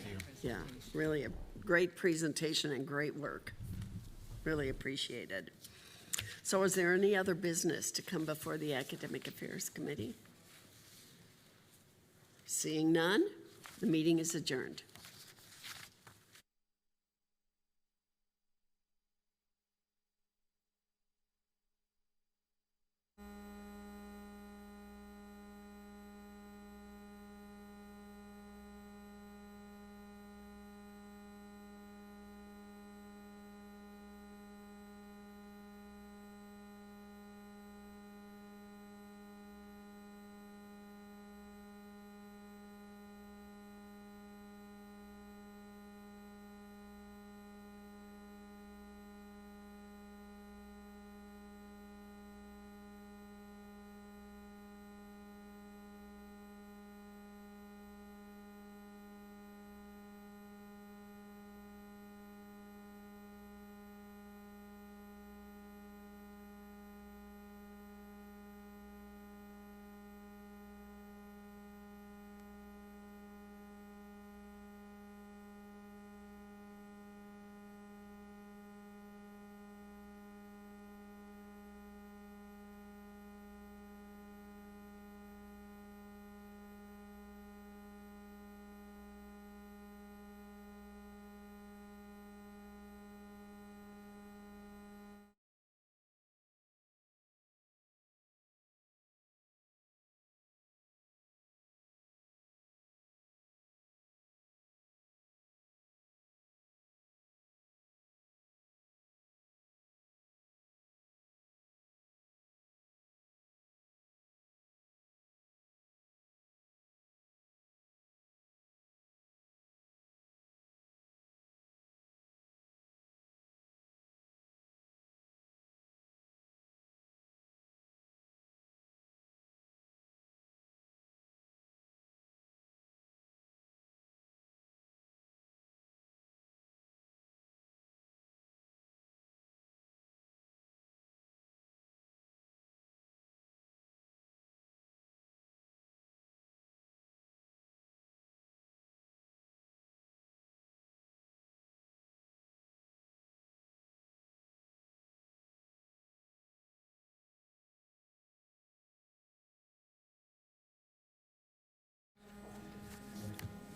Yeah, really a great presentation and great work. Really appreciated. So is there any other business to come before the Academic Affairs Committee? Seeing none, the meeting is adjourned.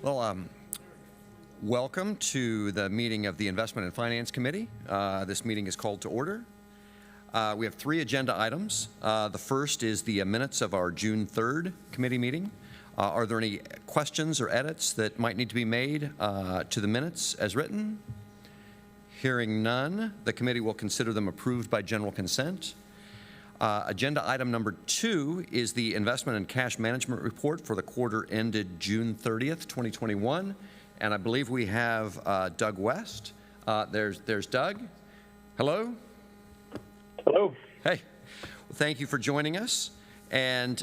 Well, welcome to the meeting of the Investment and Finance Committee. This meeting is called to order. We have 3 agenda items. The first is the minutes of our June 3rd committee meeting. Are there any questions or edits that might need to be made to the minutes as written? Hearing none, the committee will consider them approved by general consent. Agenda item number 2 is the Investment and Cash Management Report for the quarter ended June 30th, 2021. And I believe we have Doug West. There's Doug. Hello. Hello. Hey. Well, thank you for joining us. And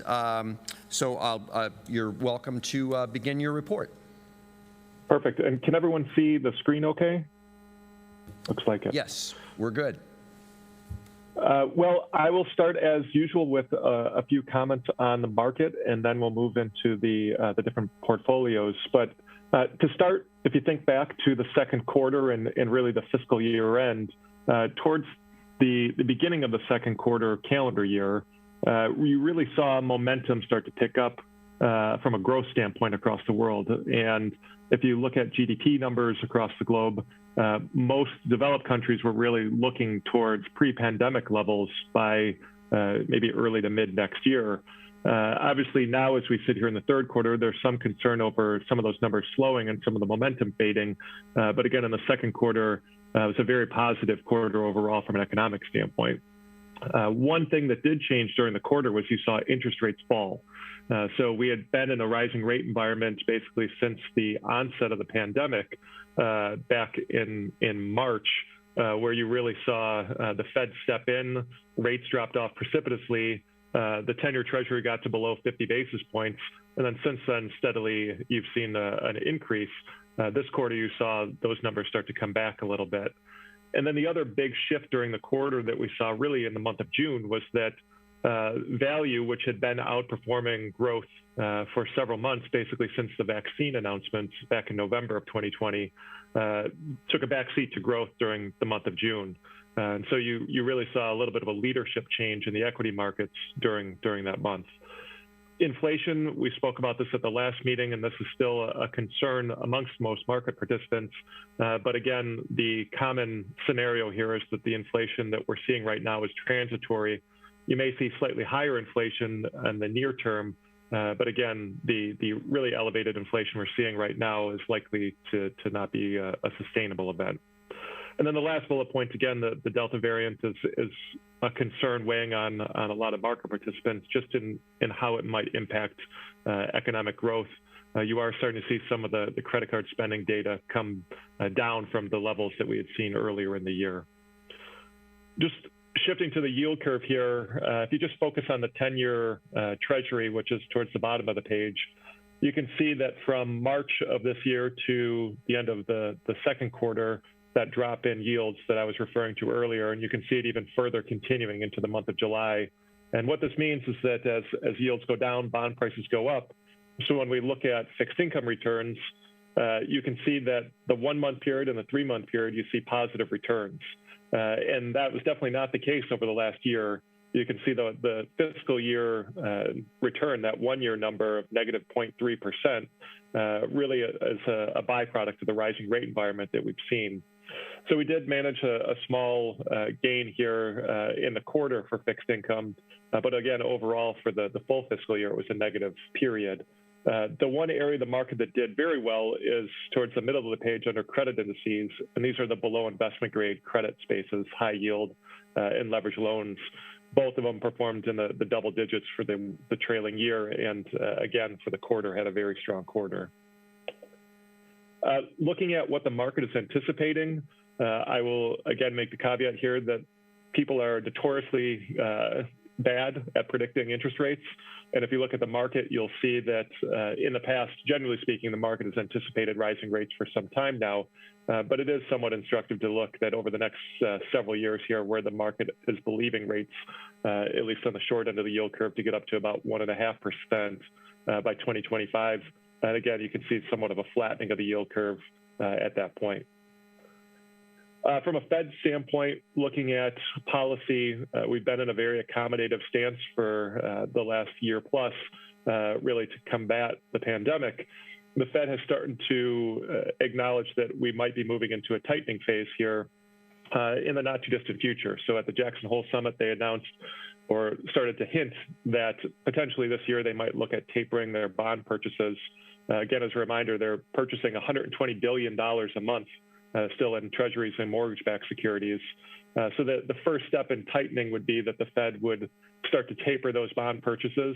so you're welcome to begin your report. Perfect. And can everyone see the screen okay? Looks like it. Yes, we're good. Well, I will start as usual with a few comments on the market, and then we'll move into the different portfolios. But to start, if you think back to the second quarter and really the fiscal year end, towards the beginning of the second quarter calendar year, we really saw momentum start to pick up from a growth standpoint across the world. And if you look at GDP numbers across the globe, most developed countries were really looking towards pre-pandemic levels by maybe early to mid next year. Obviously, now as we sit here in the third quarter, there's some concern over some of those numbers slowing and some of the momentum fading. But again, in the second quarter, it was a very positive quarter overall from an economic standpoint. One thing that did change during the quarter was you saw interest rates fall. So we had been in a rising rate environment basically since the onset of the pandemic back in March, where you really saw the Fed step in, rates dropped off precipitously, the 10-year Treasury got to below 50 basis points, and then since then, steadily, you've seen an increase. This quarter, you saw those numbers start to come back a little bit. And then the other big shift during the quarter that we saw really in the month of June was that value, which had been outperforming growth for several months, basically since the vaccine announcements back in November of 2020, took a backseat to growth during the month of June. And so you really saw a little bit of a leadership change in the equity markets during that month. Inflation, we spoke about this at the last meeting, and this is still a concern amongst most market participants. But again, the common scenario here is that the inflation that we're seeing right now is transitory. You may see slightly higher inflation in the near term, but again, the really elevated inflation we're seeing right now is likely to not be a sustainable event. And then the last bullet point, again, the Delta variant is a concern weighing on a lot of market participants just in how it might impact economic growth. You are starting to see some of the credit card spending data come down from the levels that we had seen earlier in the year. Just shifting to the yield curve here, if you just focus on the 10-year Treasury, which is towards the bottom of the page, you can see that from March of this year to the end of the second quarter, that drop in yields that I was referring to earlier, and you can see it even further continuing into the month of July. And what this means is that as yields go down, bond prices go up. So when we look at fixed income returns, you can see that the 1-month period and the 3-month period, you see positive returns. And that was definitely not the case over the last year. You can see the fiscal year return, that 1-year number of negative 0.3%, really is a byproduct of the rising rate environment that we've seen. So we did manage a small gain here in the quarter for fixed income, but again, overall for the full fiscal year, it was a negative period. The one area of the market that did very well is towards the middle of the page under credit indices, and these are the below investment grade credit spaces, high yield and leverage loans. Both of them performed in the double digits for the trailing year, and again, for the quarter, had a very strong quarter. Looking at what the market is anticipating, I will again make the caveat here that people are notoriously bad at predicting interest rates. And if you look at the market, you'll see that in the past, generally speaking, the market has anticipated rising rates for some time now. But it is somewhat instructive to look that over the next several years here, where the market is believing rates, at least on the short end of the yield curve, to get up to about 1.5% by 2025. And again, you can see somewhat of a flattening of the yield curve at that point. From a Fed standpoint, looking at policy, we've been in a very accommodative stance for the last year plus, really to combat the pandemic. the Fed has started to acknowledge that we might be moving into a tightening phase here in the not too distant future. So at the Jackson Hole Summit, they announced or started to hint that potentially this year they might look at tapering their bond purchases. Again, as a reminder, they're purchasing $120 billion a month still in treasuries and mortgage-backed securities. So the first step in tightening would be that the Fed would start to taper those bond purchases,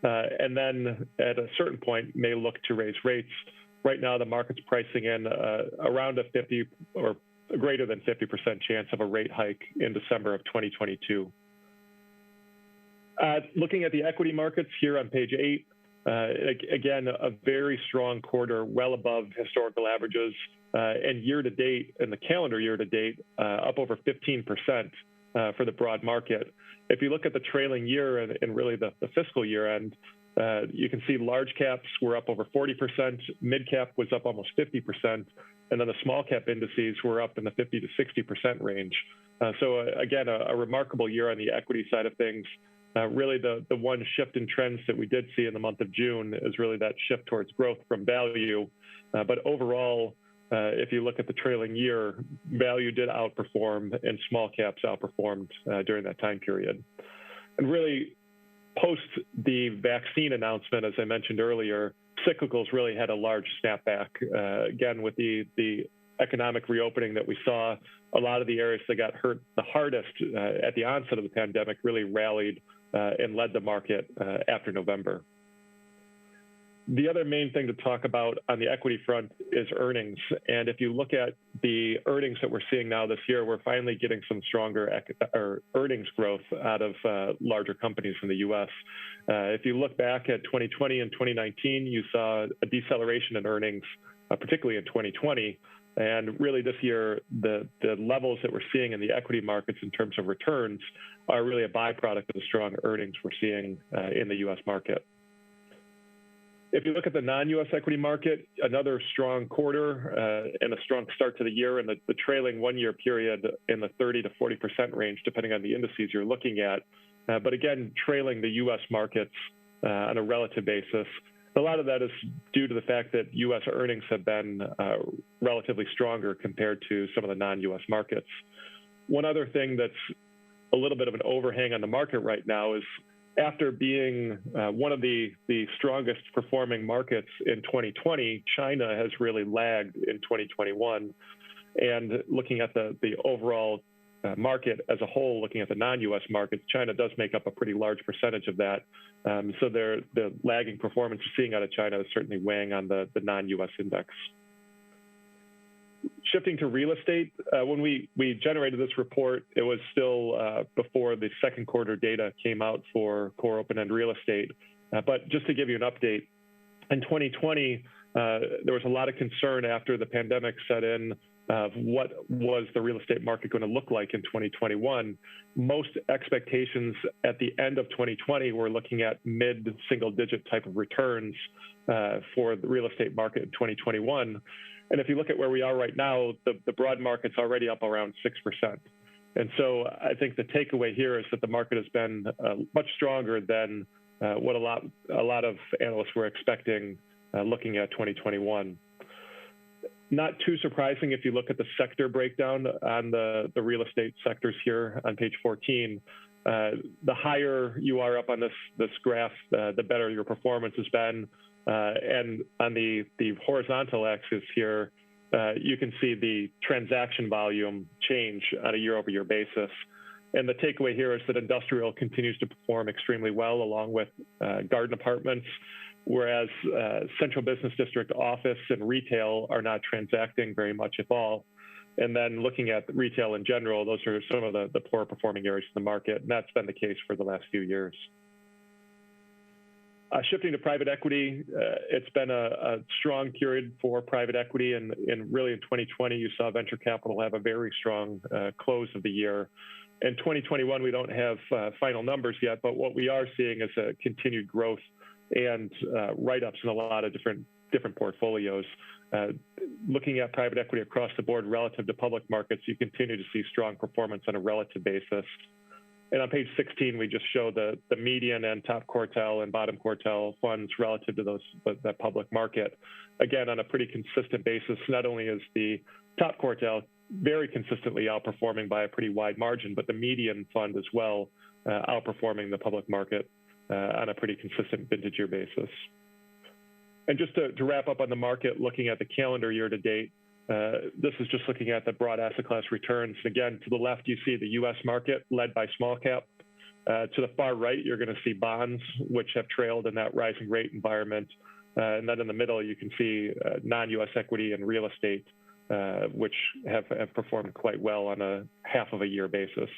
and then at a certain point may look to raise rates. Right now, the market's pricing in around a 50 or greater than 50% chance of a rate hike in December of 2022. Looking at the equity markets here on page 8, again, a very strong quarter, well above historical averages, and year to date, in the calendar year to date, up over 15% for the broad market. If you look at the trailing year and really the fiscal year end, you can see large caps were up over 40%, mid cap was up almost 50%, and then the small cap indices were up in the 50 to 60% range. So again, a remarkable year on the equity side of things. Really the one shift in trends that we did see in the month of June is really that shift towards growth from value. But overall, if you look at the trailing year, value did outperform and small caps outperformed during that time period. And really, post the vaccine announcement, as I mentioned earlier, cyclicals really had a large snapback. Again, with the economic reopening that we saw, a lot of the areas that got hurt the hardest at the onset of the pandemic really rallied and led the market after November. The other main thing to talk about on the equity front is earnings. And if you look at the earnings that we're seeing now this year, we're finally getting some stronger earnings growth out of larger companies in the U.S. If you look back at 2020 and 2019, you saw a deceleration in earnings, particularly in 2020. And really this year, the levels that we're seeing in the equity markets in terms of returns are really a byproduct of the strong earnings we're seeing in the U.S. market. If you look at the non-U.S. equity market, another strong quarter and a strong start to the year, and the trailing one-year period in the 30 to 40% range, depending on the indices you're looking at. But again, trailing the U.S. markets on a relative basis. A lot of that is due to the fact that U.S. earnings have been relatively stronger compared to some of the non-U.S. markets. One other thing that's a little bit of an overhang on the market right now is after being one of the strongest performing markets in 2020, China has really lagged in 2021. And looking at the overall market as a whole, looking at the non-U.S. markets, China does make up a pretty large percentage of that. So the lagging performance we're seeing out of China is certainly weighing on the non-U.S. index. Shifting to real estate, when we generated this report, it was still before the second quarter data came out for core open-end real estate. But just to give you an update, in 2020, there was a lot of concern after the pandemic set in of what was the real estate market going to look like in 2021. Most expectations at the end of 2020 were looking at mid-single-digit type of returns for the real estate market in 2021. And if you look at where we are right now, the broad market's already up around 6%. And so I think the takeaway here is that the market has been much stronger than what a lot of analysts were expecting looking at 2021. Not too surprising if you look at the sector breakdown on the real estate sectors here on page 14. The higher you are up on this graph, the better your performance has been. And on the horizontal axis here, you can see the transaction volume change on a year-over-year basis. And the takeaway here is that industrial continues to perform extremely well along with garden apartments, whereas central business district office and retail are not transacting very much at all. And then looking at retail in general, those are some of the poor performing areas of the market, and that's been the case for the last few years. Shifting to private equity, it's been a strong period for private equity, and really in 2020, you saw venture capital have a very strong close of the year. In 2021, we don't have final numbers yet, but what we are seeing is a continued growth and write-ups in a lot of different portfolios. Looking at private equity across the board relative to public markets, you continue to see strong performance on a relative basis. And on page 16, we just show the median and top quartile and bottom quartile funds relative to that public market. Again, on a pretty consistent basis, not only is the top quartile very consistently outperforming by a pretty wide margin, but the median fund as well outperforming the public market on a pretty consistent vintage year basis. And just to wrap up on the market, looking at the calendar year to date, this is just looking at the broad asset class returns. Again, to the left, you see the U.S. market led by small cap. To the far right, you're going to see bonds, which have trailed in that rising rate environment. And then in the middle, you can see non-U.S. equity and real estate, which have performed quite well on a half of a year basis.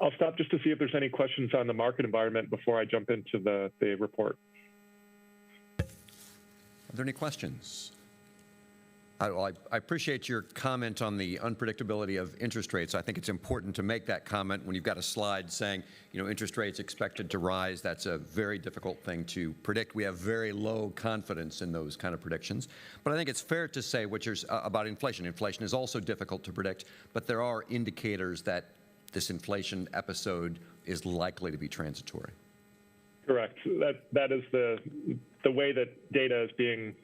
I'll stop just to see if there's any questions on the market environment before I jump into the report. Are there any questions? I appreciate your comment on the unpredictability of interest rates. I think it's important to make that comment when you've got a slide saying, you know, interest rates expected to rise. That's a very difficult thing to predict. We have very low confidence in those kind of predictions. But I think it's fair to say, which is about inflation. Inflation is also difficult to predict, but there are indicators that this inflation episode is likely to be transitory. Correct. That is the way that data is being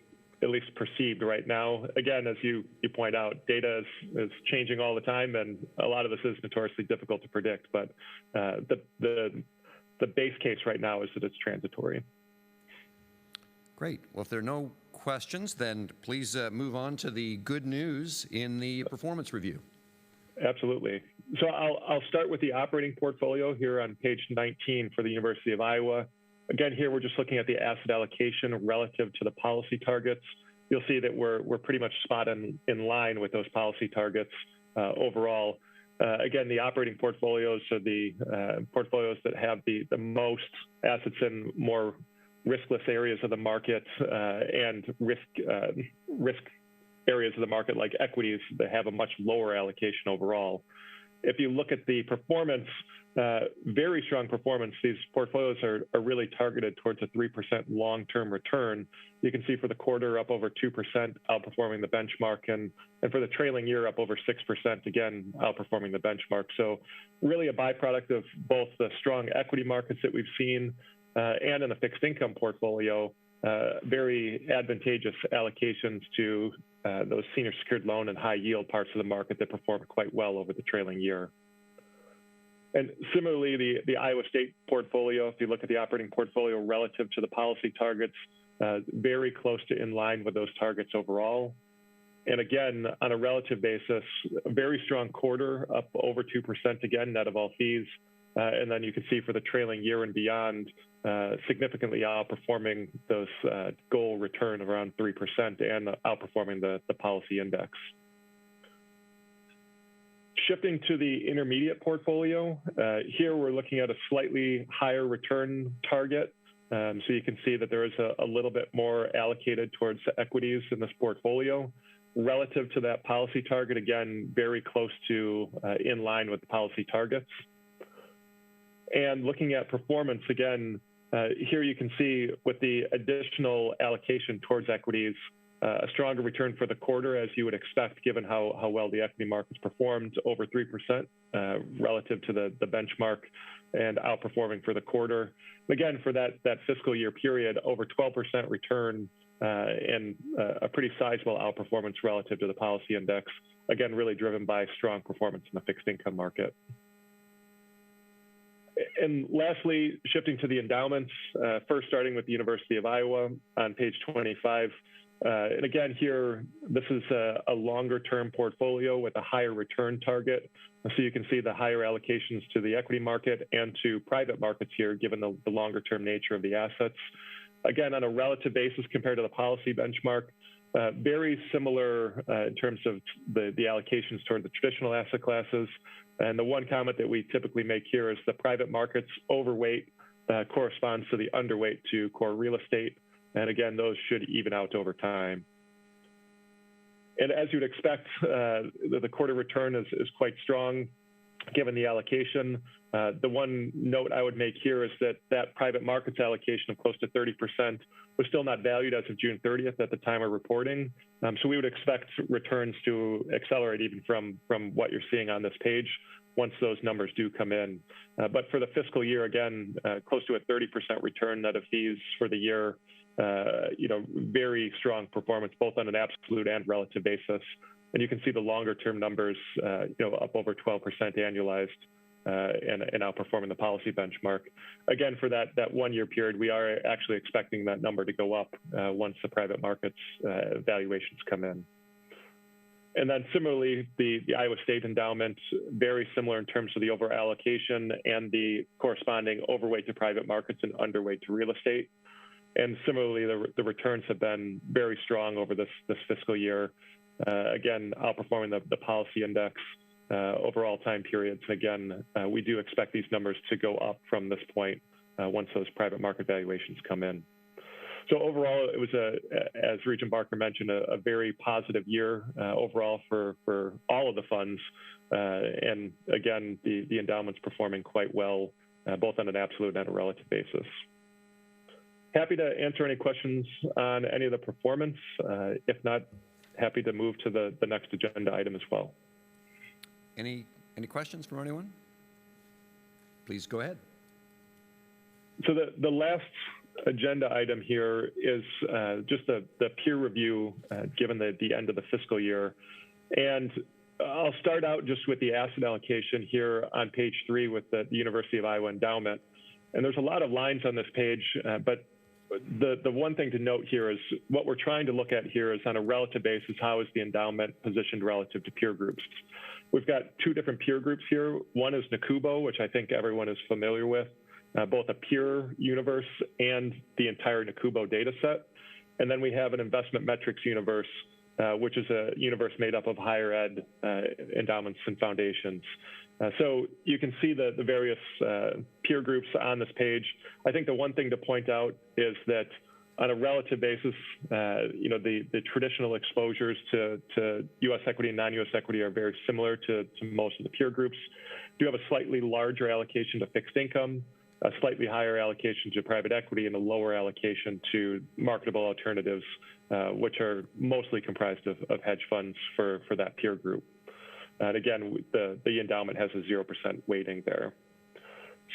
at least perceived right now. Again, as you point out, data is changing all the time, and a lot of this is notoriously difficult to predict. But the base case right now is that it's transitory. Great. Well, if there are no questions, then please move on to the good news in the performance review. Absolutely. So I'll start with the operating portfolio here on page 19 for the University of Iowa. Again, here we're just looking at the asset allocation relative to the policy targets. You'll see that we're pretty much spot in line with those policy targets overall. Again, the operating portfolios are the portfolios that have the most assets in more riskless areas of the market and risk areas of the market like equities that have a much lower allocation overall. If you look at the performance, very strong performance, these portfolios are really targeted towards a 3% long-term return. You can see for the quarter up over 2%, outperforming the benchmark, and for the trailing year up over 6%, again, outperforming the benchmark. So really a byproduct of both the strong equity markets that we've seen and in the fixed income portfolio, very advantageous allocations to those senior secured loan and high yield parts of the market that performed quite well over the trailing year. And similarly, the Iowa State portfolio, if you look at the operating portfolio relative to the policy targets, very close to in line with those targets overall. And again, on a relative basis, a very strong quarter, up over 2% again, net of all fees. And then you can see for the trailing year and beyond, significantly outperforming those goal return of around 3% and outperforming the policy index. Shifting to the intermediate portfolio, here we're looking at a slightly higher return target. So you can see that there is a little bit more allocated towards equities in this portfolio. Relative to that policy target, again, very close to in line with the policy targets. And looking at performance, again, here you can see with the additional allocation towards equities, a stronger return for the quarter, as you would expect, given how well the equity markets performed, over 3% relative to the benchmark, and outperforming for the quarter. Again, for that fiscal year period, over 12% return and a pretty sizable outperformance relative to the policy index. Again, really driven by strong performance in the fixed income market. And lastly, shifting to the endowments, first starting with the University of Iowa on page 25. And again, here, this is a longer-term portfolio with a higher return target. So you can see the higher allocations to the equity market and to private markets here, given the longer-term nature of the assets. Again, on a relative basis compared to the policy benchmark, very similar in terms of the allocations toward the traditional asset classes. And the one comment that we typically make here is the private markets overweight corresponds to the underweight to core real estate. And again, those should even out over time. And as you'd expect, the quarter return is quite strong given the allocation. The one note I would make here is that private markets allocation of close to 30% was still not valued as of June 30th at the time of reporting. So we would expect returns to accelerate even from what you're seeing on this page. once those numbers do come in. But for the fiscal year, again, close to a 30% return net of fees for the year. Very strong performance, both on an absolute and relative basis. And you can see the longer term numbers, up over 12% annualized and outperforming the policy benchmark. Again, for that 1 year period, we are actually expecting that number to go up once the private markets valuations come in. And then similarly, the Iowa State endowment, very similar in terms of the over allocation and the corresponding overweight to private markets and underweight to real estate. And similarly, the returns have been very strong over this fiscal year. Again, outperforming the policy index over all time periods. Again, we do expect these numbers to go up from this point once those private market valuations come in. So overall, it was, as Regent Barker mentioned, a very positive year overall for all of the funds. And again, the endowment's performing quite well, both on an absolute and a relative basis. Happy to answer any questions on any of the performance. If not, happy to move to the next agenda item as well. Any questions from anyone? Please go ahead. So the last agenda item here is just the peer review given the end of the fiscal year. And I'll start out just with the asset allocation here on page 3 with the University of Iowa endowment. And there's a lot of lines on this page, but the one thing to note here is what we're trying to look at here is on a relative basis, how is the endowment positioned relative to peer groups? We've got 2 different peer groups here. One is NACUBO, which I think everyone is familiar with. Both a peer universe and the entire NACUBO data set. And then we have an investment metrics universe, which is a universe made up of higher ed endowments and foundations. So you can see the various peer groups on this page. I think the one thing to point out is that on a relative basis, the traditional exposures to U.S. equity and non-U.S. equity are very similar to most of the peer groups. Do have a slightly larger allocation to fixed income, a slightly higher allocation to private equity, and a lower allocation to marketable alternatives, which are mostly comprised of hedge funds for that peer group. And again, the endowment has a 0% weighting there.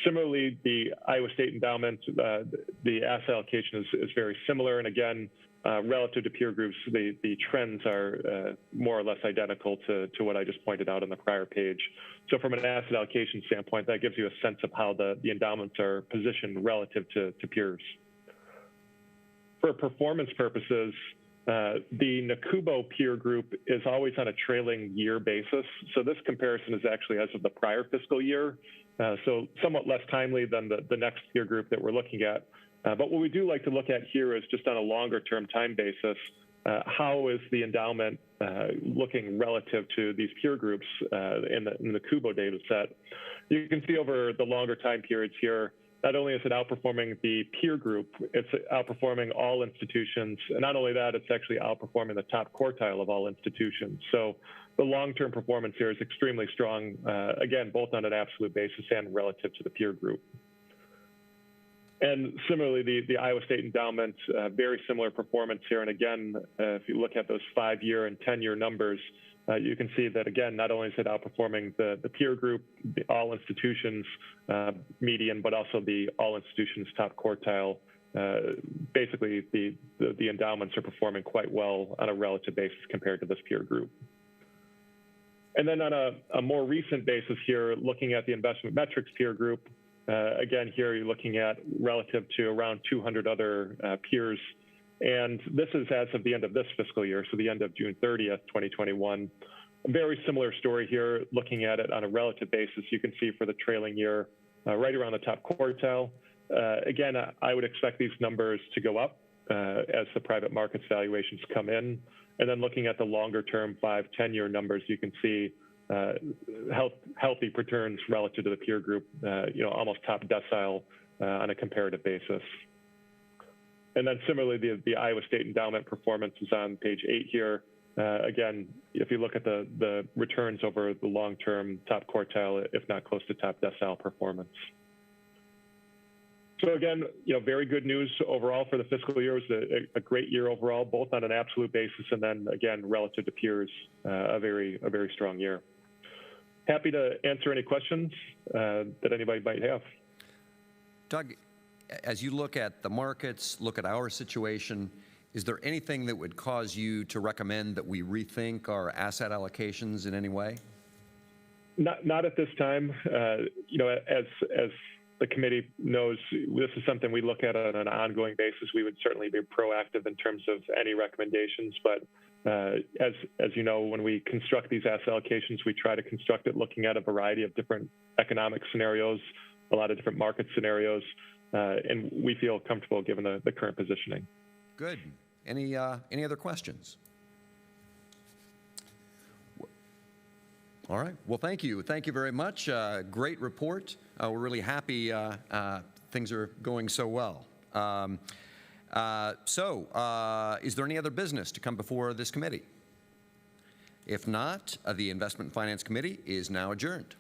Similarly, the Iowa State endowment, the asset allocation is very similar. And again, relative to peer groups, the trends are more or less identical to what I just pointed out on the prior page. So from an asset allocation standpoint, that gives you a sense of how the endowments are positioned relative to peers. For performance purposes, the NACUBO peer group is always on a trailing year basis. So this comparison is actually as of the prior fiscal year. So somewhat less timely than the next peer group that we're looking at. But what we do like to look at here is just on a longer term time basis, how is the endowment looking relative to these peer groups in the NACUBO data set. You can see over the longer time periods here, not only is it outperforming the peer group, it's outperforming all institutions. And not only that, it's actually outperforming the top quartile of all institutions. So the long-term performance here is extremely strong, again, both on an absolute basis and relative to the peer group. And similarly, the Iowa State endowment, very similar performance here. And again, if you look at those 5-year and 10-year numbers, you can see that, again, not only is it outperforming the peer group, the all institutions median, but also the all institutions top quartile. Basically, the endowments are performing quite well on a relative basis compared to this peer group. And then on a more recent basis here, looking at the investment metrics peer group, again, here you're looking at relative to around 200 other peers. And this is as of the end of this fiscal year, so the end of June 30th, 2021. A very similar story here, looking at it on a relative basis. You can see for the trailing year, right around the top quartile. Again, I would expect these numbers to go up as the private markets valuations come in. And then looking at the longer term 5-10 year numbers, you can see healthy returns relative to the peer group, almost top decile on a comparative basis. And then similarly, the Iowa State endowment performance is on page 8 here. Again, if you look at the returns over the long-term top quartile, if not close to top decile performance. So again, very good news overall for the fiscal year. It was a great year overall, both on an absolute basis and then again, relative to peers, a very strong year. happy to answer any questions that anybody might have. Doug, as you look at the markets, look at our situation, is there anything that would cause you to recommend that we rethink our asset allocations in any way? Not at this time. You know, as the committee knows, this is something we look at on an ongoing basis. We would certainly be proactive in terms of any recommendations, but as you know, when we construct these asset allocations, we try to construct it looking at a variety of different economic scenarios, a lot of different market scenarios, and we feel comfortable given the current positioning. Good. Any other questions? All right. Well, thank you. Thank you very much. Great report. We're really happy things are going so well. Is there any other business to come before this committee? If not, the Investment and Finance Committee is now adjourned.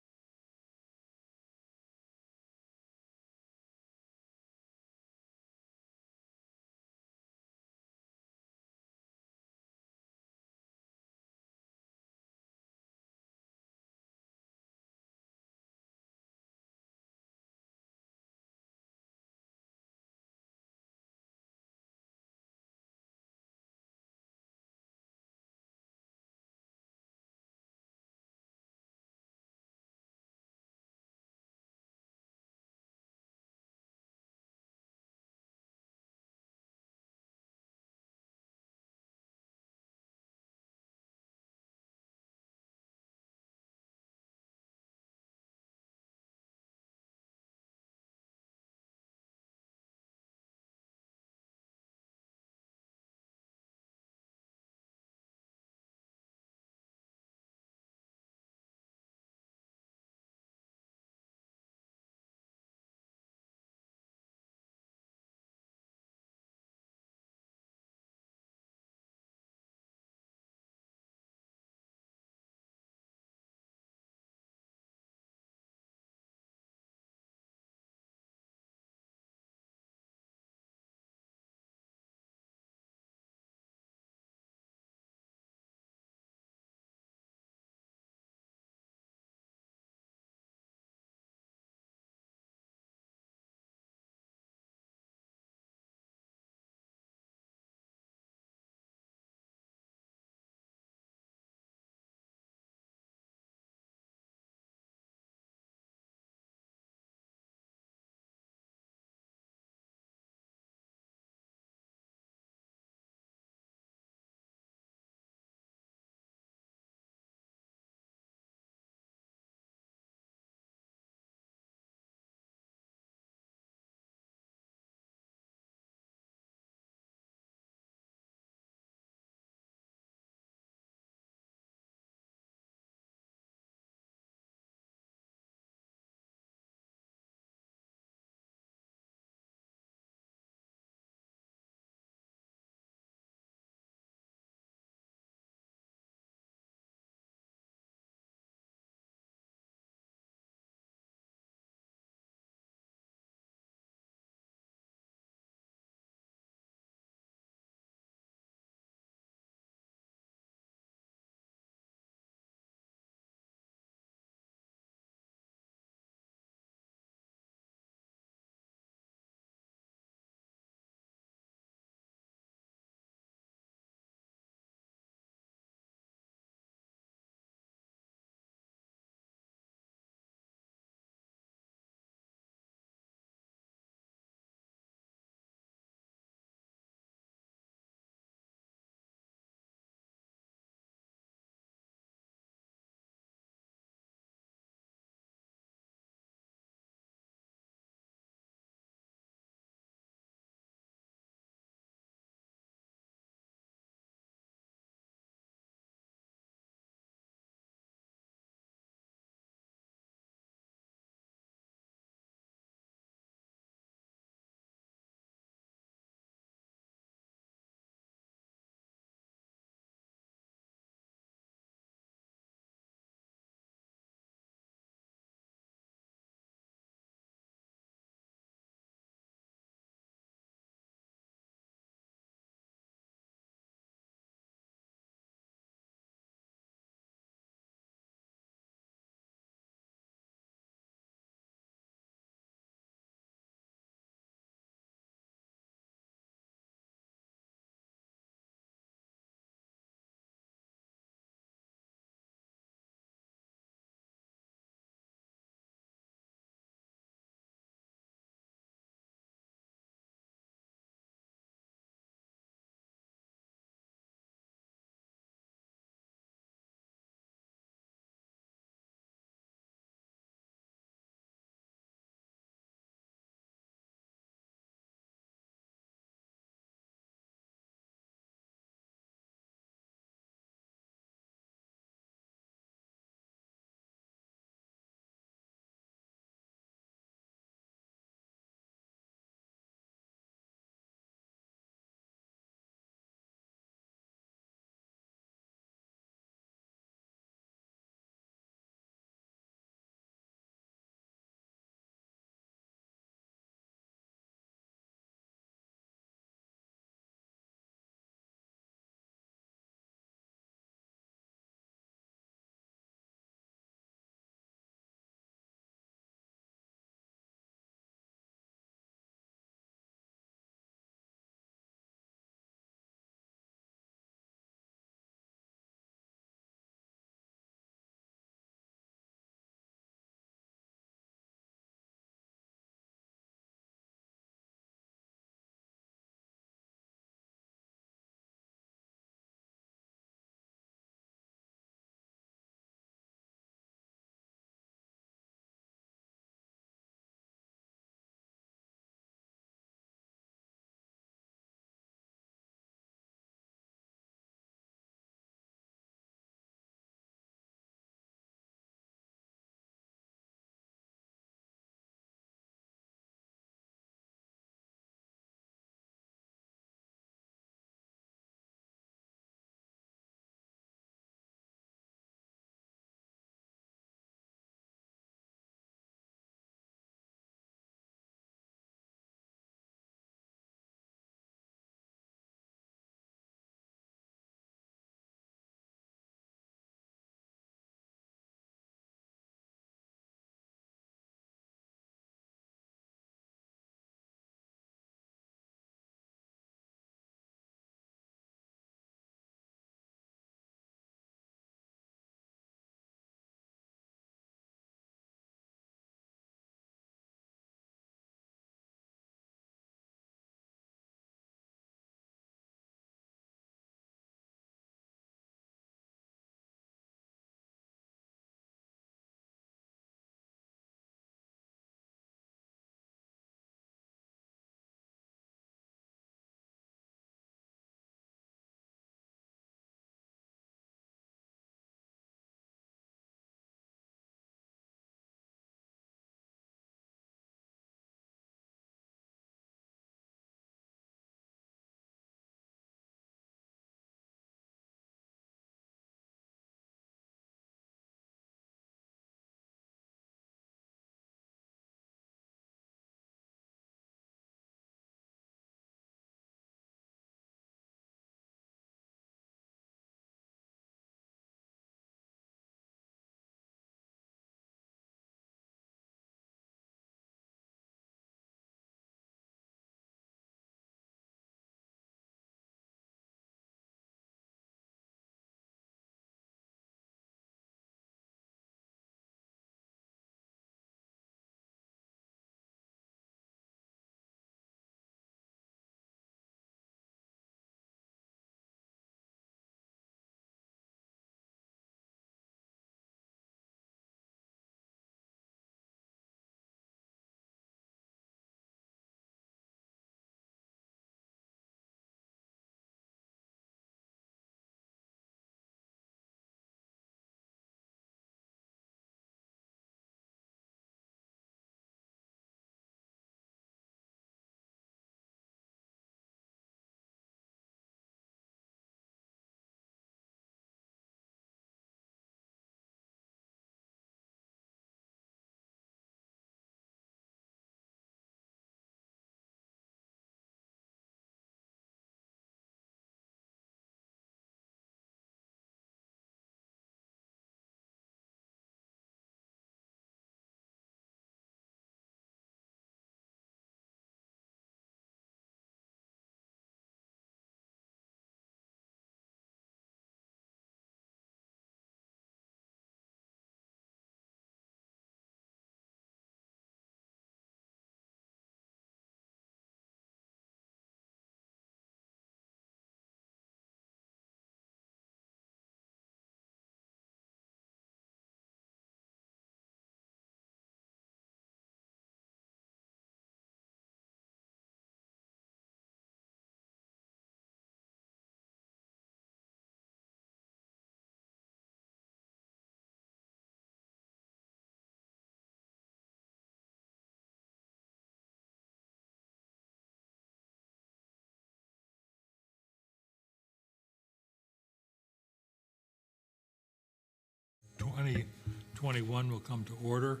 2021 will come to order.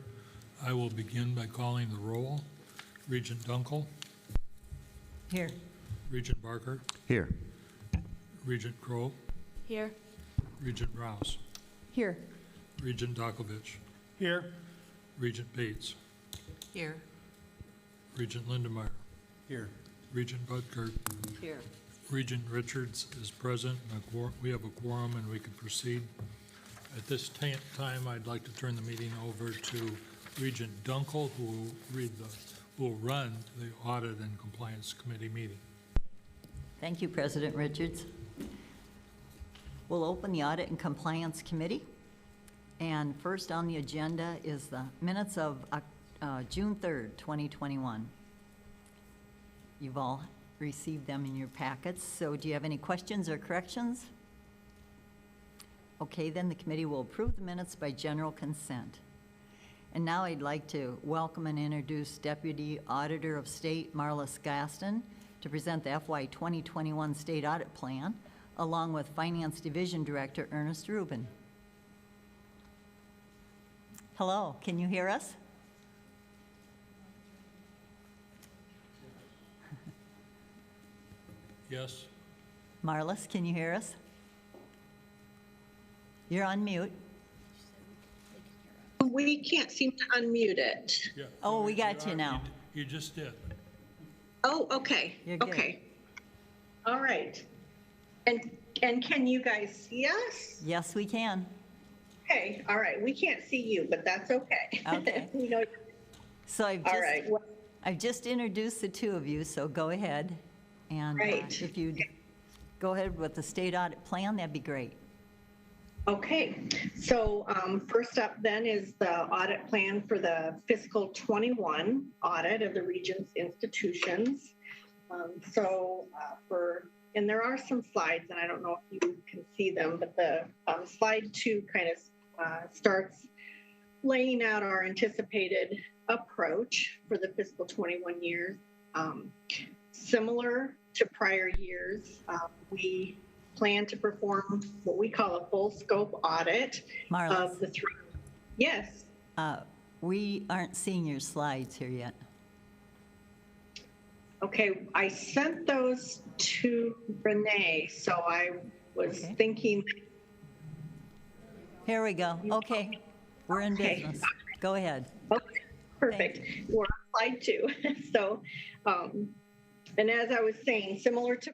I will begin by calling the roll. Regent Dunkel. Here. Regent Barker. Here. Regent Crow. Here. Regent Rouse. Here. Regent Dokovich. Here. Regent Bates. Here. Regent Lindemeyer. Here. Regent Budkert. Here. Regent Richards is present, and we have a quorum, and we can proceed. At this time, I'd like to turn the meeting over to Regent Dunkel, who will run the Audit and Compliance Committee meeting. Thank you, President Richards. We'll open the Audit and Compliance Committee. And first on the agenda is the minutes of June 3rd, 2021. You've all received them in your packets, so do you have any questions or corrections? Okay, then the committee will approve the minutes by general consent. And now I'd like to welcome and introduce Deputy Auditor of State Marla Gaston to present the FY 2021 State Audit Plan, along with Finance Division Director Ernest Rubin. Hello, can you hear us? Yes? Marlis, can you hear us? You're on mute. We can't seem to unmute it. Yeah. Oh, we got you now. You just did. Oh, okay. You're good. Okay. All right. And can you guys see us? Yes, we can. Okay. All right. We can't see you, but that's okay. Okay. You know, So all right. Well, I've just introduced the two of you, so go ahead. And Right. if you go ahead with the state audit plan, that'd be great. Okay, so first up then is the audit plan for the fiscal 21 audit of the Regents institutions. And there are some slides, and I don't know if you can see them, but the slide 2 kind of starts laying out our anticipated approach for the fiscal 21 years. Similar to prior years, we plan to perform what we call a full scope audit of the three. Yes. We aren't seeing your slides here yet. Okay, I sent those to Renee, so I was thinking. Here we go. Okay, we're in business. Go ahead. Okay, perfect. We're on slide 2. So, and as I was saying, similar to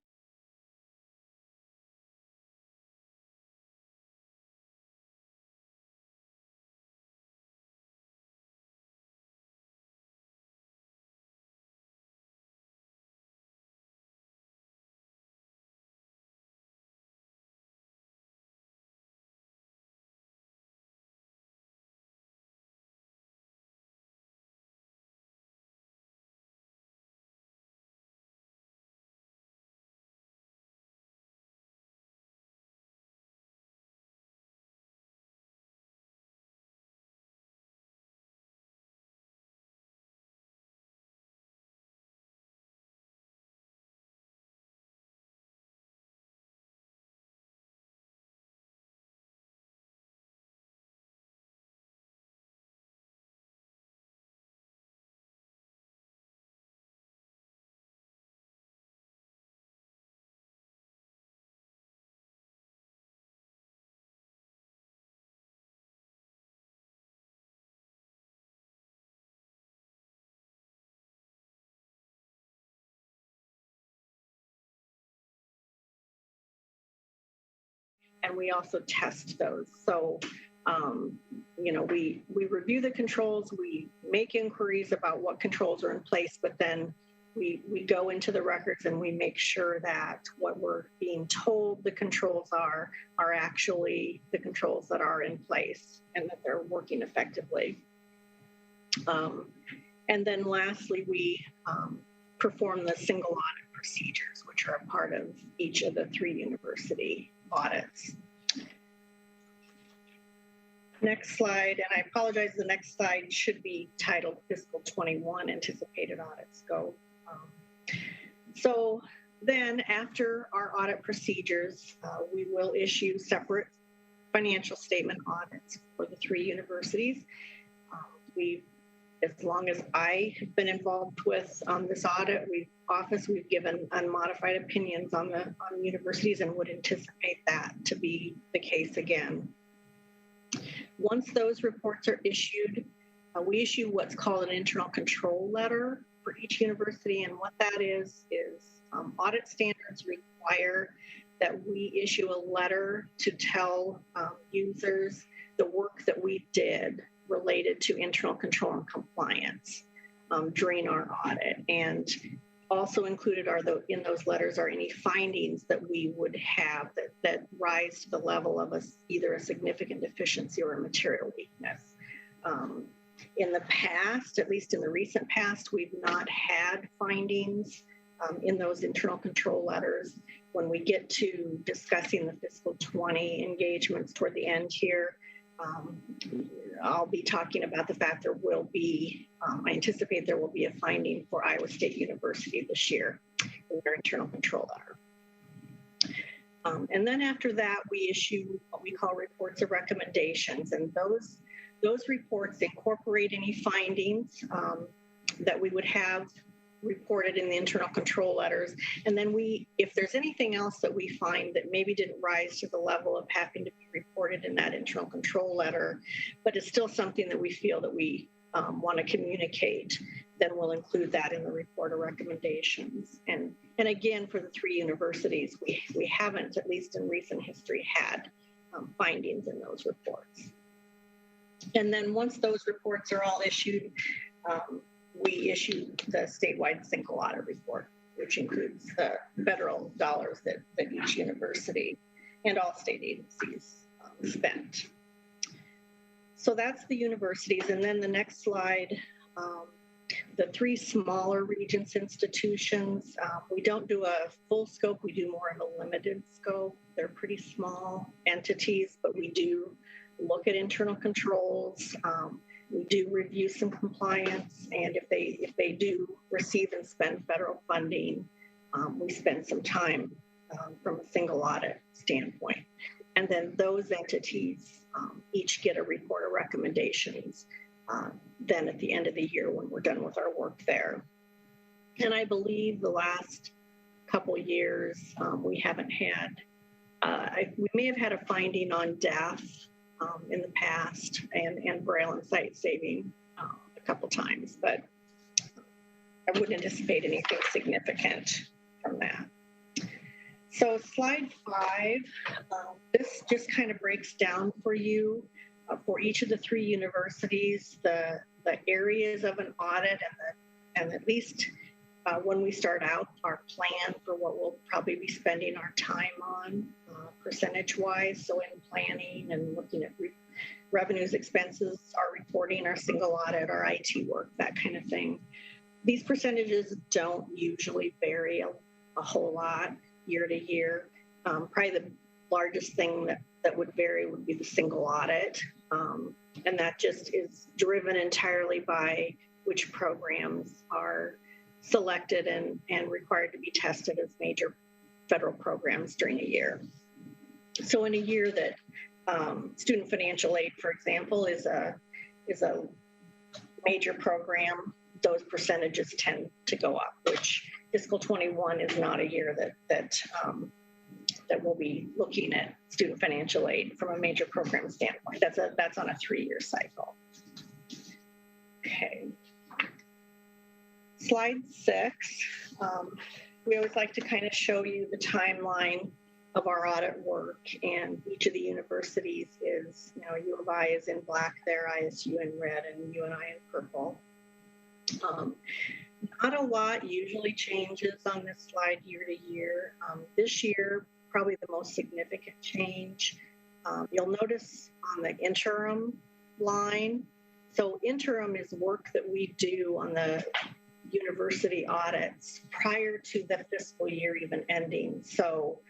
and we also test those. So, we review the controls, we make inquiries about what controls are in place, but then we go into the records and we make sure that what we're being told the controls are actually the controls that are in place and that they're working effectively. And then lastly, we perform the single audit procedures, which are a part of each of the 3 university audits. Next slide, and I apologize, the next slide should be titled Fiscal 21 Anticipated Audit Scope. So then after our audit procedures, we will issue separate financial statement audits for the 3 universities. We've, as long as I have been involved with this audit we've given unmodified opinions on the universities and would anticipate that to be the case again. Once those reports are issued, we issue what's called an internal control letter for each university, and what that is audit standards require that we issue a letter to tell users the work that we did related to internal control and compliance during our audit. And also included in those letters are any findings that we would have that rise to the level of either a significant deficiency or a material weakness. In the past, at least in the recent past, we've not had findings in those internal control letters. When we get to discussing the fiscal 20 engagements toward the end here, I'll be talking about the fact there will be, I anticipate there will be a finding for Iowa State University this year in their internal control letter. And then after that, we issue what we call reports of recommendations, and those reports incorporate any findings that we would have reported in the internal control letters. And then if there's anything else that we find that maybe didn't rise to the level of having to be reported in that internal control letter, but it's still something that we feel that we want to communicate, then we'll include that in the report of recommendations. And again, for the 3 universities, we haven't, at least in recent history, had findings in those reports. And then once those reports are all issued, we issue the statewide single audit report, which includes the federal dollars that each university and all state agencies spent. So that's the universities. And then the next slide, the 3 smaller Regents institutions, we don't do a full scope, we do more of a limited scope. They're pretty small entities, but we do look at internal controls. We do review some compliance, and if they do receive and spend federal funding, we spend some time from a single audit standpoint. And then those entities each get a report of recommendations then at the end of the year when we're done with our work there. And I believe the last couple years we haven't had, we may have had a finding on death in the past and Braille and sight saving a couple times, but I wouldn't anticipate anything significant from that. So slide 5, this just kind of breaks down for you for each of the 3 universities, the areas of an audit and at least when we start out, our plan for what we'll probably be spending our time on percentage-wise. So in planning and looking at revenues, expenses, our reporting, our single audit, our IT work, that kind of thing. These percentages don't usually vary a whole lot year to year. Probably the largest thing that would vary would be the single audit. And that just is driven entirely by which programs are selected and required to be tested as major federal programs during a year. So in a year that student financial aid, for example, is a major program, those percentages tend to go up, which fiscal 21 is not a year that we'll be looking at student financial aid from a major program standpoint. That's on a 3-year cycle. Okay. Slide 6, we always like to kind of show you the timeline of our audit work, and each of the universities is, U of I is in black there, ISU in red, and UNI in purple. Not a lot usually changes on this slide year to year. This year, probably the most significant change. You'll notice on the interim line, so interim is work that we do on the university audits prior to the fiscal year even ending. So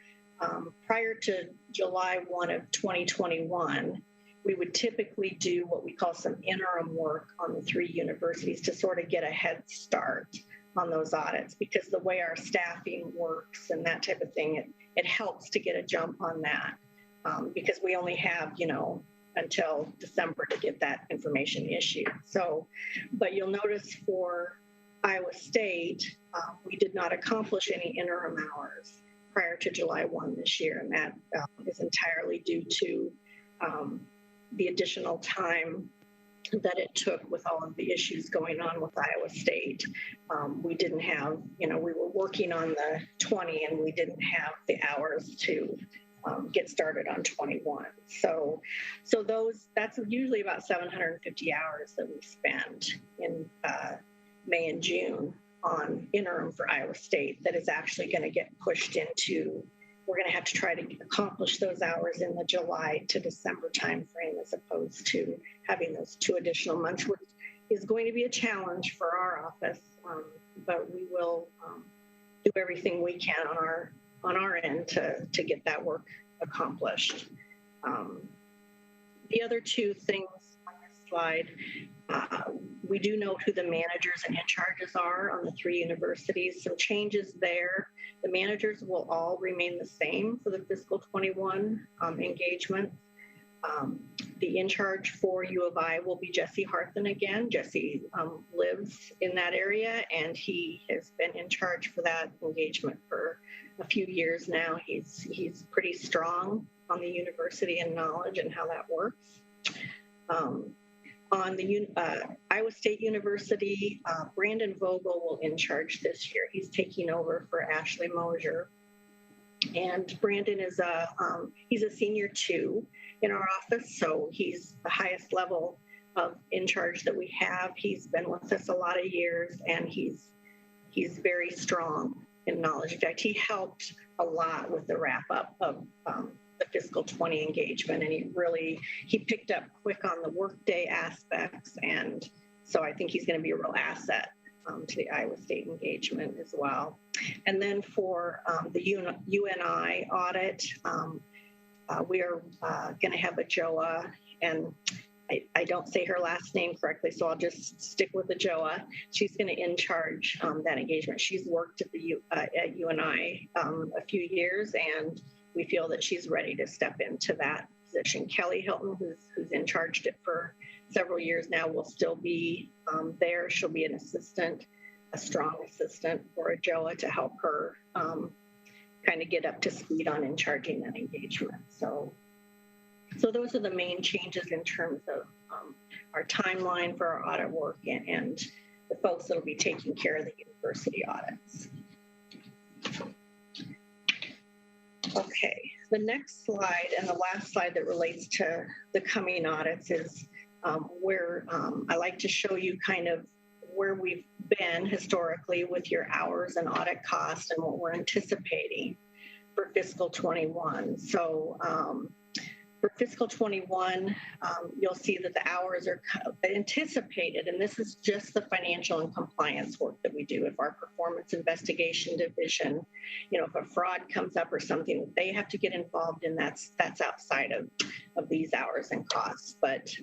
prior to July 1 of 2021, we would typically do what we call some interim work on the 3 universities to sort of get a head start on those audits, because the way our staffing works and that type of thing, it helps to get a jump on that because we only have, until December to get that information issued. So, but you'll notice for Iowa State, we did not accomplish any interim hours prior to July 1 this year, and that is entirely due to the additional time that it took with all of the issues going on with Iowa State. We didn't have, we were working on the 20 and we didn't have the hours to get started on 21. So that's usually about 750 hours that we spend in May and June on interim for Iowa State that is actually going to get pushed into, we're going to have to try to accomplish those hours in the July to December timeframe as opposed to having those 2 additional months, which is going to be a challenge for our office, but we will do everything we can on our end to get that work accomplished. The other 2 things on this slide, we do know who the managers and in charges are on the 3 universities. Some changes there. The managers will all remain the same for the fiscal 21 engagement. The in charge for U of I will be Jesse Harthen again. Jesse lives in that area and he has been in charge for that engagement for a few years now. He's pretty strong on the university and knowledge and how that works. On the Iowa State University, Brandon Vogel will in charge this year. He's taking over for Ashley Mosier. And Brandon is he's a senior 2 in our office, so he's the highest level of in charge that we have. He's been with us a lot of years, and he's very strong in knowledge. In fact, he helped a lot with the wrap up of the fiscal 20 engagement, and he picked up quick on the workday aspects, and so I think he's going to be a real asset to the Iowa State engagement as well. And then for the UNI audit, we are going to have Adjourn, and I don't say her last name correctly, so I'll just stick with Adjourn. She's going to in charge that engagement. She's worked at the at UNI a few years, and we feel that she's ready to step into that position. Kelly Hilton, who's in charge it for several years now, will still be there. She'll be an assistant, a strong assistant for Adjourn to help her kind of get up to speed on in charging that engagement. So those are the main changes in terms of our timeline for our audit work and the folks that will be taking care of the university audits. Okay, the next slide and the last slide that relates to the coming audits is where I like to show you kind of where we've been historically with your hours and audit costs and what we're anticipating for fiscal 21. So for fiscal 21, you'll see that the hours are anticipated, and this is just the financial and compliance work that we do. If our performance investigation division, if a fraud comes up or something, they have to get involved in, that's outside of these hours and costs. But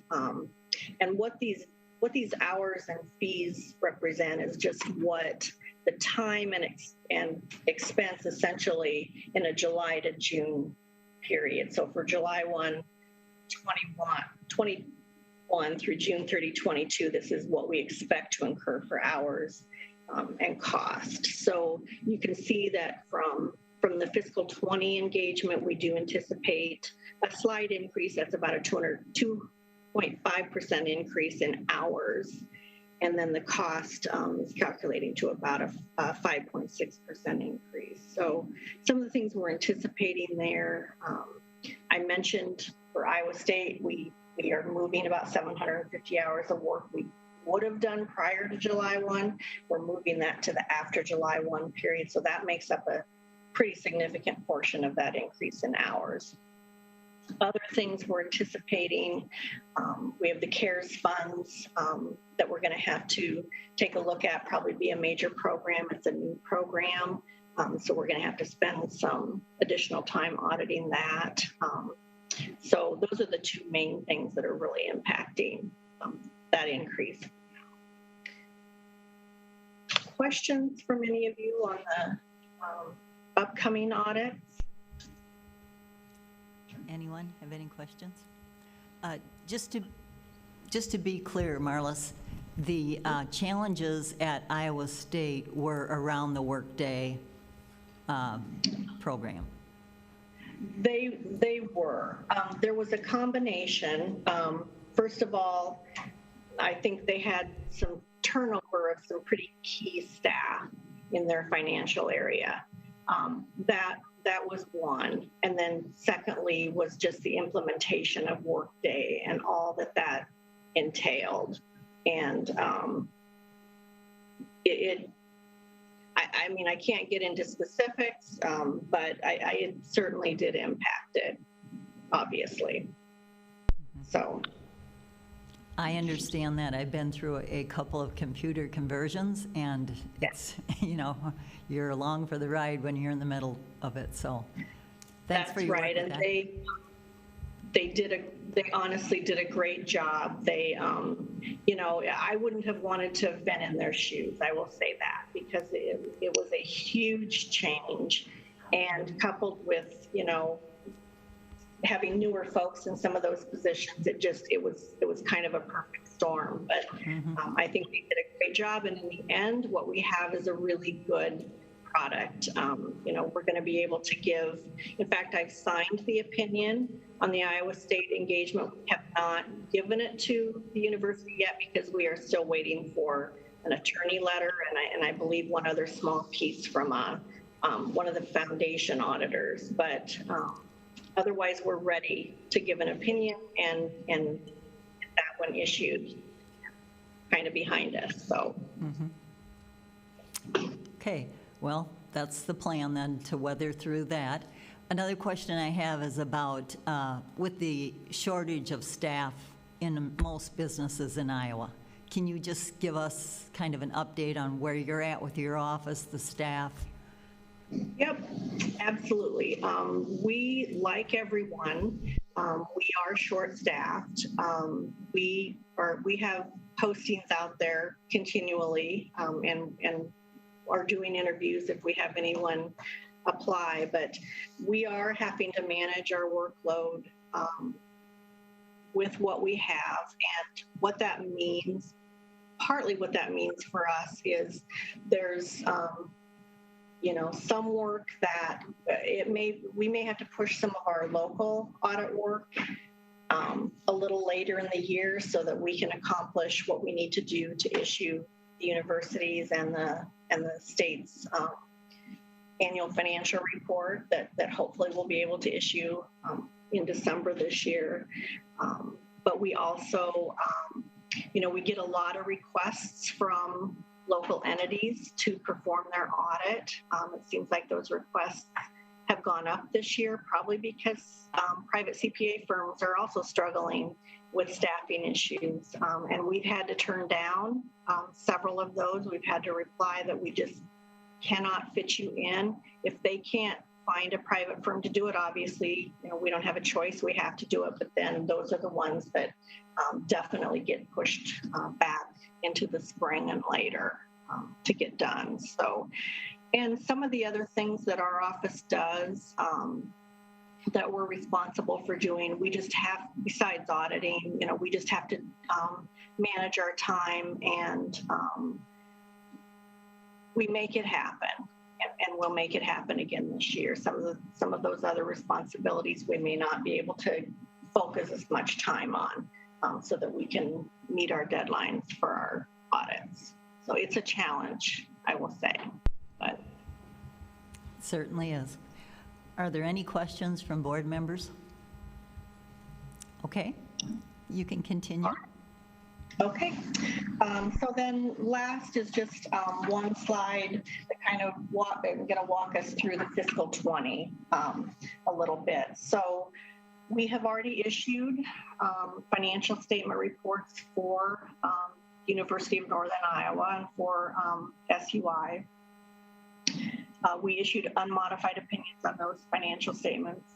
and what these hours and fees represent is just what the time and expense essentially in a July to June period. So for July 1, 21 through June 30, 22, this is what we expect to incur for hours and cost. So you can see that from the fiscal 20 engagement, we do anticipate a slight increase. That's about a 2.5% increase in hours. And then the cost is calculating to about a 5.6% increase. So some of the things we're anticipating there, I mentioned for Iowa State, we are moving about 750 hours of work we would have done prior to July 1. We're moving that to the after July 1 period. So that makes up a pretty significant portion of that increase in hours. Other things we're anticipating, we have the CARES funds that we're going to have to take a look at, probably be a major program. It's a new program, so we're going to have to spend some additional time auditing that. So those are the 2 main things that are really impacting that increase. Questions from any of you on the upcoming audits? Anyone have any questions? Just to be clear, Marlis, the challenges at Iowa State were around the workday program. They were. There was a combination. First of all, I think they had some turnover of some pretty key staff in their financial area. That was one. And then secondly was just the implementation of Workday and all that entailed. And I mean, I can't get into specifics, but it certainly did impact it, obviously. So. I understand that. I've been through a couple of computer conversions, and it's, you know, you're along for the ride when you're in the middle of it. So thanks for your work with that. That's right. And they honestly did a great job. They, you know, I wouldn't have wanted to have been in their shoes. I will say that, because it was a huge change, and coupled with, you know, having newer folks in some of those positions, it was kind of a perfect storm. But I think they did a great job, and in the end, what we have is a really good product. You know, we're going to be able to give. In fact, I've signed the opinion on the Iowa State engagement. We have not given it to the university yet because we are still waiting for an attorney letter, and I believe one other small piece from one of the foundation auditors. But otherwise, we're ready to give an opinion and get that one issued kind of behind us. So. Okay, well, that's the plan then, to weather through that. Another question I have is about with the shortage of staff in most businesses in Iowa. Can you just give us kind of an update on where you're at with your office, the staff? Yep, absolutely. We, like everyone, we are short-staffed. We have postings out there continually, and are doing interviews if we have anyone apply. But we are having to manage our workload with what we have, and what that means. Partly, what that means for us is there's you know, some work that we may have to push some of our local audit work a little later in the year so that we can accomplish what we need to do to issue the universities and the state's annual financial report that hopefully we'll be able to issue in December this year. But we also, you know, we get a lot of requests from local entities to perform their audit. It seems like those requests have gone up this year, probably because private CPA firms are also struggling with staffing issues. And we've had to turn down several of those. We've had to reply that we just cannot fit you in. If they can't find a private firm to do it, obviously, you know, we don't have a choice. We have to do it. But then those are the ones that definitely get pushed back into the spring and later to get done. So, and some of the other things that our office does that we're responsible for doing, we just have, besides auditing, you know, we just have to manage our time, and we make it happen, and we'll make it happen again this year. Some of those other responsibilities we may not be able to focus as much time on, so that we can meet our deadlines for our audits. So it's a challenge, I will say, but. It certainly is. Are there any questions from board members? Okay, you can continue. Okay, so then last is just one slide that kind of going to walk us through the fiscal 20 a little bit. So we have already issued financial statement reports for University of Northern Iowa and for SUI. We issued unmodified opinions on those financial statements.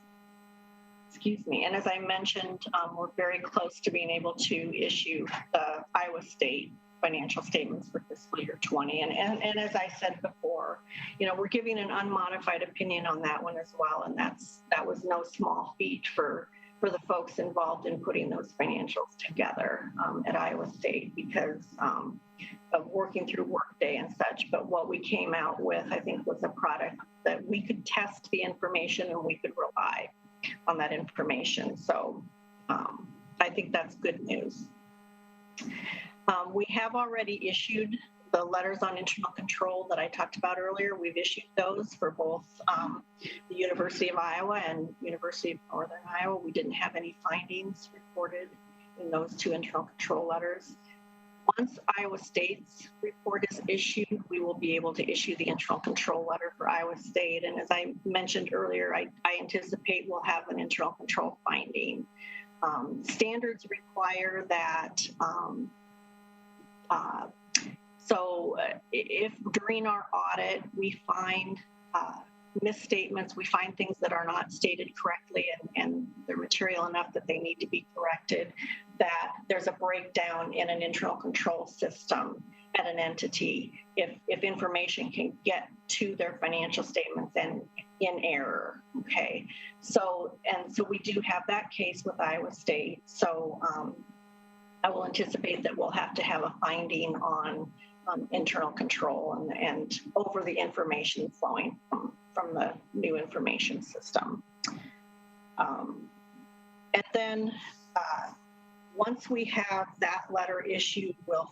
Excuse me. And as I mentioned, we're very close to being able to issue the Iowa State financial statements for fiscal year 20. And as I said before, we're giving an unmodified opinion on that one as well. And that was no small feat for the folks involved in putting those financials together at Iowa State because of working through Workday and such. But what we came out with, I think, was a product that we could test the information and we could rely on that information. So I think that's good news. We have already issued the letters on internal control that I talked about earlier. We've issued those for both the University of Iowa and University of Northern Iowa. We didn't have any findings reported in those two internal control letters. Once Iowa State's report is issued, we will be able to issue the internal control letter for Iowa State. And as I mentioned earlier, I anticipate we'll have an internal control finding. Standards require that if during our audit we find misstatements, we find things that are not stated correctly and they're material enough that they need to be corrected, that there's a breakdown in an internal control system at an entity if information can get to their financial statements and in error, okay? So we do have that case with Iowa State. So I will anticipate that we'll have to have a finding on internal control and over the information flowing from the new information system. And then once we have that letter issued, we'll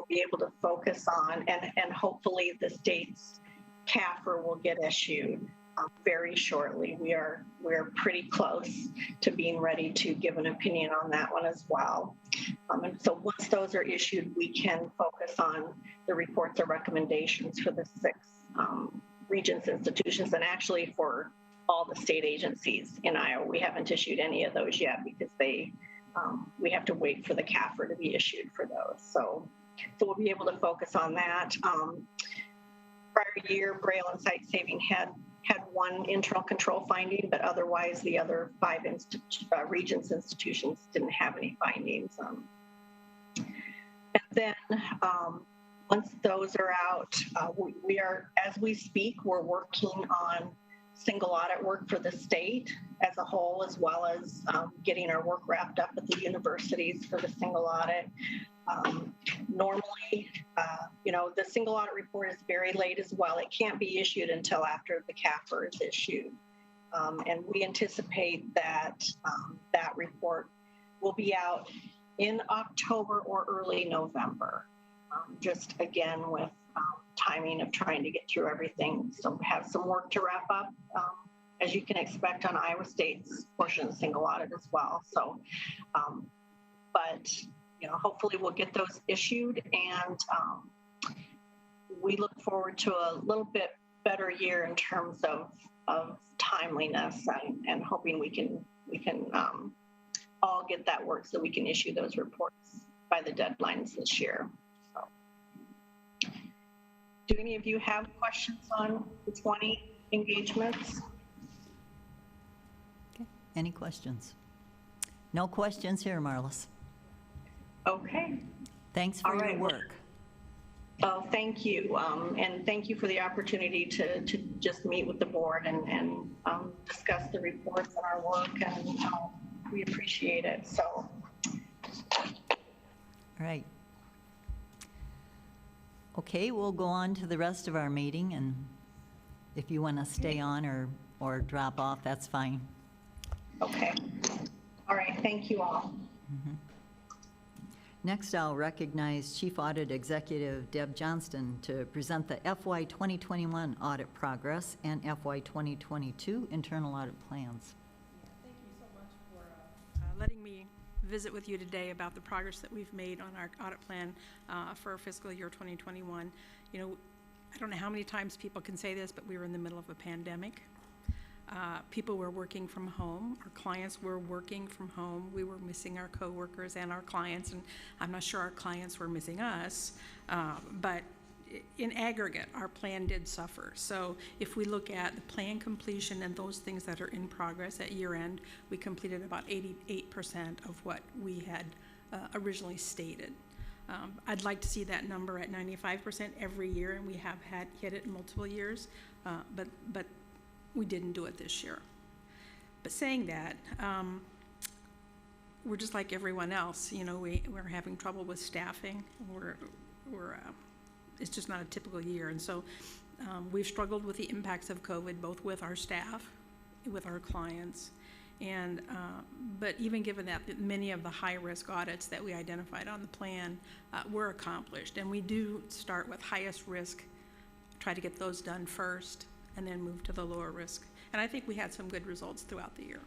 be able to focus on, and hopefully the state's CAFR will get issued very shortly. We're pretty close to being ready to give an opinion on that one as well. And so once those are issued, we can focus on the reports or recommendations for the 6 Regents institutions, and actually for all the state agencies in Iowa. We haven't issued any of those yet because we have to wait for the CAFR to be issued for those. So we'll be able to focus on that. Prior year, Braille and Sight Saving had one internal control finding, but otherwise the other 5 Regents institutions didn't have any findings. And then once those are out, we are, as we speak, we're working on single audit work for the state as a whole, as well as getting our work wrapped up at the universities for the single audit. Normally, the single audit report is very late as well. It can't be issued until after the CAFR is issued. And we anticipate that that report will be out in October or early November. Just again with timing of trying to get through everything. So we have some work to wrap up, as you can expect on Iowa State's portion of the single audit as well. So, but hopefully we'll get those issued, and we look forward to a little bit better year in terms of timeliness and hoping we can all get that work so we can issue those reports by the deadlines this year. So, do any of you have questions on the 20 engagements? Okay. Any questions? No questions here, Marlis. Okay. Thanks for your work. Oh, thank you. And thank you for the opportunity to just meet with the board and discuss the reports and our work, and we appreciate it. So. All right. Okay, we'll go on to the rest of our meeting, and if you want to stay on or drop off, that's fine. Okay. All right. Thank you all. Mm-hmm. Next, I'll recognize Chief Audit Executive Deb Johnston to present the FY 2021 audit progress and FY 2022 internal audit plans. Thank you so much for letting me visit with you today about the progress that we've made on our audit plan for fiscal year 2021. I don't know how many times people can say this, but we were in the middle of a pandemic. People were working from home. Our clients were working from home. We were missing our coworkers and our clients, and I'm not sure our clients were missing us, but in aggregate, our plan did suffer. So if we look at the plan completion and those things that are in progress at year end, we completed about 88% of what we had originally stated. I'd like to see that number at 95% every year, and we have hit it in multiple years, but we didn't do it this year. But saying that, we're just like everyone else. You know, we're having trouble with staffing. It's just not a typical year, and so we've struggled with the impacts of COVID, both with our staff, with our clients, and but even given that many of the high-risk audits that we identified on the plan were accomplished, and we do start with highest risk, try to get those done first, and then move to the lower risk. And I think we had some good results throughout the year.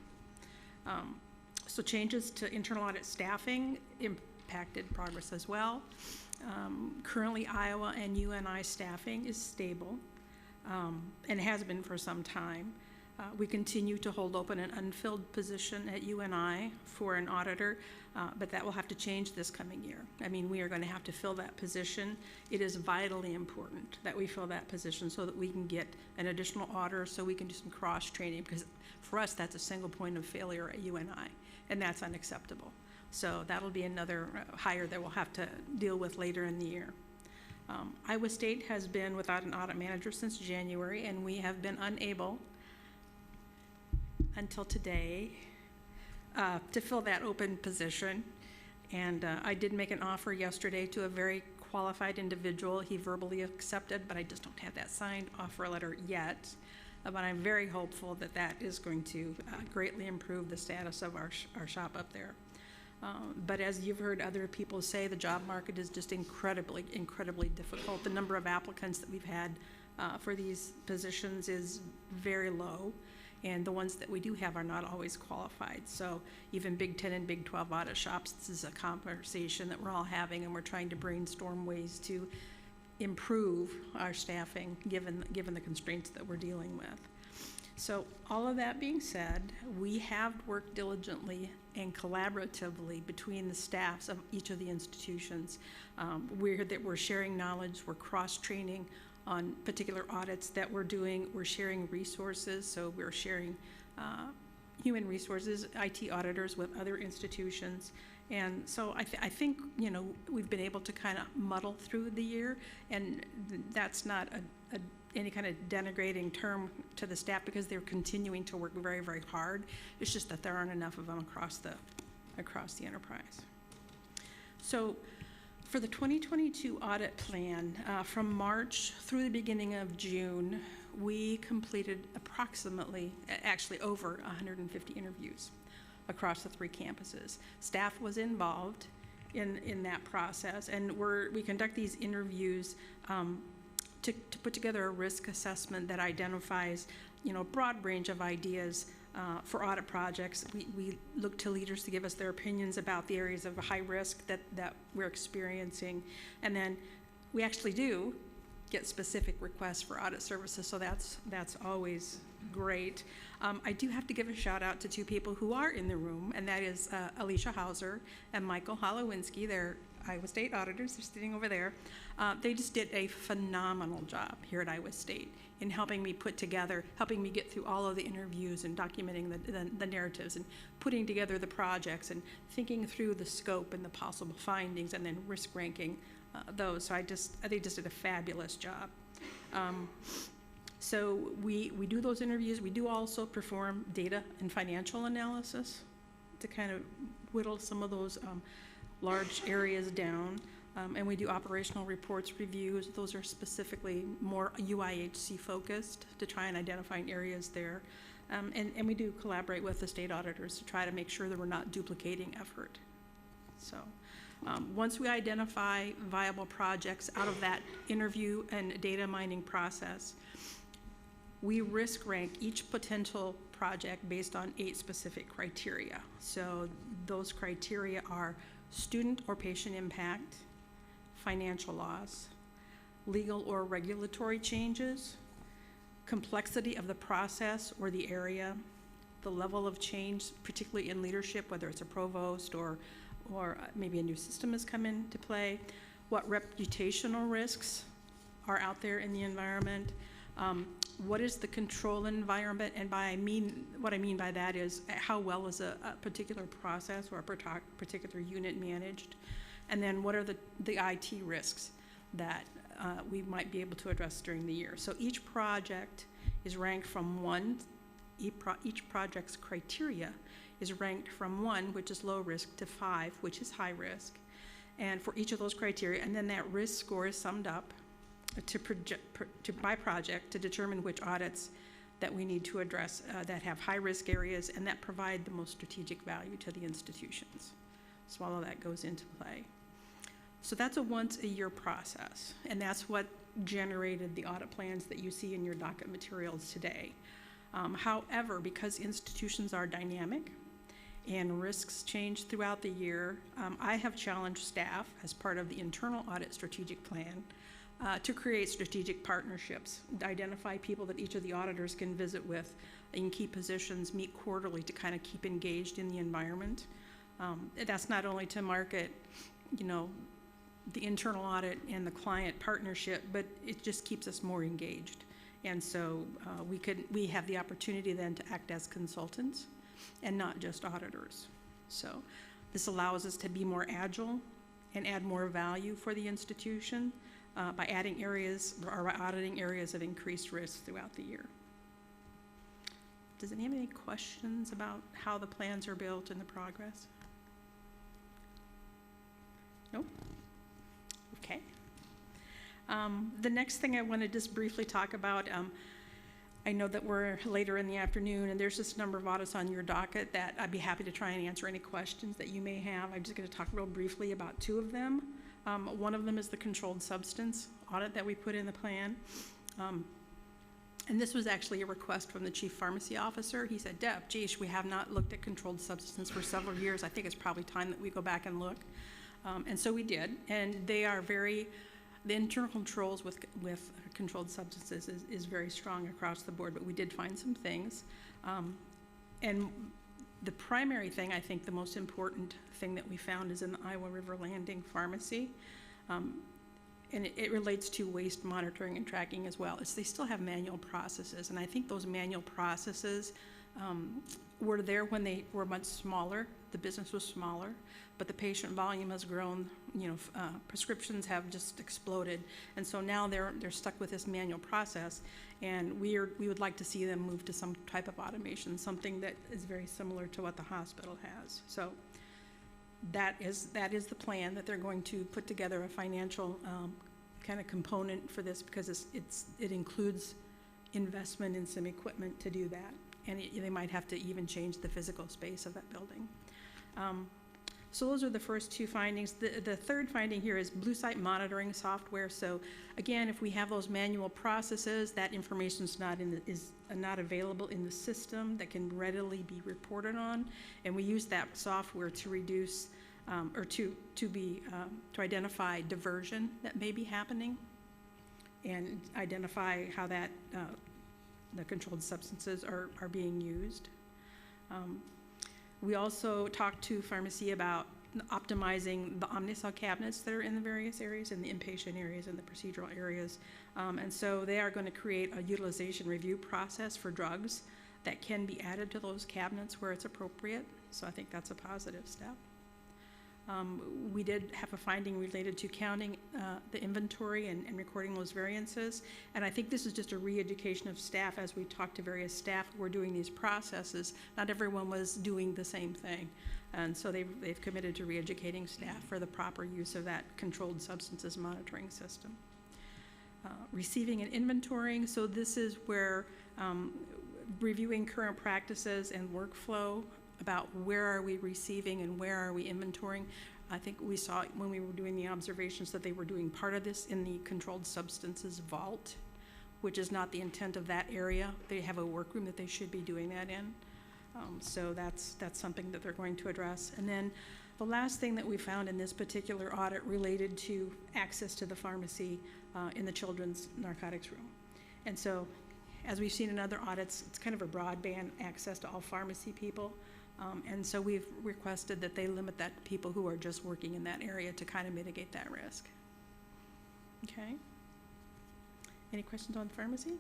So changes to internal audit staffing impacted progress as well. Currently, Iowa and UNI staffing is stable and has been for some time. We continue to hold open an unfilled position at UNI for an auditor, but that will have to change this coming year. I mean, we are going to have to fill that position. It is vitally important that we fill that position so that we can get an additional auditor, so we can do some cross-training, because for us, that's a single point of failure at UNI, and that's unacceptable. So that'll be another hire that we'll have to deal with later in the year. Iowa State has been without an audit manager since January, and we have been unable until today to fill that open position. And I did make an offer yesterday to a very qualified individual. He verbally accepted, but I just don't have that signed offer letter yet. But I'm very hopeful that that is going to greatly improve the status of our shop up there. But as you've heard other people say, the job market is just incredibly, incredibly difficult. The number of applicants that we've had for these positions is very low, and the ones that we do have are not always qualified. So even Big 10 and Big 12 audit shops, this is a conversation that we're all having, and we're trying to brainstorm ways to improve our staffing given the constraints that we're dealing with. So all of that being said, we have worked diligently and collaboratively between the staffs of each of the institutions. We're sharing knowledge, we're cross-training on particular audits that we're doing, we're sharing resources, so we're sharing human resources, IT auditors with other institutions. And so I think, you know, we've been able to kind of muddle through the year, and that's not any kind of denigrating term to the staff, because they're continuing to work very, very hard. It's just that there aren't enough of them across the enterprise. So for the 2022 audit plan, from March through the beginning of June, we completed actually over 150 interviews across the 3 campuses. Staff was involved in that process, and we conduct these interviews to put together a risk assessment that identifies, you know, a broad range of ideas for audit projects. We look to leaders to give us their opinions about the areas of high risk that we're experiencing, and then we actually do get specific requests for audit services, so that's always great. I do have to give a shout out to 2 people who are in the room, and that is Alicia Hauser and Michael Holowinski. They're Iowa State auditors. They're sitting over there. They just did a phenomenal job here at Iowa State in helping me get through all of the interviews and documenting the narratives and putting together the projects and thinking through the scope and the possible findings and then risk ranking those. So they just did a fabulous job. So we do those interviews. We do also perform data and financial analysis to kind of whittle some of those large areas down. And we do operational reports reviews. Those are specifically more UIHC focused to try and identify areas there. And we do collaborate with the state auditors to try to make sure that we're not duplicating effort. So once we identify viable projects out of that interview and data mining process, we risk rank each potential project based on 8 specific criteria. So those criteria are student or patient impact, financial loss, legal or regulatory changes, complexity of the process or the area, the level of change, particularly in leadership, whether it's a provost or maybe a new system has come into play, what reputational risks are out there in the environment, what is the control environment, and what I mean by that is how well is a particular process or a particular unit managed. And then what are the IT risks that we might be able to address during the year. So each project is ranked from 1, each project's criteria is ranked from 1, which is low risk, to 5, which is high risk. And for each of those criteria, and then that risk score is summed up by project to determine which audits that we need to address that have high risk areas and that provide the most strategic value to the institutions. So all of that goes into play. So that's a once a year process, and that's what generated the audit plans that you see in your docket materials today. However, because institutions are dynamic and risks change throughout the year, I have challenged staff as part of the internal audit strategic plan to create strategic partnerships, to identify people that each of the auditors can visit with in key positions, meet quarterly to kind of keep engaged in the environment. That's not only to market, you know, the internal audit and the client partnership, but it just keeps us more engaged. And so we have the opportunity then to act as consultants and not just auditors. So this allows us to be more agile and add more value for the institution by adding areas or auditing areas of increased risk throughout the year. Does anyone have any questions about how the plans are built and the progress? Nope. Okay. The next thing I want to just briefly talk about, I know that we're later in the afternoon and there's just a number of audits on your docket that I'd be happy to try and answer any questions that you may have. I'm just going to talk real briefly about 2 of them. One of them is the controlled substance audit that we put in the plan. And this was actually a request from the chief pharmacy officer. He said, Deb, geez, we have not looked at controlled substances for several years. I think it's probably time that we go back and look. And so we did, and they are the internal controls with controlled substances is very strong across the board, but we did find some things. And the primary thing, I think the most important thing that we found is in the Iowa River Landing Pharmacy. And it relates to waste monitoring and tracking as well. They still have manual processes, and I think those manual processes were there when they were much smaller. The business was smaller, but the patient volume has grown. You know, prescriptions have just exploded, and so now they're stuck with this manual process. And we would like to see them move to some type of automation, something that is very similar to what the hospital has. So that is the plan, that they're going to put together a financial kind of component for this, because it includes investment in some equipment to do that. And they might have to even change the physical space of that building. So those are the first 2 findings. The third finding here is blue site monitoring software. So again, if we have those manual processes, that information is not available in the system that can readily be reported on. And we use that software to reduce or to identify diversion that may be happening and identify how that the controlled substances are being used. We also talked to pharmacy about optimizing the Omnicell cabinets that are in the various areas, in the inpatient areas and the procedural areas. And so they are going to create a utilization review process for drugs that can be added to those cabinets where it's appropriate. So I think that's a positive step. We did have a finding related to counting the inventory and recording those variances. And I think this is just a re-education of staff. As we talked to various staff who were doing these processes, not everyone was doing the same thing. And so they've committed to re-educating staff for the proper use of that controlled substances monitoring system. Receiving and inventorying. So this is where reviewing current practices and workflow about where are we receiving and where are we inventorying. I think we saw when we were doing the observations that they were doing part of this in the controlled substances vault, which is not the intent of that area. They have a workroom that they should be doing that in. So that's something that they're going to address. And then the last thing that we found in this particular audit related to access to the pharmacy in the children's narcotics room. And so as we've seen in other audits, it's kind of a broadband access to all pharmacy people. And so we've requested that they limit that to people who are just working in that area to kind of mitigate that risk. Okay. Any questions on pharmacy?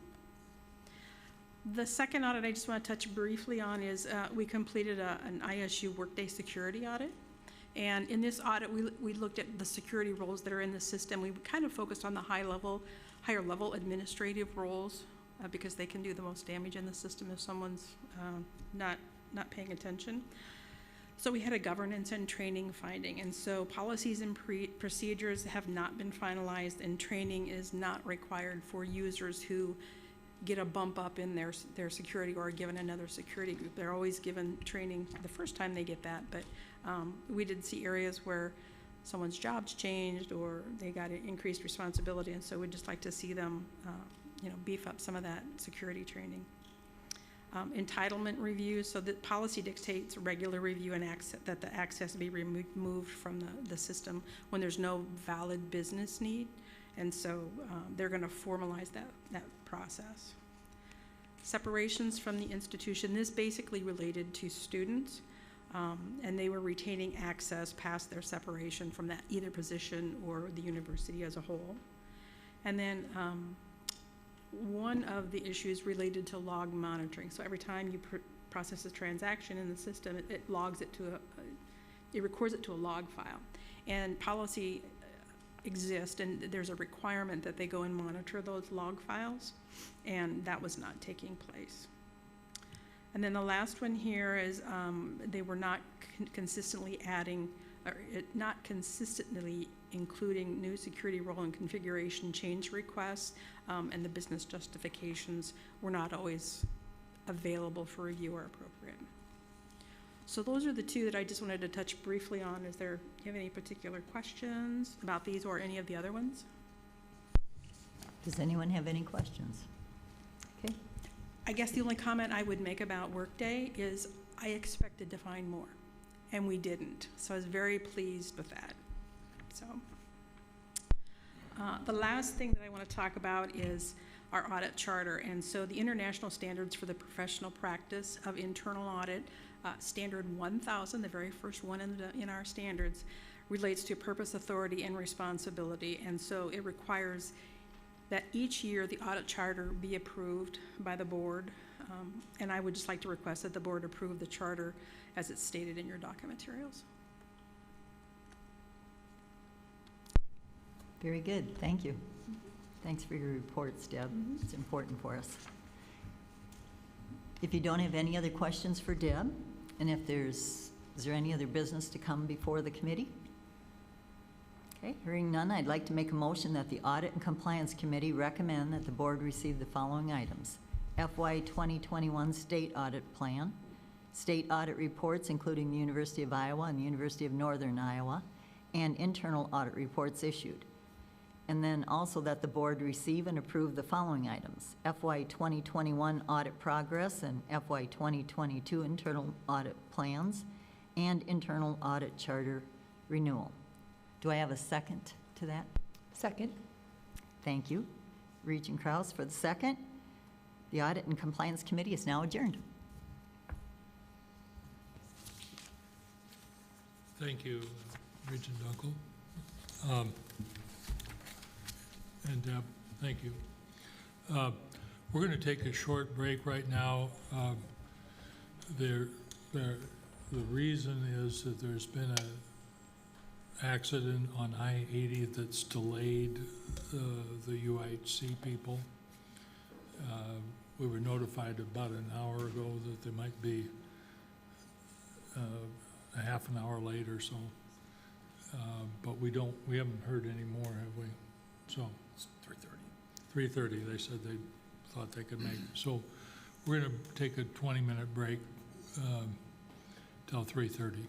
The second audit I just want to touch briefly on is we completed an ISU workday security audit. And in this audit, we looked at the security roles that are in the system. We kind of focused on the higher level administrative roles because they can do the most damage in the system if someone's not paying attention. So we had a governance and training finding, and so policies and procedures have not been finalized, and training is not required for users who get a bump up in their security or are given another security group. They're always given training the first time they get that, but we did see areas where someone's jobs changed or they got an increased responsibility, and so we'd just like to see them beef up some of that security training. Entitlement reviews, so that policy dictates regular review and that the access be removed from the system when there's no valid business need, and so they're going to formalize that process. Separations from the institution, this basically related to students, and they were retaining access past their separation from that either position or the university as a whole. And then one of the issues related to log monitoring. So every time you process a transaction in the system, it logs it to it records it to a log file. And policy exists, and there's a requirement that they go and monitor those log files, and that was not taking place. And then the last one here is they were not consistently adding, or not consistently including new security role and configuration change requests, and the business justifications were not always available for review or appropriate. So those are the two that I just wanted to touch briefly on. Do you have any particular questions about these or any of the other ones? Does anyone have any questions? Okay. I guess the only comment I would make about Workday is I expected to find more, and we didn't. So I was very pleased with that. So the last thing that I want to talk about is our audit charter. And so the international standards for the professional practice of internal audit, standard 1000, the very first one in our standards, relates to purpose, authority, and responsibility. And so it requires that each year the audit charter be approved by the board. And I would just like to request that the board approve the charter as it's stated in your docket materials. Very good, thank you. Thanks for your reports, Deb. It's important for us. If you don't have any other questions for Deb, and is there any other business to come before the committee? Okay, hearing none, I'd like to make a motion that the Audit and Compliance Committee recommend that the board receive the following items: FY 2021 State Audit Plan, State Audit Reports including the University of Iowa and the University of Northern Iowa, and internal audit reports issued. And then also that the board receive and approve the following items: FY 2021 audit progress and FY 2022 internal audit plans and internal audit charter renewal. Do I have a second to that? Second. Thank you. Regent Krause for the second. The Audit and Compliance Committee is now adjourned. Thank you, Regent Dunkel. And Deb, thank you. We're going to take a short break right now. The reason is that there's been an accident on I-80 that's delayed the UIHC people. We were notified about an hour ago that they might be a half an hour late or so. But we haven't heard any more, have we? So it's 3:30. 3:30, they said they thought they could make it. So we're going to take a 20-minute break till 3:30.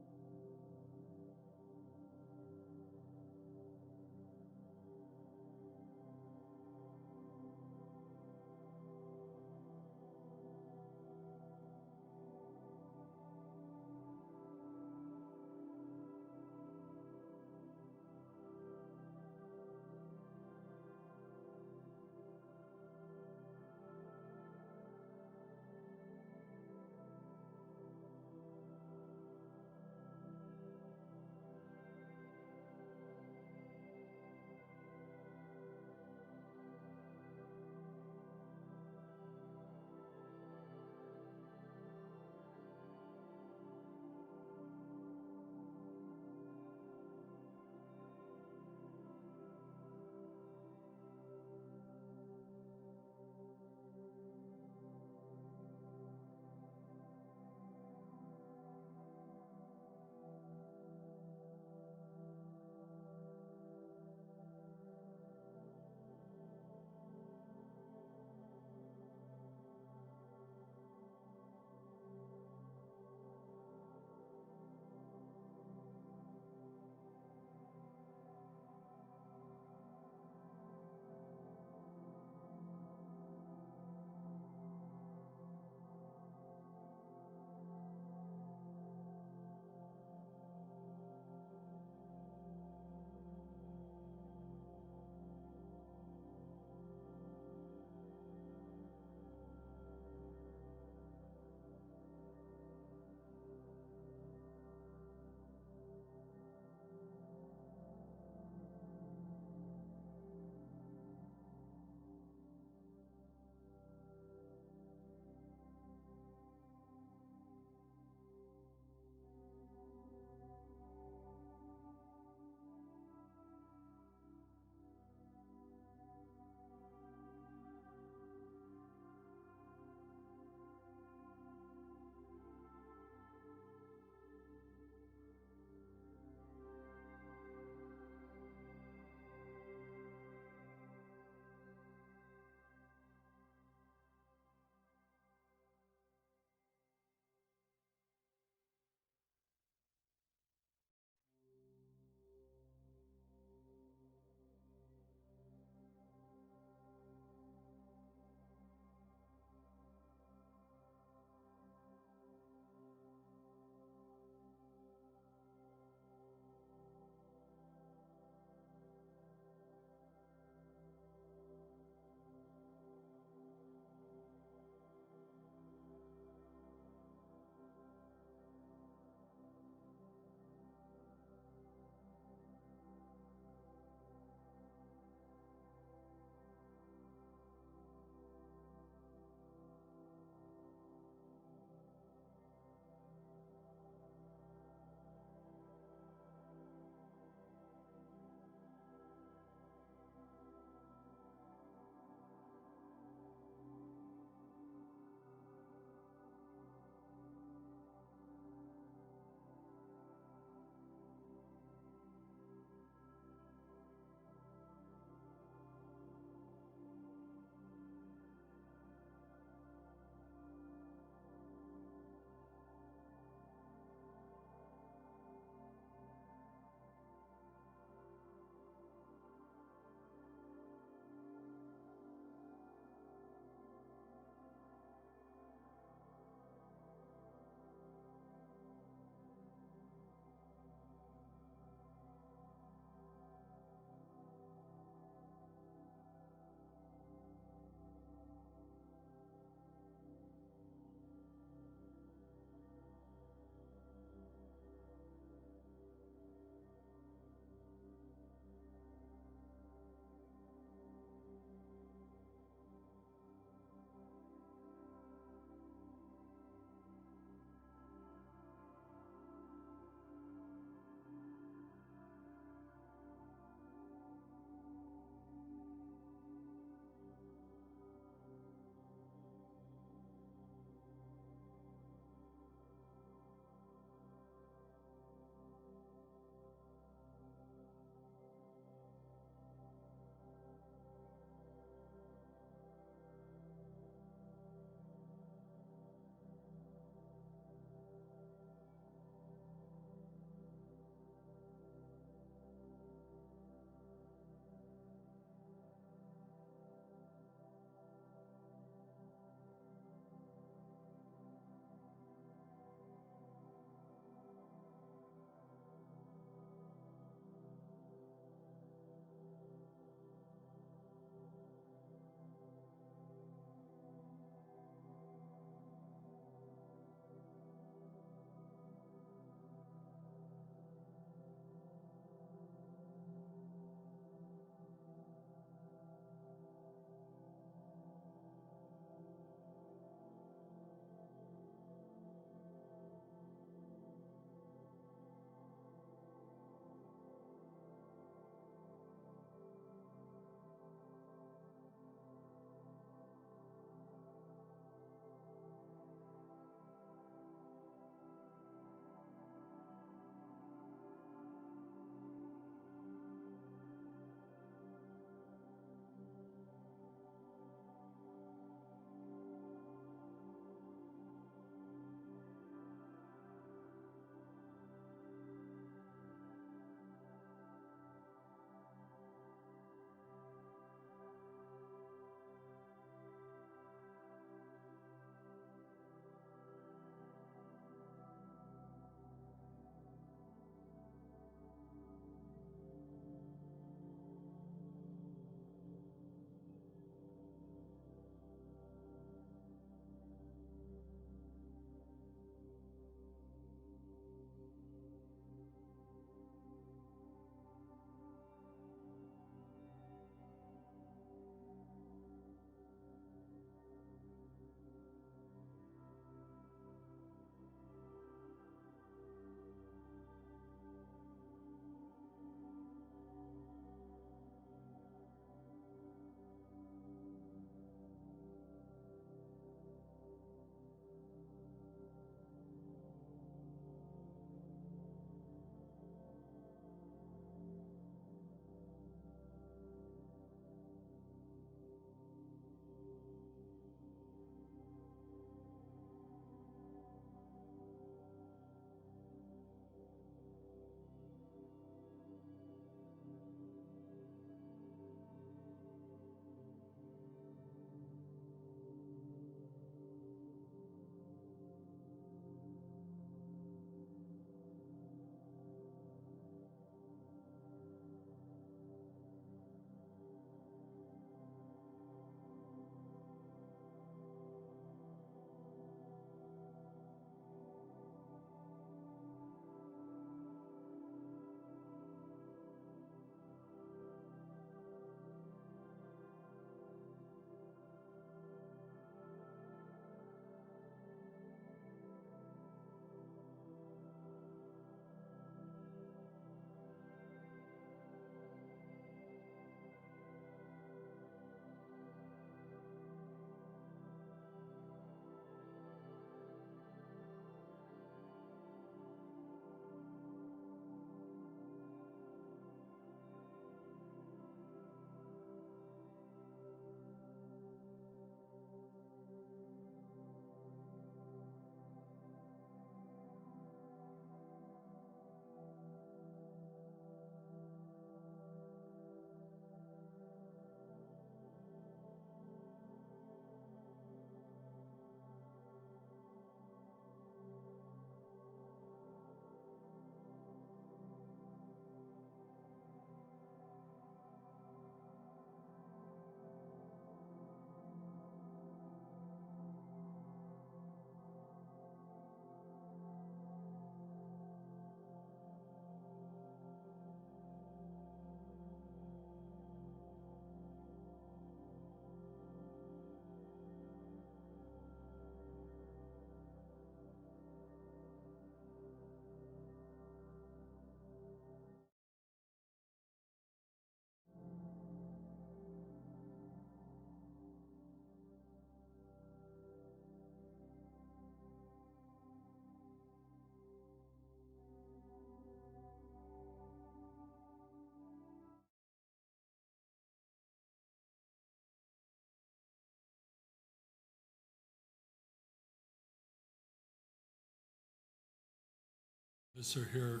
This are here.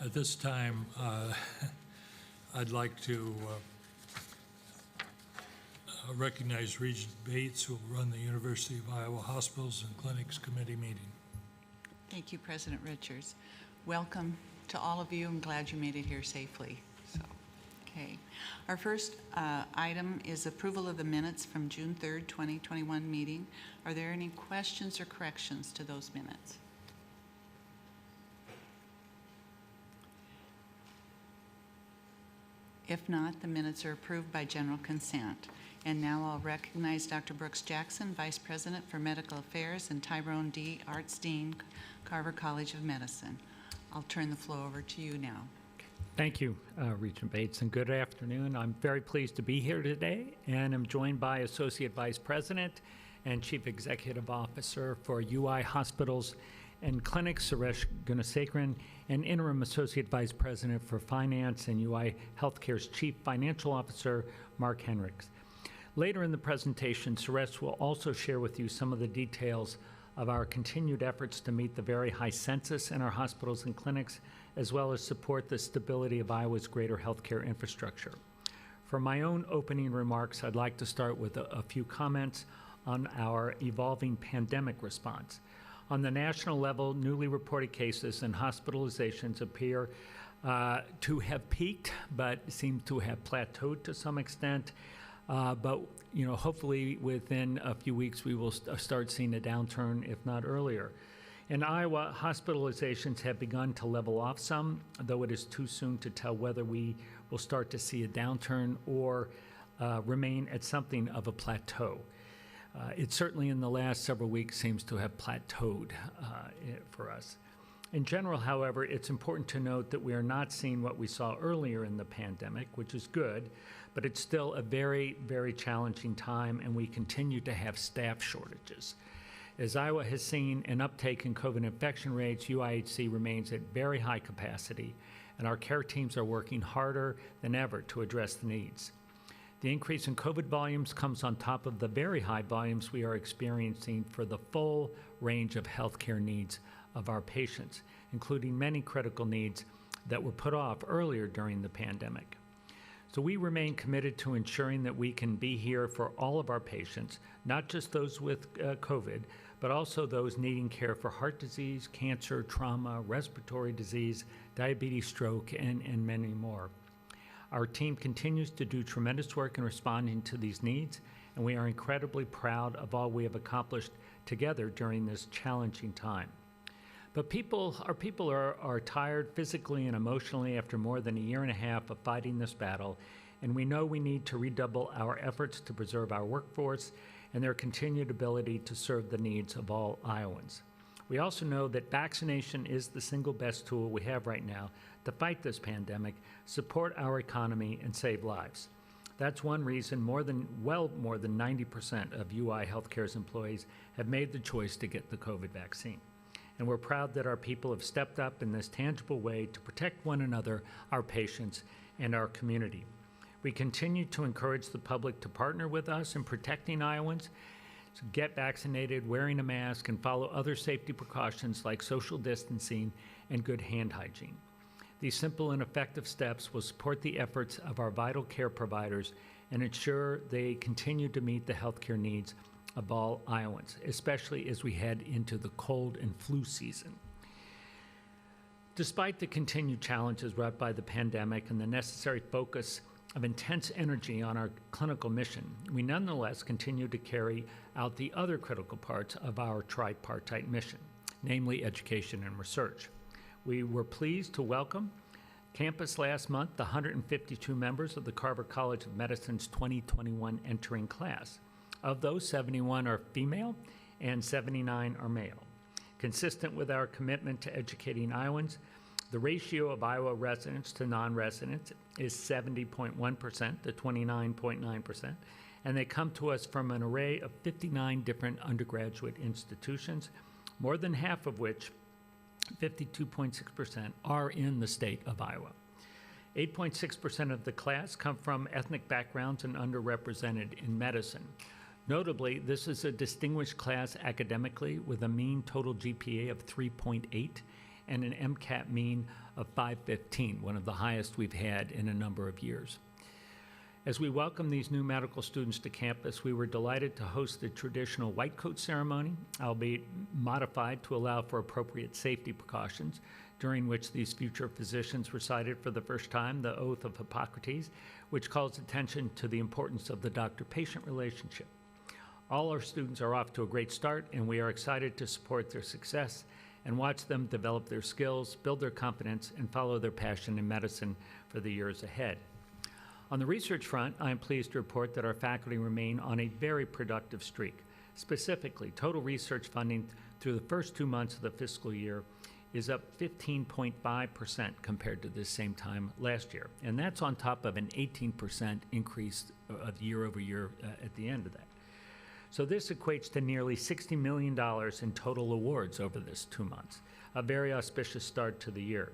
At this time, I'd like to recognize Regent Bates, who will run the University of Iowa Hospitals and Clinics Committee meeting. Thank you, President Richards. Welcome to all of you. I'm glad you made it here safely. Okay. Our first item is approval of the minutes from June 3rd, 2021 meeting. Are there any questions or corrections to those minutes? If not, the minutes are approved by general consent. And now I'll recognize Dr. Brooks Jackson, Vice President for Medical Affairs, and Tyrone D. Arts Dean, Carver College of Medicine. I'll turn the floor over to you now. Thank you, Regent Bates, and good afternoon. I'm very pleased to be here today, and I'm joined by Associate Vice President and Chief Executive Officer for UI Hospitals and Clinics, Suresh Gunasekaran, and Interim Associate Vice President for Finance and UI Healthcare's Chief Financial Officer, Mark Henricks. Later in the presentation, Suresh will also share with you some of the details of our continued efforts to meet the very high census in our hospitals and clinics, as well as support the stability of Iowa's greater healthcare infrastructure. For my own opening remarks, I'd like to start with a few comments on our evolving pandemic response. On the national level, newly reported cases and hospitalizations appear to have peaked, but seem to have plateaued to some extent. But hopefully within a few weeks we will start seeing a downturn, if not earlier. In Iowa, hospitalizations have begun to level off some, though it is too soon to tell whether we will start to see a downturn or remain at something of a plateau. It certainly in the last several weeks seems to have plateaued for us. In general, however, it's important to note that we are not seeing what we saw earlier in the pandemic, which is good, but it's still a very, very challenging time, and we continue to have staff shortages. As Iowa has seen an uptake in COVID infection rates, UIHC remains at very high capacity, and our care teams are working harder than ever to address the needs. The increase in COVID volumes comes on top of the very high volumes we are experiencing for the full range of healthcare needs of our patients, including many critical needs that were put off earlier during the pandemic. So we remain committed to ensuring that we can be here for all of our patients, not just those with COVID, but also those needing care for heart disease, cancer, trauma, respiratory disease, diabetes, stroke, and many more. Our team continues to do tremendous work in responding to these needs, and we are incredibly proud of all we have accomplished together during this challenging time. But our people are tired physically and emotionally after more than a year and a half of fighting this battle, and we know we need to redouble our efforts to preserve our workforce and their continued ability to serve the needs of all Iowans. We also know that vaccination is the single best tool we have right now to fight this pandemic, support our economy, and save lives. That's one reason more than 90% of UI Healthcare's employees have made the choice to get the COVID vaccine. And we're proud that our people have stepped up in this tangible way to protect one another, our patients, and our community. We continue to encourage the public to partner with us in protecting Iowans, so get vaccinated, wearing a mask, and follow other safety precautions like social distancing and good hand hygiene. These simple and effective steps will support the efforts of our vital care providers and ensure they continue to meet the healthcare needs of all Iowans, especially as we head into the cold and flu season. Despite the continued challenges brought by the pandemic and the necessary focus of intense energy on our clinical mission, we nonetheless continue to carry out the other critical parts of our tripartite mission, namely education and research. We were pleased to welcome campus last month the 152 members of the Carver College of Medicine's 2021 entering class. Of those, 71 are female and 79 are male. Consistent with our commitment to educating Iowans, the ratio of Iowa residents to non-residents is 70.1% to 29.9%, and they come to us from an array of 59 different undergraduate institutions, more than half of which, 52.6%, are in the state of Iowa. 8.6% of the class come from ethnic backgrounds and underrepresented in medicine. Notably, this is a distinguished class academically with a mean total GPA of 3.8 and an MCAT mean of 515, one of the highest we've had in a number of years. As we welcome these new medical students to campus, we were delighted to host the traditional white coat ceremony, albeit modified to allow for appropriate safety precautions, during which these future physicians recited for the first time the oath of Hippocrates, which calls attention to the importance of the doctor-patient relationship. All our students are off to a great start, and we are excited to support their success and watch them develop their skills, build their confidence, and follow their passion in medicine for the years ahead. On the research front, I am pleased to report that our faculty remain on a very productive streak. Specifically, total research funding through the first 2 months of the fiscal year is up 15.5% compared to this same time last year. And that's on top of an 18% increase of year over year at the end of that. So this equates to nearly $60 million in total awards over this 2 months, a very auspicious start to the year.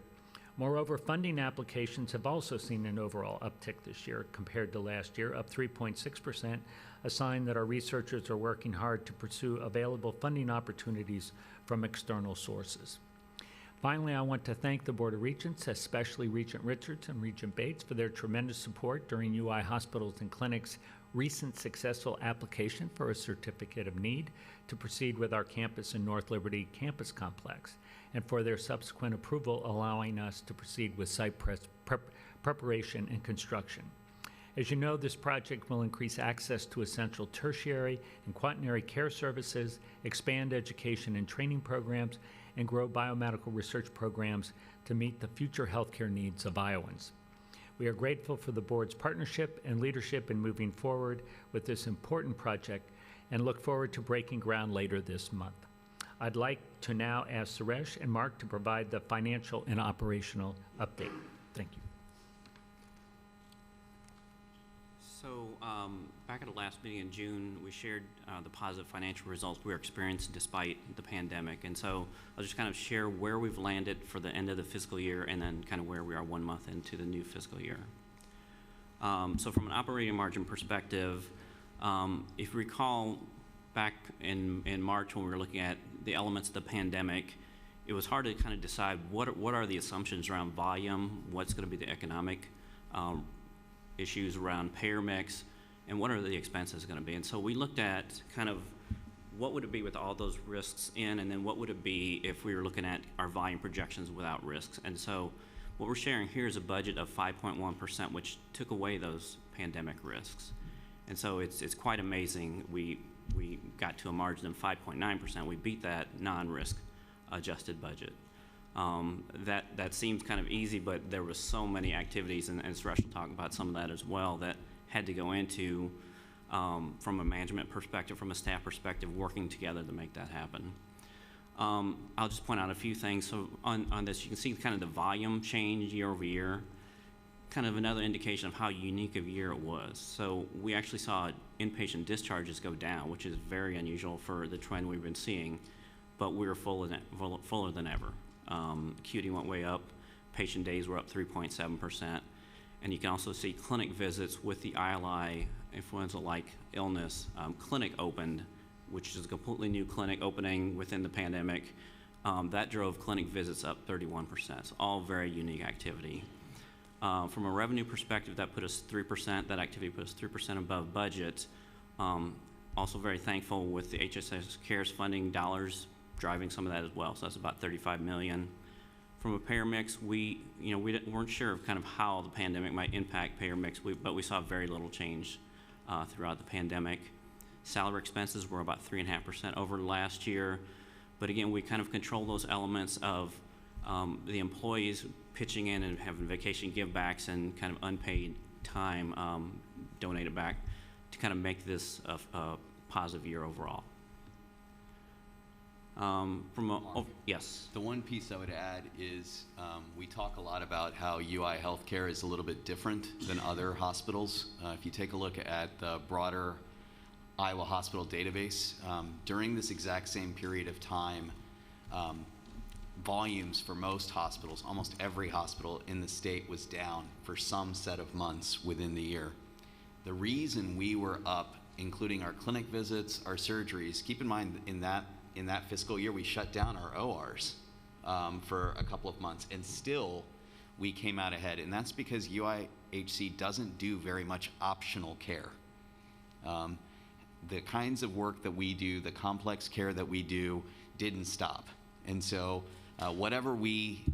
Moreover, funding applications have also seen an overall uptick this year compared to last year, up 3.6%, a sign that our researchers are working hard to pursue available funding opportunities from external sources. Finally, I want to thank the Board of Regents, especially Regent Richards and Regent Bates, for their tremendous support during UI Hospitals and Clinics' recent successful application for a Certificate of Need to proceed with our campus in North Liberty Campus Complex, and for their subsequent approval allowing us to proceed with site preparation and construction. As you know, this project will increase access to essential tertiary and quaternary care services, expand education and training programs, and grow biomedical research programs to meet the future healthcare needs of Iowans. We are grateful for the board's partnership and leadership in moving forward with this important project and look forward to breaking ground later this month. I'd like to now ask Suresh and Mark to provide the financial and operational update. Thank you. So back at the last meeting in June, we shared the positive financial results we were experiencing despite the pandemic. And so I'll just kind of share where we've landed for the end of the fiscal year and then kind of where we are 1 month into the new fiscal year. So from an operating margin perspective, if you recall back in March when we were looking at the elements of the pandemic, it was hard to kind of decide what are the assumptions around volume, what's going to be the economic issues around payer mix, and what are the expenses going to be. And so we looked at kind of what would it be with all those risks in, and then what would it be if we were looking at our volume projections without risks. And so what we're sharing here is a budget of 5.1%, which took away those pandemic risks. And so it's quite amazing. We got to a margin of 5.9%. We beat that non-risk adjusted budget. That seems kind of easy, but there was so many activities, and Suresh will talk about some of that as well, that had to go into, from a management perspective, from a staff perspective, working together to make that happen. I'll just point out a few things. So on this, you can see kind of the volume change year over year, kind of another indication of how unique of a year it was. So we actually saw inpatient discharges go down, which is very unusual for the trend we've been seeing, but we were fuller than ever. Acuity went way up, patient days were up 3.7%, and you can also see clinic visits with the ILI influenza-like illness. Clinic opened, which is a completely new clinic opening within the pandemic. That drove clinic visits up 31%. So all very unique activity. From a revenue perspective, that put us 3%. That activity put us 3% above budget. Also very thankful with the HSS CARES funding dollars driving some of that as well. So that's about $35 million. From a payer mix, we weren't sure of kind of how the pandemic might impact payer mix, but we saw very little change throughout the pandemic. Salary expenses were about 3.5% over last year. But again, we kind of control those elements of the employees pitching in and having vacation give-backs and kind of unpaid time donated back to kind of make this a positive year overall. Yes. The one piece I would add is we talk a lot about how UI Healthcare is a little bit different than other hospitals. If you take a look at the broader Iowa hospital database, during this exact same period of time, volumes for most hospitals, almost every hospital in the state, was down for some set of months within the year. The reason we were up, including our clinic visits, our surgeries, keep in mind in that fiscal year we shut down our ORs for a couple of months, and still we came out ahead. And that's because UIHC doesn't do very much optional care. The kinds of work that we do, the complex care that we do, didn't stop. And so whatever we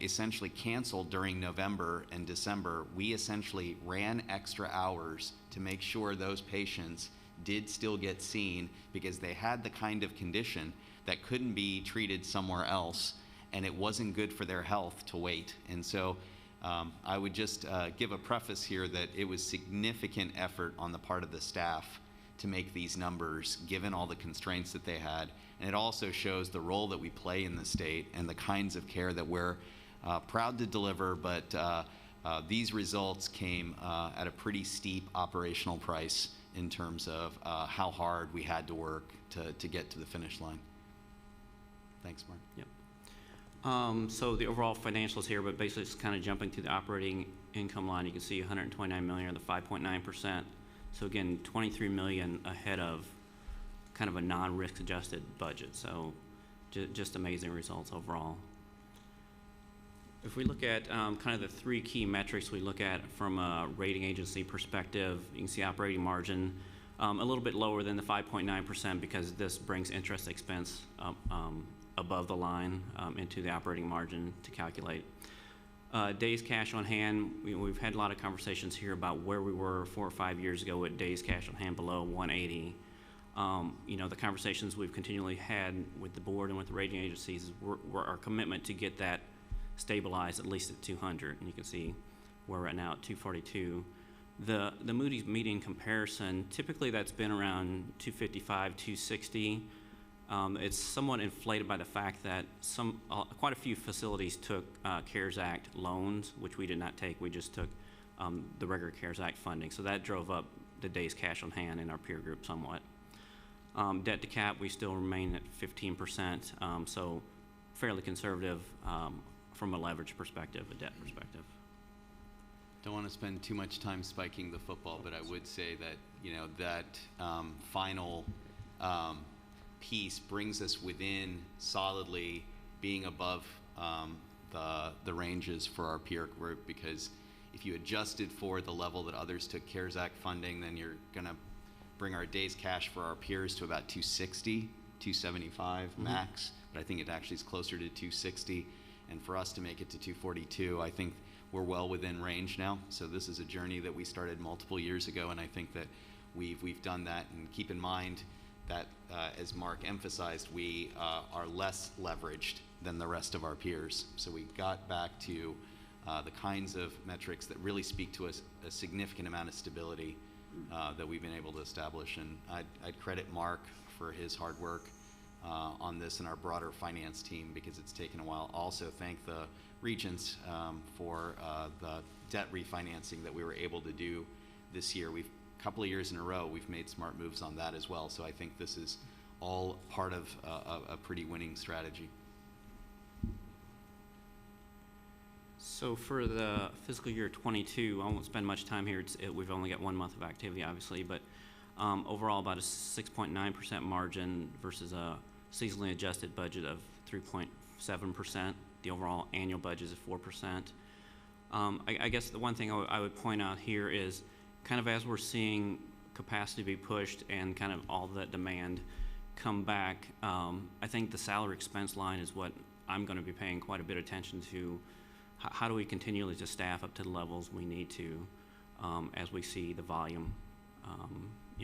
essentially canceled during November and December, we essentially ran extra hours to make sure those patients did still get seen, because they had the kind of condition that couldn't be treated somewhere else, and it wasn't good for their health to wait. And so I would just give a preface here that it was significant effort on the part of the staff to make these numbers, given all the constraints that they had. And it also shows the role that we play in the state and the kinds of care that we're proud to deliver, but these results came at a pretty steep operational price in terms of how hard we had to work to get to the finish line. Thanks, Mark. Yep. So the overall financials here, but basically it's kind of jumping to the operating income line. You can see 129 million, or the 5.9%. So again, 23 million ahead of kind of a non-risk adjusted budget. So just amazing results overall. If we look at kind of the three key metrics we look at from a rating agency perspective, you can see operating margin a little bit lower than the 5.9% because this brings interest expense above the line into the operating margin to calculate. Days cash on hand, we've had a lot of conversations here about where we were 4 or 5 years ago with days cash on hand below 180. You know, the conversations we've continually had with the board and with the rating agencies were our commitment to get that stabilized at least at 200, and you can see where we're at now at 242. The Moody's median comparison, typically that's been around 255, 260. It's somewhat inflated by the fact that quite a few facilities took CARES Act loans, which we did not take. We just took the regular CARES Act funding. So that drove up the days cash on hand in our peer group somewhat. Debt to cap, we still remain at 15%, so fairly conservative from a leverage perspective, a debt perspective. Don't want to spend too much time spiking the football, but I would say that, you know, that final piece brings us within solidly being above the ranges for our peer group, because if you adjusted for the level that others took CARES Act funding, then you're going to bring our days cash for our peers to about 260, 275 max, but I think it actually is closer to 260. And for us to make it to 242, I think we're well within range now. So this is a journey that we started multiple years ago, and I think that we've done that. And keep in mind that, as Mark emphasized, we are less leveraged than the rest of our peers. So we got back to the kinds of metrics that really speak to us, a significant amount of stability that we've been able to establish. And I'd credit Mark for his hard work on this and our broader finance team, because it's taken a while. Also thank the Regents for the debt refinancing that we were able to do this year. A couple of years in a row, we've made smart moves on that as well. So I think this is all part of a pretty winning strategy. So for the fiscal year 22, I won't spend much time here. We've only got 1 month of activity, obviously, but overall about a 6.9% margin versus a seasonally adjusted budget of 3.7%. The overall annual budget is 4%. I guess the one thing I would point out here is kind of as we're seeing capacity be pushed and kind of all that demand come back, I think the salary expense line is what I'm going to be paying quite a bit of attention to. How do we continually to staff up to the levels we need to as we see the volume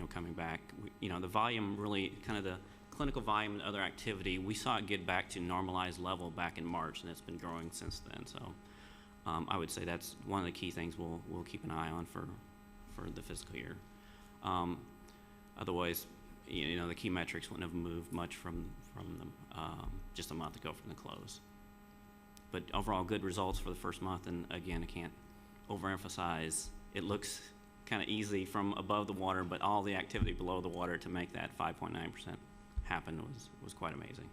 coming back? The volume really, kind of the clinical volume and other activity, we saw it get back to normalized level back in March, and it's been growing since then. So I would say that's one of the key things we'll keep an eye on for the fiscal year. Otherwise, the key metrics wouldn't have moved much from just a month ago from the close. But overall, good results for the first month, and again, I can't overemphasize, it looks kind of easy from above the water, but all the activity below the water to make that 5.9% happen was quite amazing.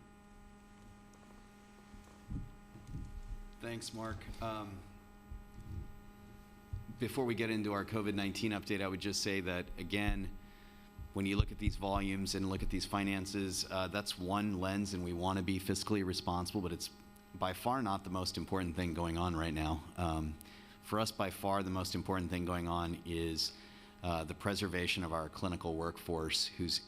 Thanks, Mark. Before we get into our COVID-19 update, I would just say that, again, when you look at these volumes and look at these finances, that's one lens, and we want to be fiscally responsible, but it's by far not the most important thing going on right now. For us, by far, the most important thing going on is the preservation of our clinical workforce, who's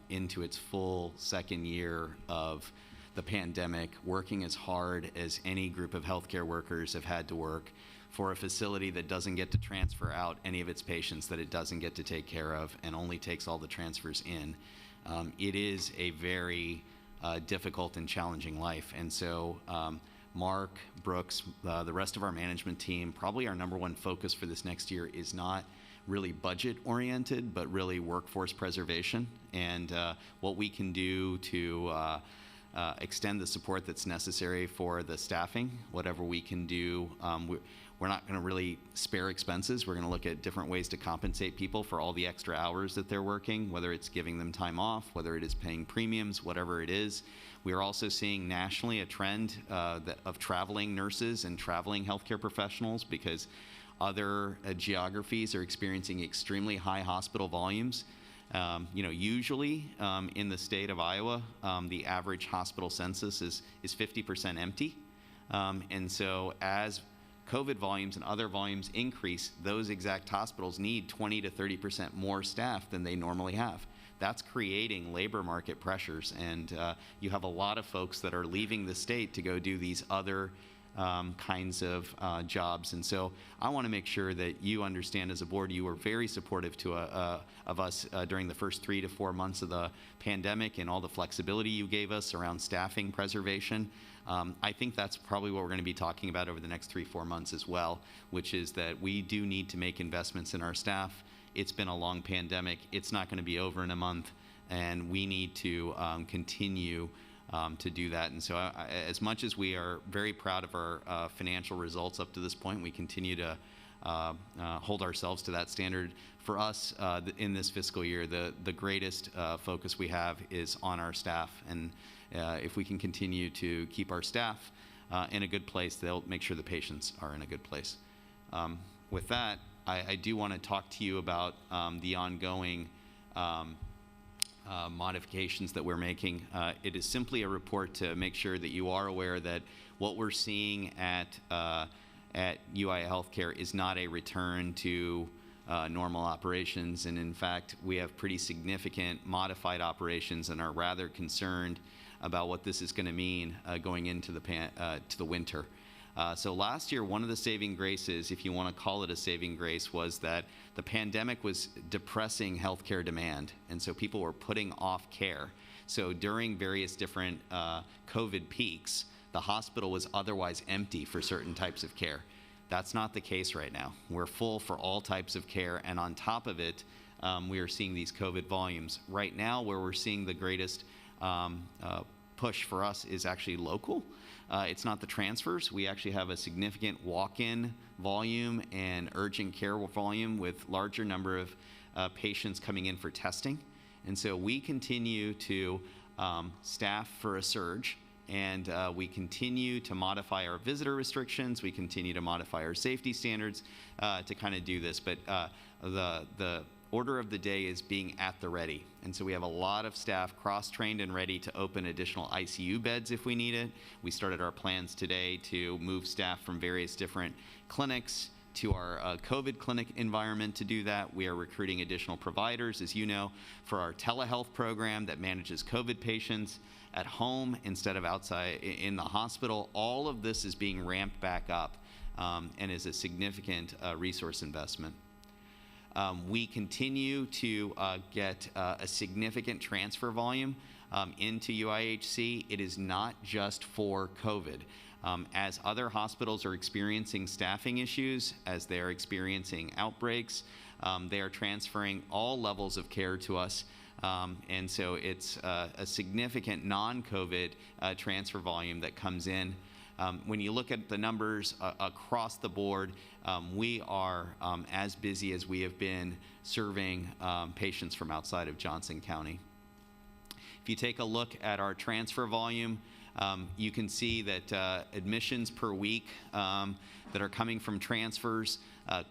into its full second year of the pandemic, working as hard as any group of healthcare workers have had to work for a facility that doesn't get to transfer out any of its patients that it doesn't get to take care of and only takes all the transfers in. It is a very difficult and challenging life. And so Mark, Brooks, the rest of our management team, probably our number one focus for this next year is not really budget oriented, but really workforce preservation and what we can do to extend the support that's necessary for the staffing, whatever we can do. We're not going to really spare expenses. We're going to look at different ways to compensate people for all the extra hours that they're working, whether it's giving them time off, whether it is paying premiums, whatever it is. We are also seeing nationally a trend of traveling nurses and traveling healthcare professionals because other geographies are experiencing extremely high hospital volumes. Usually in the state of Iowa, the average hospital census is 50% empty. And so as COVID volumes and other volumes increase, those exact hospitals need 20 to 30% more staff than they normally have. That's creating labor market pressures, and you have a lot of folks that are leaving the state to go do these other kinds of jobs. And so I want to make sure that you understand as a board, you were very supportive of us during the first 3 to 4 months of the pandemic and all the flexibility you gave us around staffing preservation. I think that's probably what we're going to be talking about over the next 3-4 months as well, which is that we do need to make investments in our staff. It's been a long pandemic. It's not going to be over in a month, and we need to continue to do that. And so as much as we are very proud of our financial results up to this point, we continue to hold ourselves to that standard. For us in this fiscal year, the greatest focus we have is on our staff. And if we can continue to keep our staff in a good place, they'll make sure the patients are in a good place. With that, I do want to talk to you about the ongoing modifications that we're making. It is simply a report to make sure that you are aware that what we're seeing at UI Healthcare is not a return to normal operations, and in fact, we have pretty significant modified operations and are rather concerned about what this is going to mean going into the winter. So last year, one of the saving graces, if you want to call it a saving grace, was that the pandemic was depressing healthcare demand, and so people were putting off care. So during various different COVID peaks, the hospital was otherwise empty for certain types of care. That's not the case right now. We're full for all types of care, and on top of it, we are seeing these COVID volumes. Right now, where we're seeing the greatest push for us is actually local. It's not the transfers. We actually have a significant walk-in volume and urgent care volume with larger number of patients coming in for testing. And so we continue to staff for a surge, and we continue to modify our visitor restrictions. We continue to modify our safety standards to kind of do this. But the order of the day is being at the ready. And so we have a lot of staff cross-trained and ready to open additional ICU beds if we need it. We started our plans today to move staff from various different clinics to our COVID clinic environment to do that. We are recruiting additional providers, as you know, for our telehealth program that manages COVID patients at home instead of outside in the hospital. All of this is being ramped back up and is a significant resource investment. We continue to get a significant transfer volume into UIHC. It is not just for COVID. As other hospitals are experiencing staffing issues, as they're experiencing outbreaks, they are transferring all levels of care to us. And so it's a significant non-COVID transfer volume that comes in. When you look at the numbers across the board, we are as busy as we have been serving patients from outside of Johnson County. If you take a look at our transfer volume, You can see that admissions per week that are coming from transfers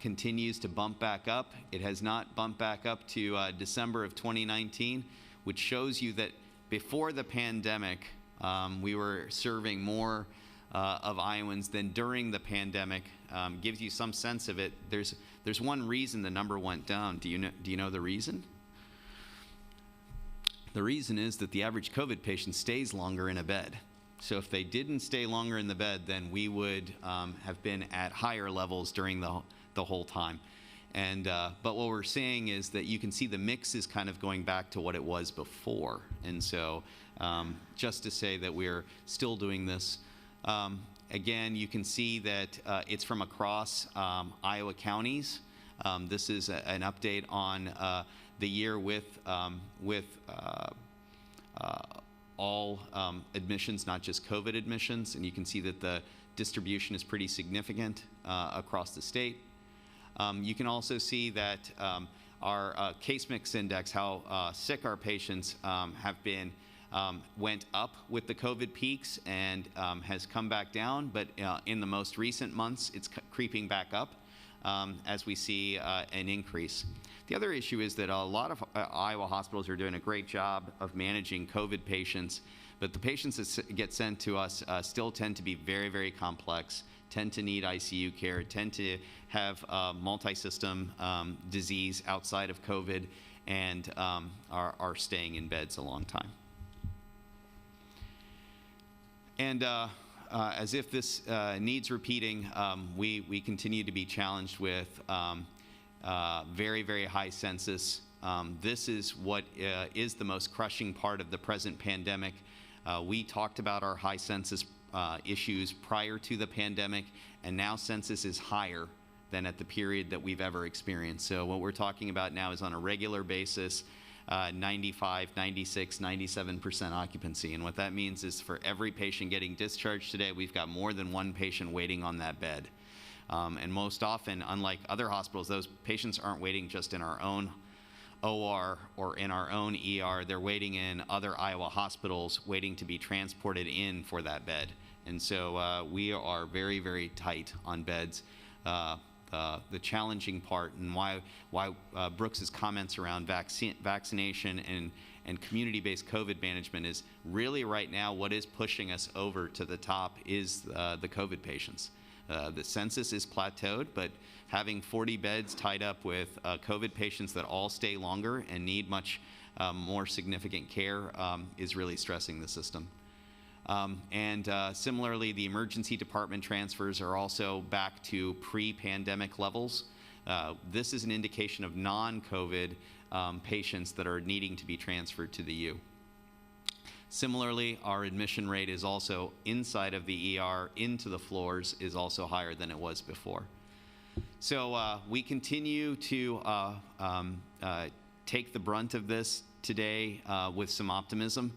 continues to bump back up. It has not bumped back up to December of 2019, which shows you that before the pandemic, we were serving more of Iowans than during the pandemic. Gives you some sense of it. There's one reason the number went down. Do you know the reason? The reason is that the average COVID patient stays longer in a bed. So if they didn't stay longer in the bed, then we would have been at higher levels during the whole time. And but what we're seeing is that you can see the mix is kind of going back to what it was before. And so just to say that we're still doing this. Again, you can see that it's from across Iowa counties. This is an update on the year with all admissions, not just COVID admissions, and you can see that the distribution is pretty significant across the state. You can also see that our case mix index, how sick our patients have been, went up with the COVID peaks and has come back down, but in the most recent months, it's creeping back up as we see an increase. The other issue is that a lot of Iowa hospitals are doing a great job of managing COVID patients, but the patients that get sent to us still tend to be very, very complex, tend to need ICU care, tend to have multi-system disease outside of COVID, and are staying in beds a long time. And as if this needs repeating, we continue to be challenged with very, very high census. This is what is the most crushing part of the present pandemic. We talked about our high census issues prior to the pandemic, and now census is higher than at the period that we've ever experienced. So what we're talking about now is on a regular basis, 95, 96, 97% occupancy. And what that means is for every patient getting discharged today, we've got more than one patient waiting on that bed. And most often, unlike other hospitals, those patients aren't waiting just in our own OR or in our own ER. They're waiting in other Iowa hospitals, waiting to be transported in for that bed. And so we are very, very tight on beds. The challenging part and why Brooks's comments around vaccination and community-based COVID management is really right now what is pushing us over to the top is the COVID patients. The census is plateaued, but having 40 beds tied up with COVID patients that all stay longer and need much more significant care is really stressing the system. Similarly, the emergency department transfers are also back to pre-pandemic levels. This is an indication of non-COVID patients that are needing to be transferred to the U. Similarly, our admission rate is also inside of the ER into the floors is also higher than it was before. So we continue to take the brunt of this today with some optimism.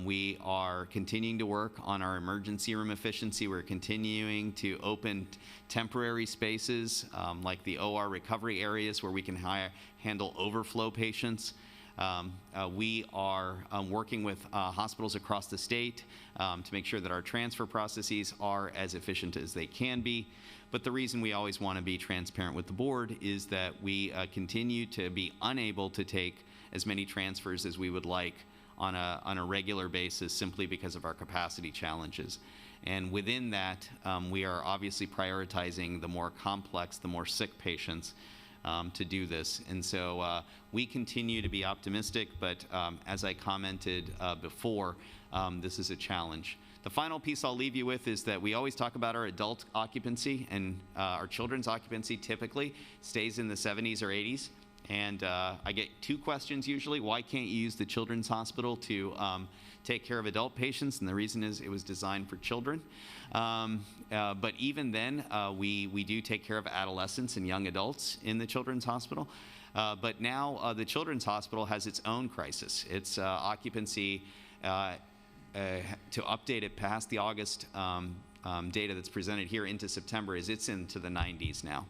We are continuing to work on our emergency room efficiency. We're continuing to open temporary spaces like the OR recovery areas where we can handle overflow patients. We are working with hospitals across the state to make sure that our transfer processes are as efficient as they can be. But the reason we always want to be transparent with the board is that we continue to be unable to take as many transfers as we would like on a regular basis simply because of our capacity challenges. And within that, we are obviously prioritizing the more complex, the more sick patients to do this. And so we continue to be optimistic, but as I commented before, this is a challenge. The final piece I'll leave you with is that we always talk about our adult occupancy, and our children's occupancy typically stays in the 70s or 80s. And I get two questions usually. Why can't you use the children's hospital to take care of adult patients? And the reason is it was designed for children. But even then, we do take care of adolescents and young adults in the children's hospital. But now the children's hospital has its own crisis. Its occupancy, to update it past the August data that's presented here into September, is it's into the 90s now.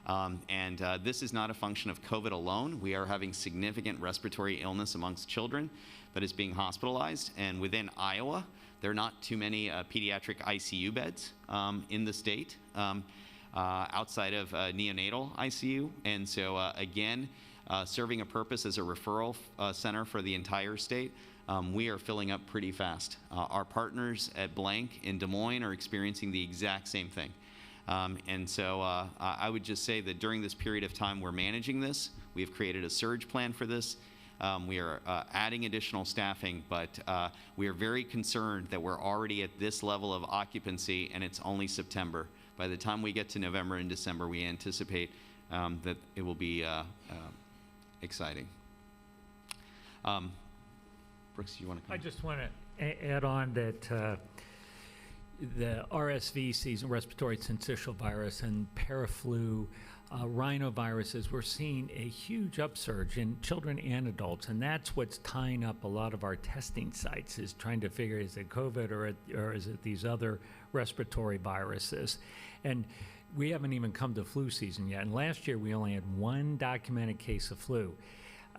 This is not a function of COVID alone. We are having significant respiratory illness amongst children that is being hospitalized. And within Iowa, there are not too many pediatric ICU beds in the state outside of neonatal ICU. And so again, serving a purpose as a referral center for the entire state, we are filling up pretty fast. Our partners at Blank in Des Moines are experiencing the exact same thing. And so I would just say that during this period of time we're managing this. We have created a surge plan for this. We are adding additional staffing, but we are very concerned that we're already at this level of occupancy and it's only September. By the time we get to November and December, we anticipate that it will be exciting. Brooks, you want to comment? I just want to add on that the RSV season, respiratory syncytial virus, and paraflu, rhinoviruses, we're seeing a huge upsurge in children and adults, and that's what's tying up a lot of our testing sites, is trying to figure, is it COVID or is it these other respiratory viruses? And we haven't even come to flu season yet, and last year we only had one documented case of flu.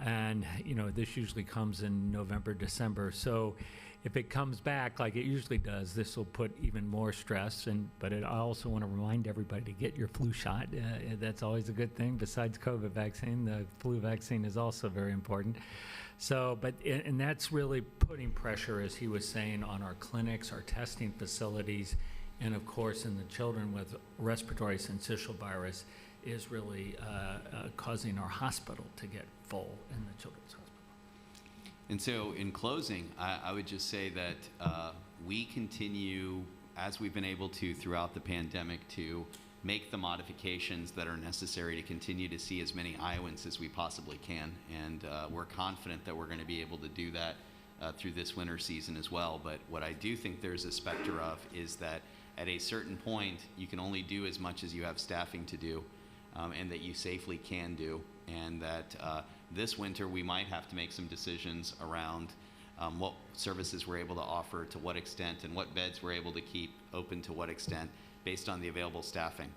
And, you know, this usually comes in November, December. So if it comes back like it usually does, this will put even more stress. But I also want to remind everybody to get your flu shot. That's always a good thing. Besides COVID vaccine, the flu vaccine is also very important. So, and that's really putting pressure, as he was saying, on our clinics, our testing facilities, and of course in the children with respiratory syncytial virus is really causing our hospital to get full in the children's hospital. And so in closing, I would just say that we continue, as we've been able to throughout the pandemic, to make the modifications that are necessary to continue to see as many Iowans as we possibly can. And we're confident that we're going to be able to do that through this winter season as well. But what I do think there's a specter of is that at a certain point, you can only do as much as you have staffing to do, and that you safely can do. And that this winter we might have to make some decisions around what services we're able to offer to what extent, and what beds we're able to keep open to what extent based on the available staffing.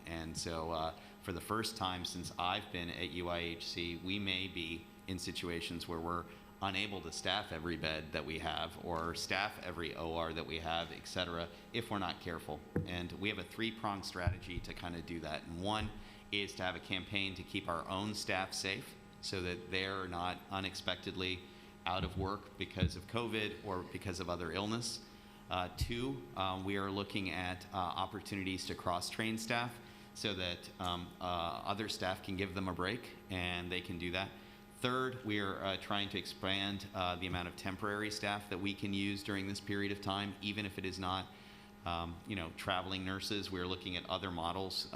And so for the first time since I've been at UIHC, we may be in situations where we're unable to staff every bed that we have or staff every OR that we have, et cetera, if we're not careful. And we have a three-pronged strategy to kind of do that. And one is to have a campaign to keep our own staff safe so that they're not unexpectedly out of work because of COVID or because of other illness. Two, we are looking at opportunities to cross-train staff so that other staff can give them a break and they can do that. Third, we are trying to expand the amount of temporary staff that we can use during this period of time, even if it is not traveling nurses. We're looking at other models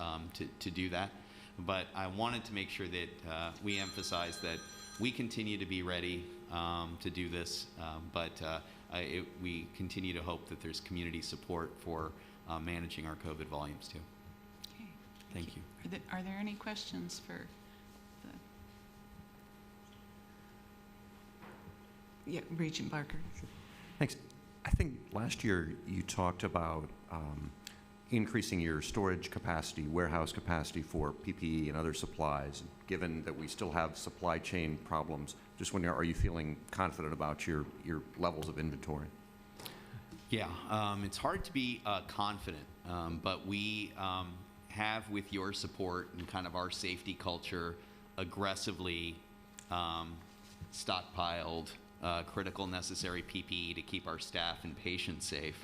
to do that. But I wanted to make sure that we emphasize that we continue to be ready to do this, but we continue to hope that there's community support for managing our COVID volumes too. Okay. Thank you. Are there any questions for Regent Barker? Thanks. I think last year you talked about increasing your storage capacity, warehouse capacity for PPE and other supplies. Given that we still have supply chain problems, just wondering, are you feeling confident about your levels of inventory? Yeah, it's hard to be confident, but we have, with your support and kind of our safety culture, aggressively stockpiled critical necessary PPE to keep our staff and patients safe.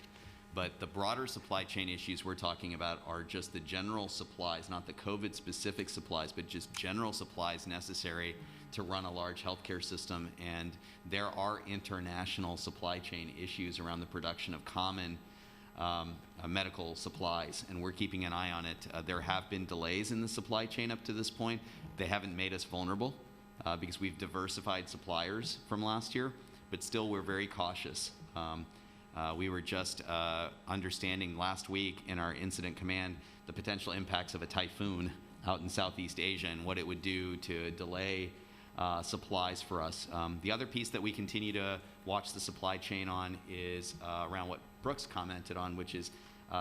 But the broader supply chain issues we're talking about are just the general supplies, not the COVID-specific supplies, but just general supplies necessary to run a large healthcare system. And there are international supply chain issues around the production of common medical supplies, and we're keeping an eye on it. There have been delays in the supply chain up to this point. They haven't made us vulnerable because we've diversified suppliers from last year, but still we're very cautious. We were just understanding last week in our incident command the potential impacts of a typhoon out in Southeast Asia and what it would do to delay supplies for us. The other piece that we continue to watch the supply chain on is around what Brooks commented on, which is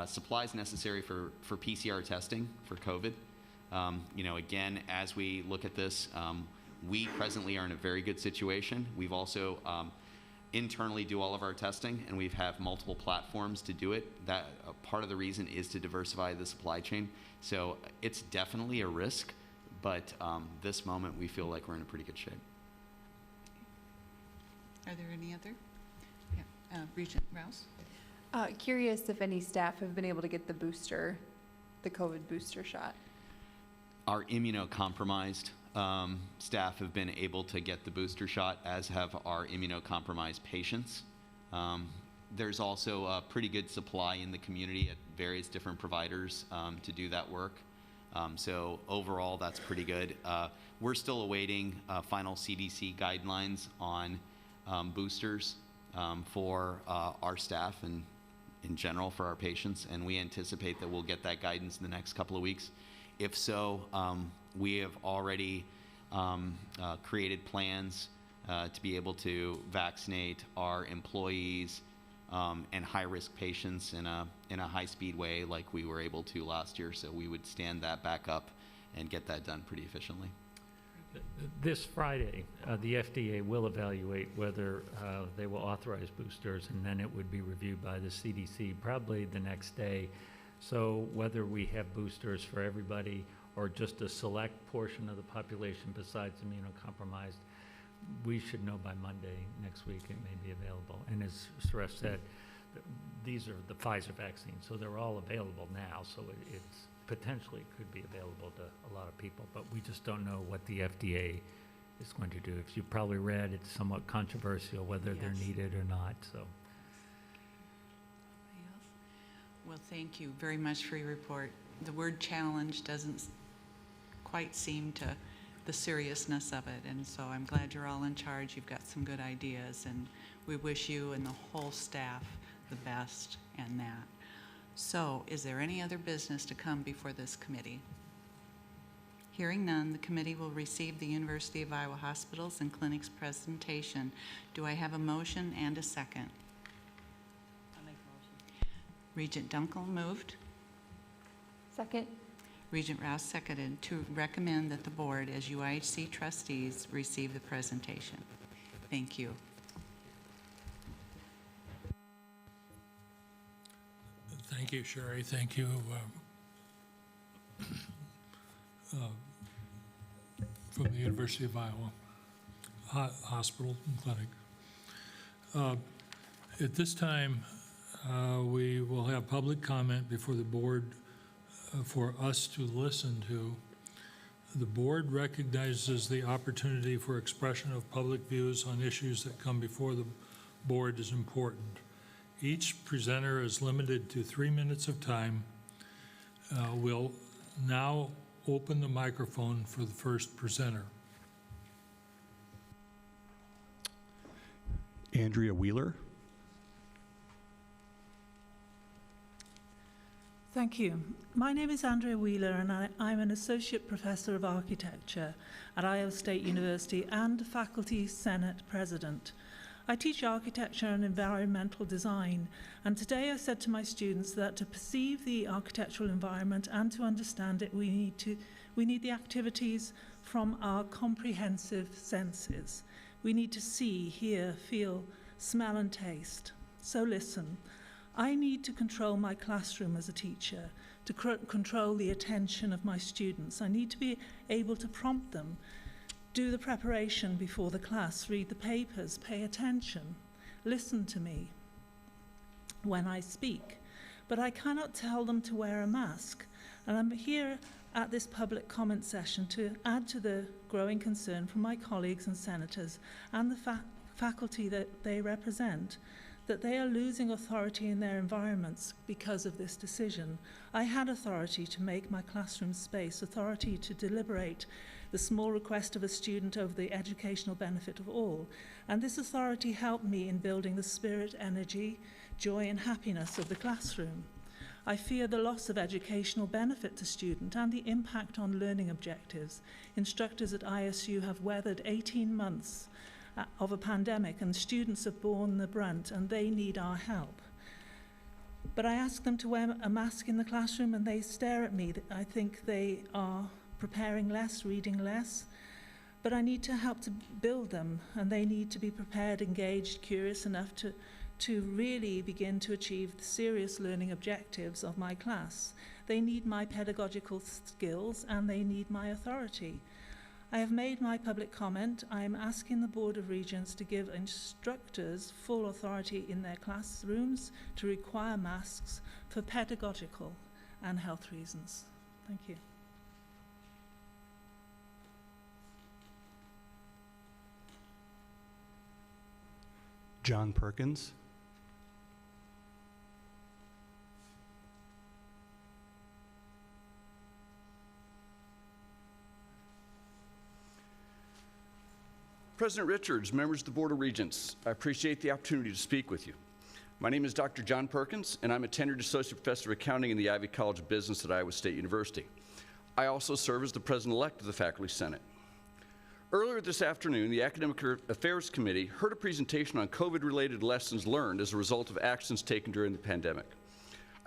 supplies necessary for PCR testing for COVID. Again, as we look at this, we presently are in a very good situation. We've also internally do all of our testing, and we have multiple platforms to do it. That part of the reason is to diversify the supply chain. So it's definitely a risk, but this moment we feel like we're in a pretty good shape. Are there any other? Yeah. Regent Rouse? Curious if any staff have been able to get the COVID booster shot. Our immunocompromised staff have been able to get the booster shot, as have our immunocompromised patients. There's also a pretty good supply in the community at various different providers to do that work. So overall, that's pretty good. We're still awaiting final CDC guidelines on boosters for our staff and in general for our patients, and we anticipate that we'll get that guidance in the next couple of weeks. If so, we have already created plans to be able to vaccinate our employees and high-risk patients in a high-speed way like we were able to last year. So we would stand that back up and get that done pretty efficiently. This Friday, the FDA will evaluate whether they will authorize boosters, and then it would be reviewed by the CDC probably the next day. So whether we have boosters for everybody or just a select portion of the population besides immunocompromised, we should know by Monday next week it may be available. And as Suresh said, these are the Pfizer vaccines, so they're all available now, so it's potentially could be available to a lot of people, but we just don't know what the FDA is going to do. If you've probably read, it's somewhat controversial whether they're needed or not. So. Well, thank you very much for your report. The word challenge doesn't quite seem to the seriousness of it, and so I'm glad you're all in charge. You've got some good ideas, and we wish you and the whole staff the best in that. So, is there any other business to come before this committee? Hearing none, the committee will receive the University of Iowa Hospitals and Clinics presentation. Do I have a motion and a second? I'll make a motion. Regent Dunkel moved. Second. Regent Rouse seconded to recommend that the board, as UIHC trustees, receive the presentation. Thank you. Thank you, Sherry. Thank you from the University of Iowa Hospital and Clinic. At this time, we will have public comment before the board for us to listen to. The board recognizes the opportunity for expression of public views on issues that come before the board is important. Each presenter is limited to 3 minutes of time. We'll now open the microphone for the first presenter. Andrea Wheeler. Thank you. My name is Andrea Wheeler, and I'm an Associate Professor of Architecture at Iowa State University and Faculty Senate President. I teach architecture and environmental design, and today I said to my students that to perceive the architectural environment and to understand it, we need the activities from our comprehensive senses. We need to see, hear, feel, smell, and taste. So listen. I need to control my classroom as a teacher, to control the attention of my students. I need to be able to prompt them, do the preparation before the class, read the papers, pay attention, listen to me when I speak. But I cannot tell them to wear a mask. And I'm here at this public comment session to add to the growing concern from my colleagues and senators and the faculty that they represent, that they are losing authority in their environments because of this decision. I had authority to make my classroom space, authority to deliberate the small request of a student over the educational benefit of all. And this authority helped me in building the spirit, energy, joy, and happiness of the classroom. I fear the loss of educational benefit to students and the impact on learning objectives. Instructors at ISU have weathered 18 months of a pandemic, and students have borne the brunt, and they need our help. But I ask them to wear a mask in the classroom and they stare at me. I think they are preparing less, reading less. But I need to help to build them, and they need to be prepared, engaged, curious enough to really begin to achieve the serious learning objectives of my class. They need my pedagogical skills and they need my authority. I have made my public comment. I am asking the Board of Regents to give instructors full authority in their classrooms to require masks for pedagogical and health reasons. Thank you. John Perkins. President Richards, members of the Board of Regents, I appreciate the opportunity to speak with you. My name is Dr. John Perkins, and I'm a tenured associate professor of accounting in the Ivy College of Business at Iowa State University. I also serve as the president-elect of the Faculty Senate. Earlier this afternoon, the Academic Affairs Committee heard a presentation on COVID-related lessons learned as a result of actions taken during the pandemic.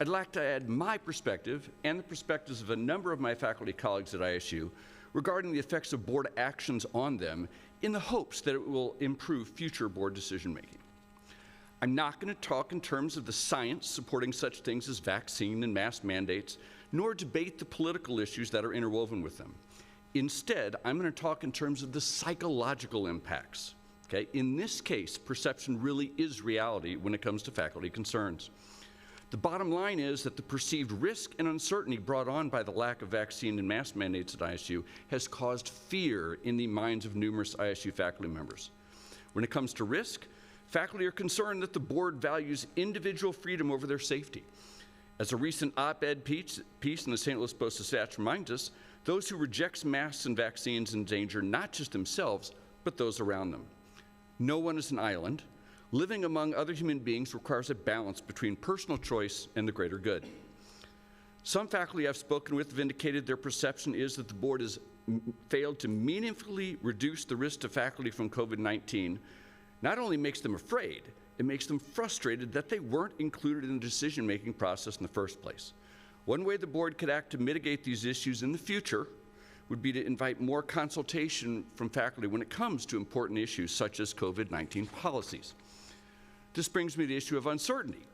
I'd like to add my perspective and the perspectives of a number of my faculty colleagues at ISU regarding the effects of board actions on them in the hopes that it will improve future board decision-making. I'm not going to talk in terms of the science supporting such things as vaccine and mask mandates, nor debate the political issues that are interwoven with them. Instead, I'm going to talk in terms of the psychological impacts. Okay? In this case, perception really is reality when it comes to faculty concerns. The bottom line is that the perceived risk and uncertainty brought on by the lack of vaccine and mask mandates at ISU has caused fear in the minds of numerous ISU faculty members. When it comes to risk, faculty are concerned that the board values individual freedom over their safety. As a recent op-ed piece in the St. Louis Post-Dispatch reminds us, those who reject masks and vaccines endanger not just themselves, but those around them. No one is an island. Living among other human beings requires a balance between personal choice and the greater good. Some faculty I've spoken with have indicated their perception is that the board has failed to meaningfully reduce the risk to faculty from COVID-19. Not only makes them afraid, it makes them frustrated that they weren't included in the decision-making process in the first place. One way the board could act to mitigate these issues in the future would be to invite more consultation from faculty when it comes to important issues such as COVID-19 policies. This brings me to the issue of uncertainty.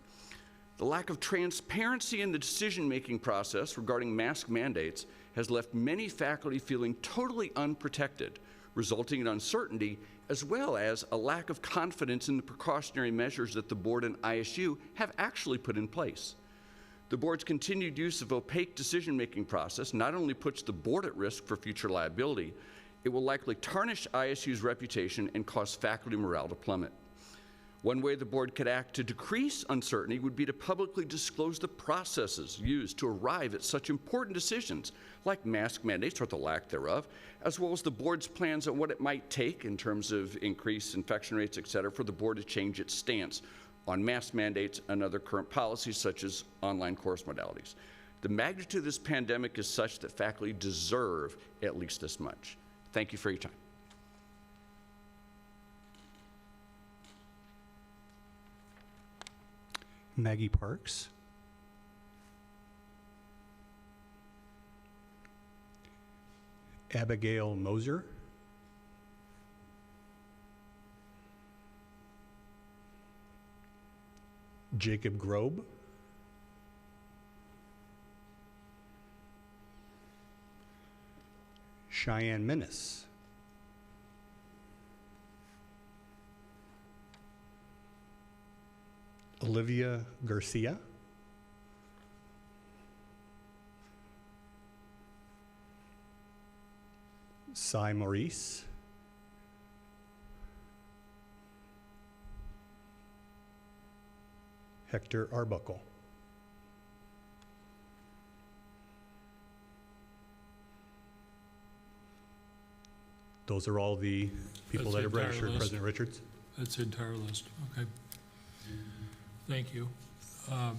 The lack of transparency in the decision-making process regarding mask mandates has left many faculty feeling totally unprotected, resulting in uncertainty as well as a lack of confidence in the precautionary measures that the board and ISU have actually put in place. The board's continued use of opaque decision-making process not only puts the board at risk for future liability, it will likely tarnish ISU's reputation and cause faculty morale to plummet. One way the board could act to decrease uncertainty would be to publicly disclose the processes used to arrive at such important decisions, like mask mandates or the lack thereof, as well as the board's plans on what it might take in terms of increased infection rates, et cetera, for the board to change its stance on mask mandates and other current policies such as online course modalities. The magnitude of this pandemic is such that faculty deserve at least this much. Thank you for your time. Maggie Parks. Abigail Moser. Jacob Grobe. Cheyenne Minnis. Olivia Garcia. Cy Maurice. Hector Arbuckle. Those are all the people that are registered, President Richards. That's the entire list, okay. Thank you. I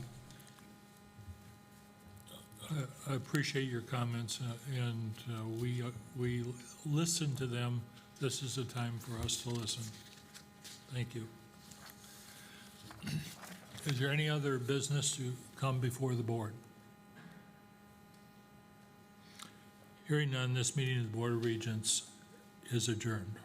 appreciate your comments, and we listen to them. This is a time for us to listen. Thank you. Is there any other business to come before the board? Hearing none, this meeting of the Board of Regents is adjourned.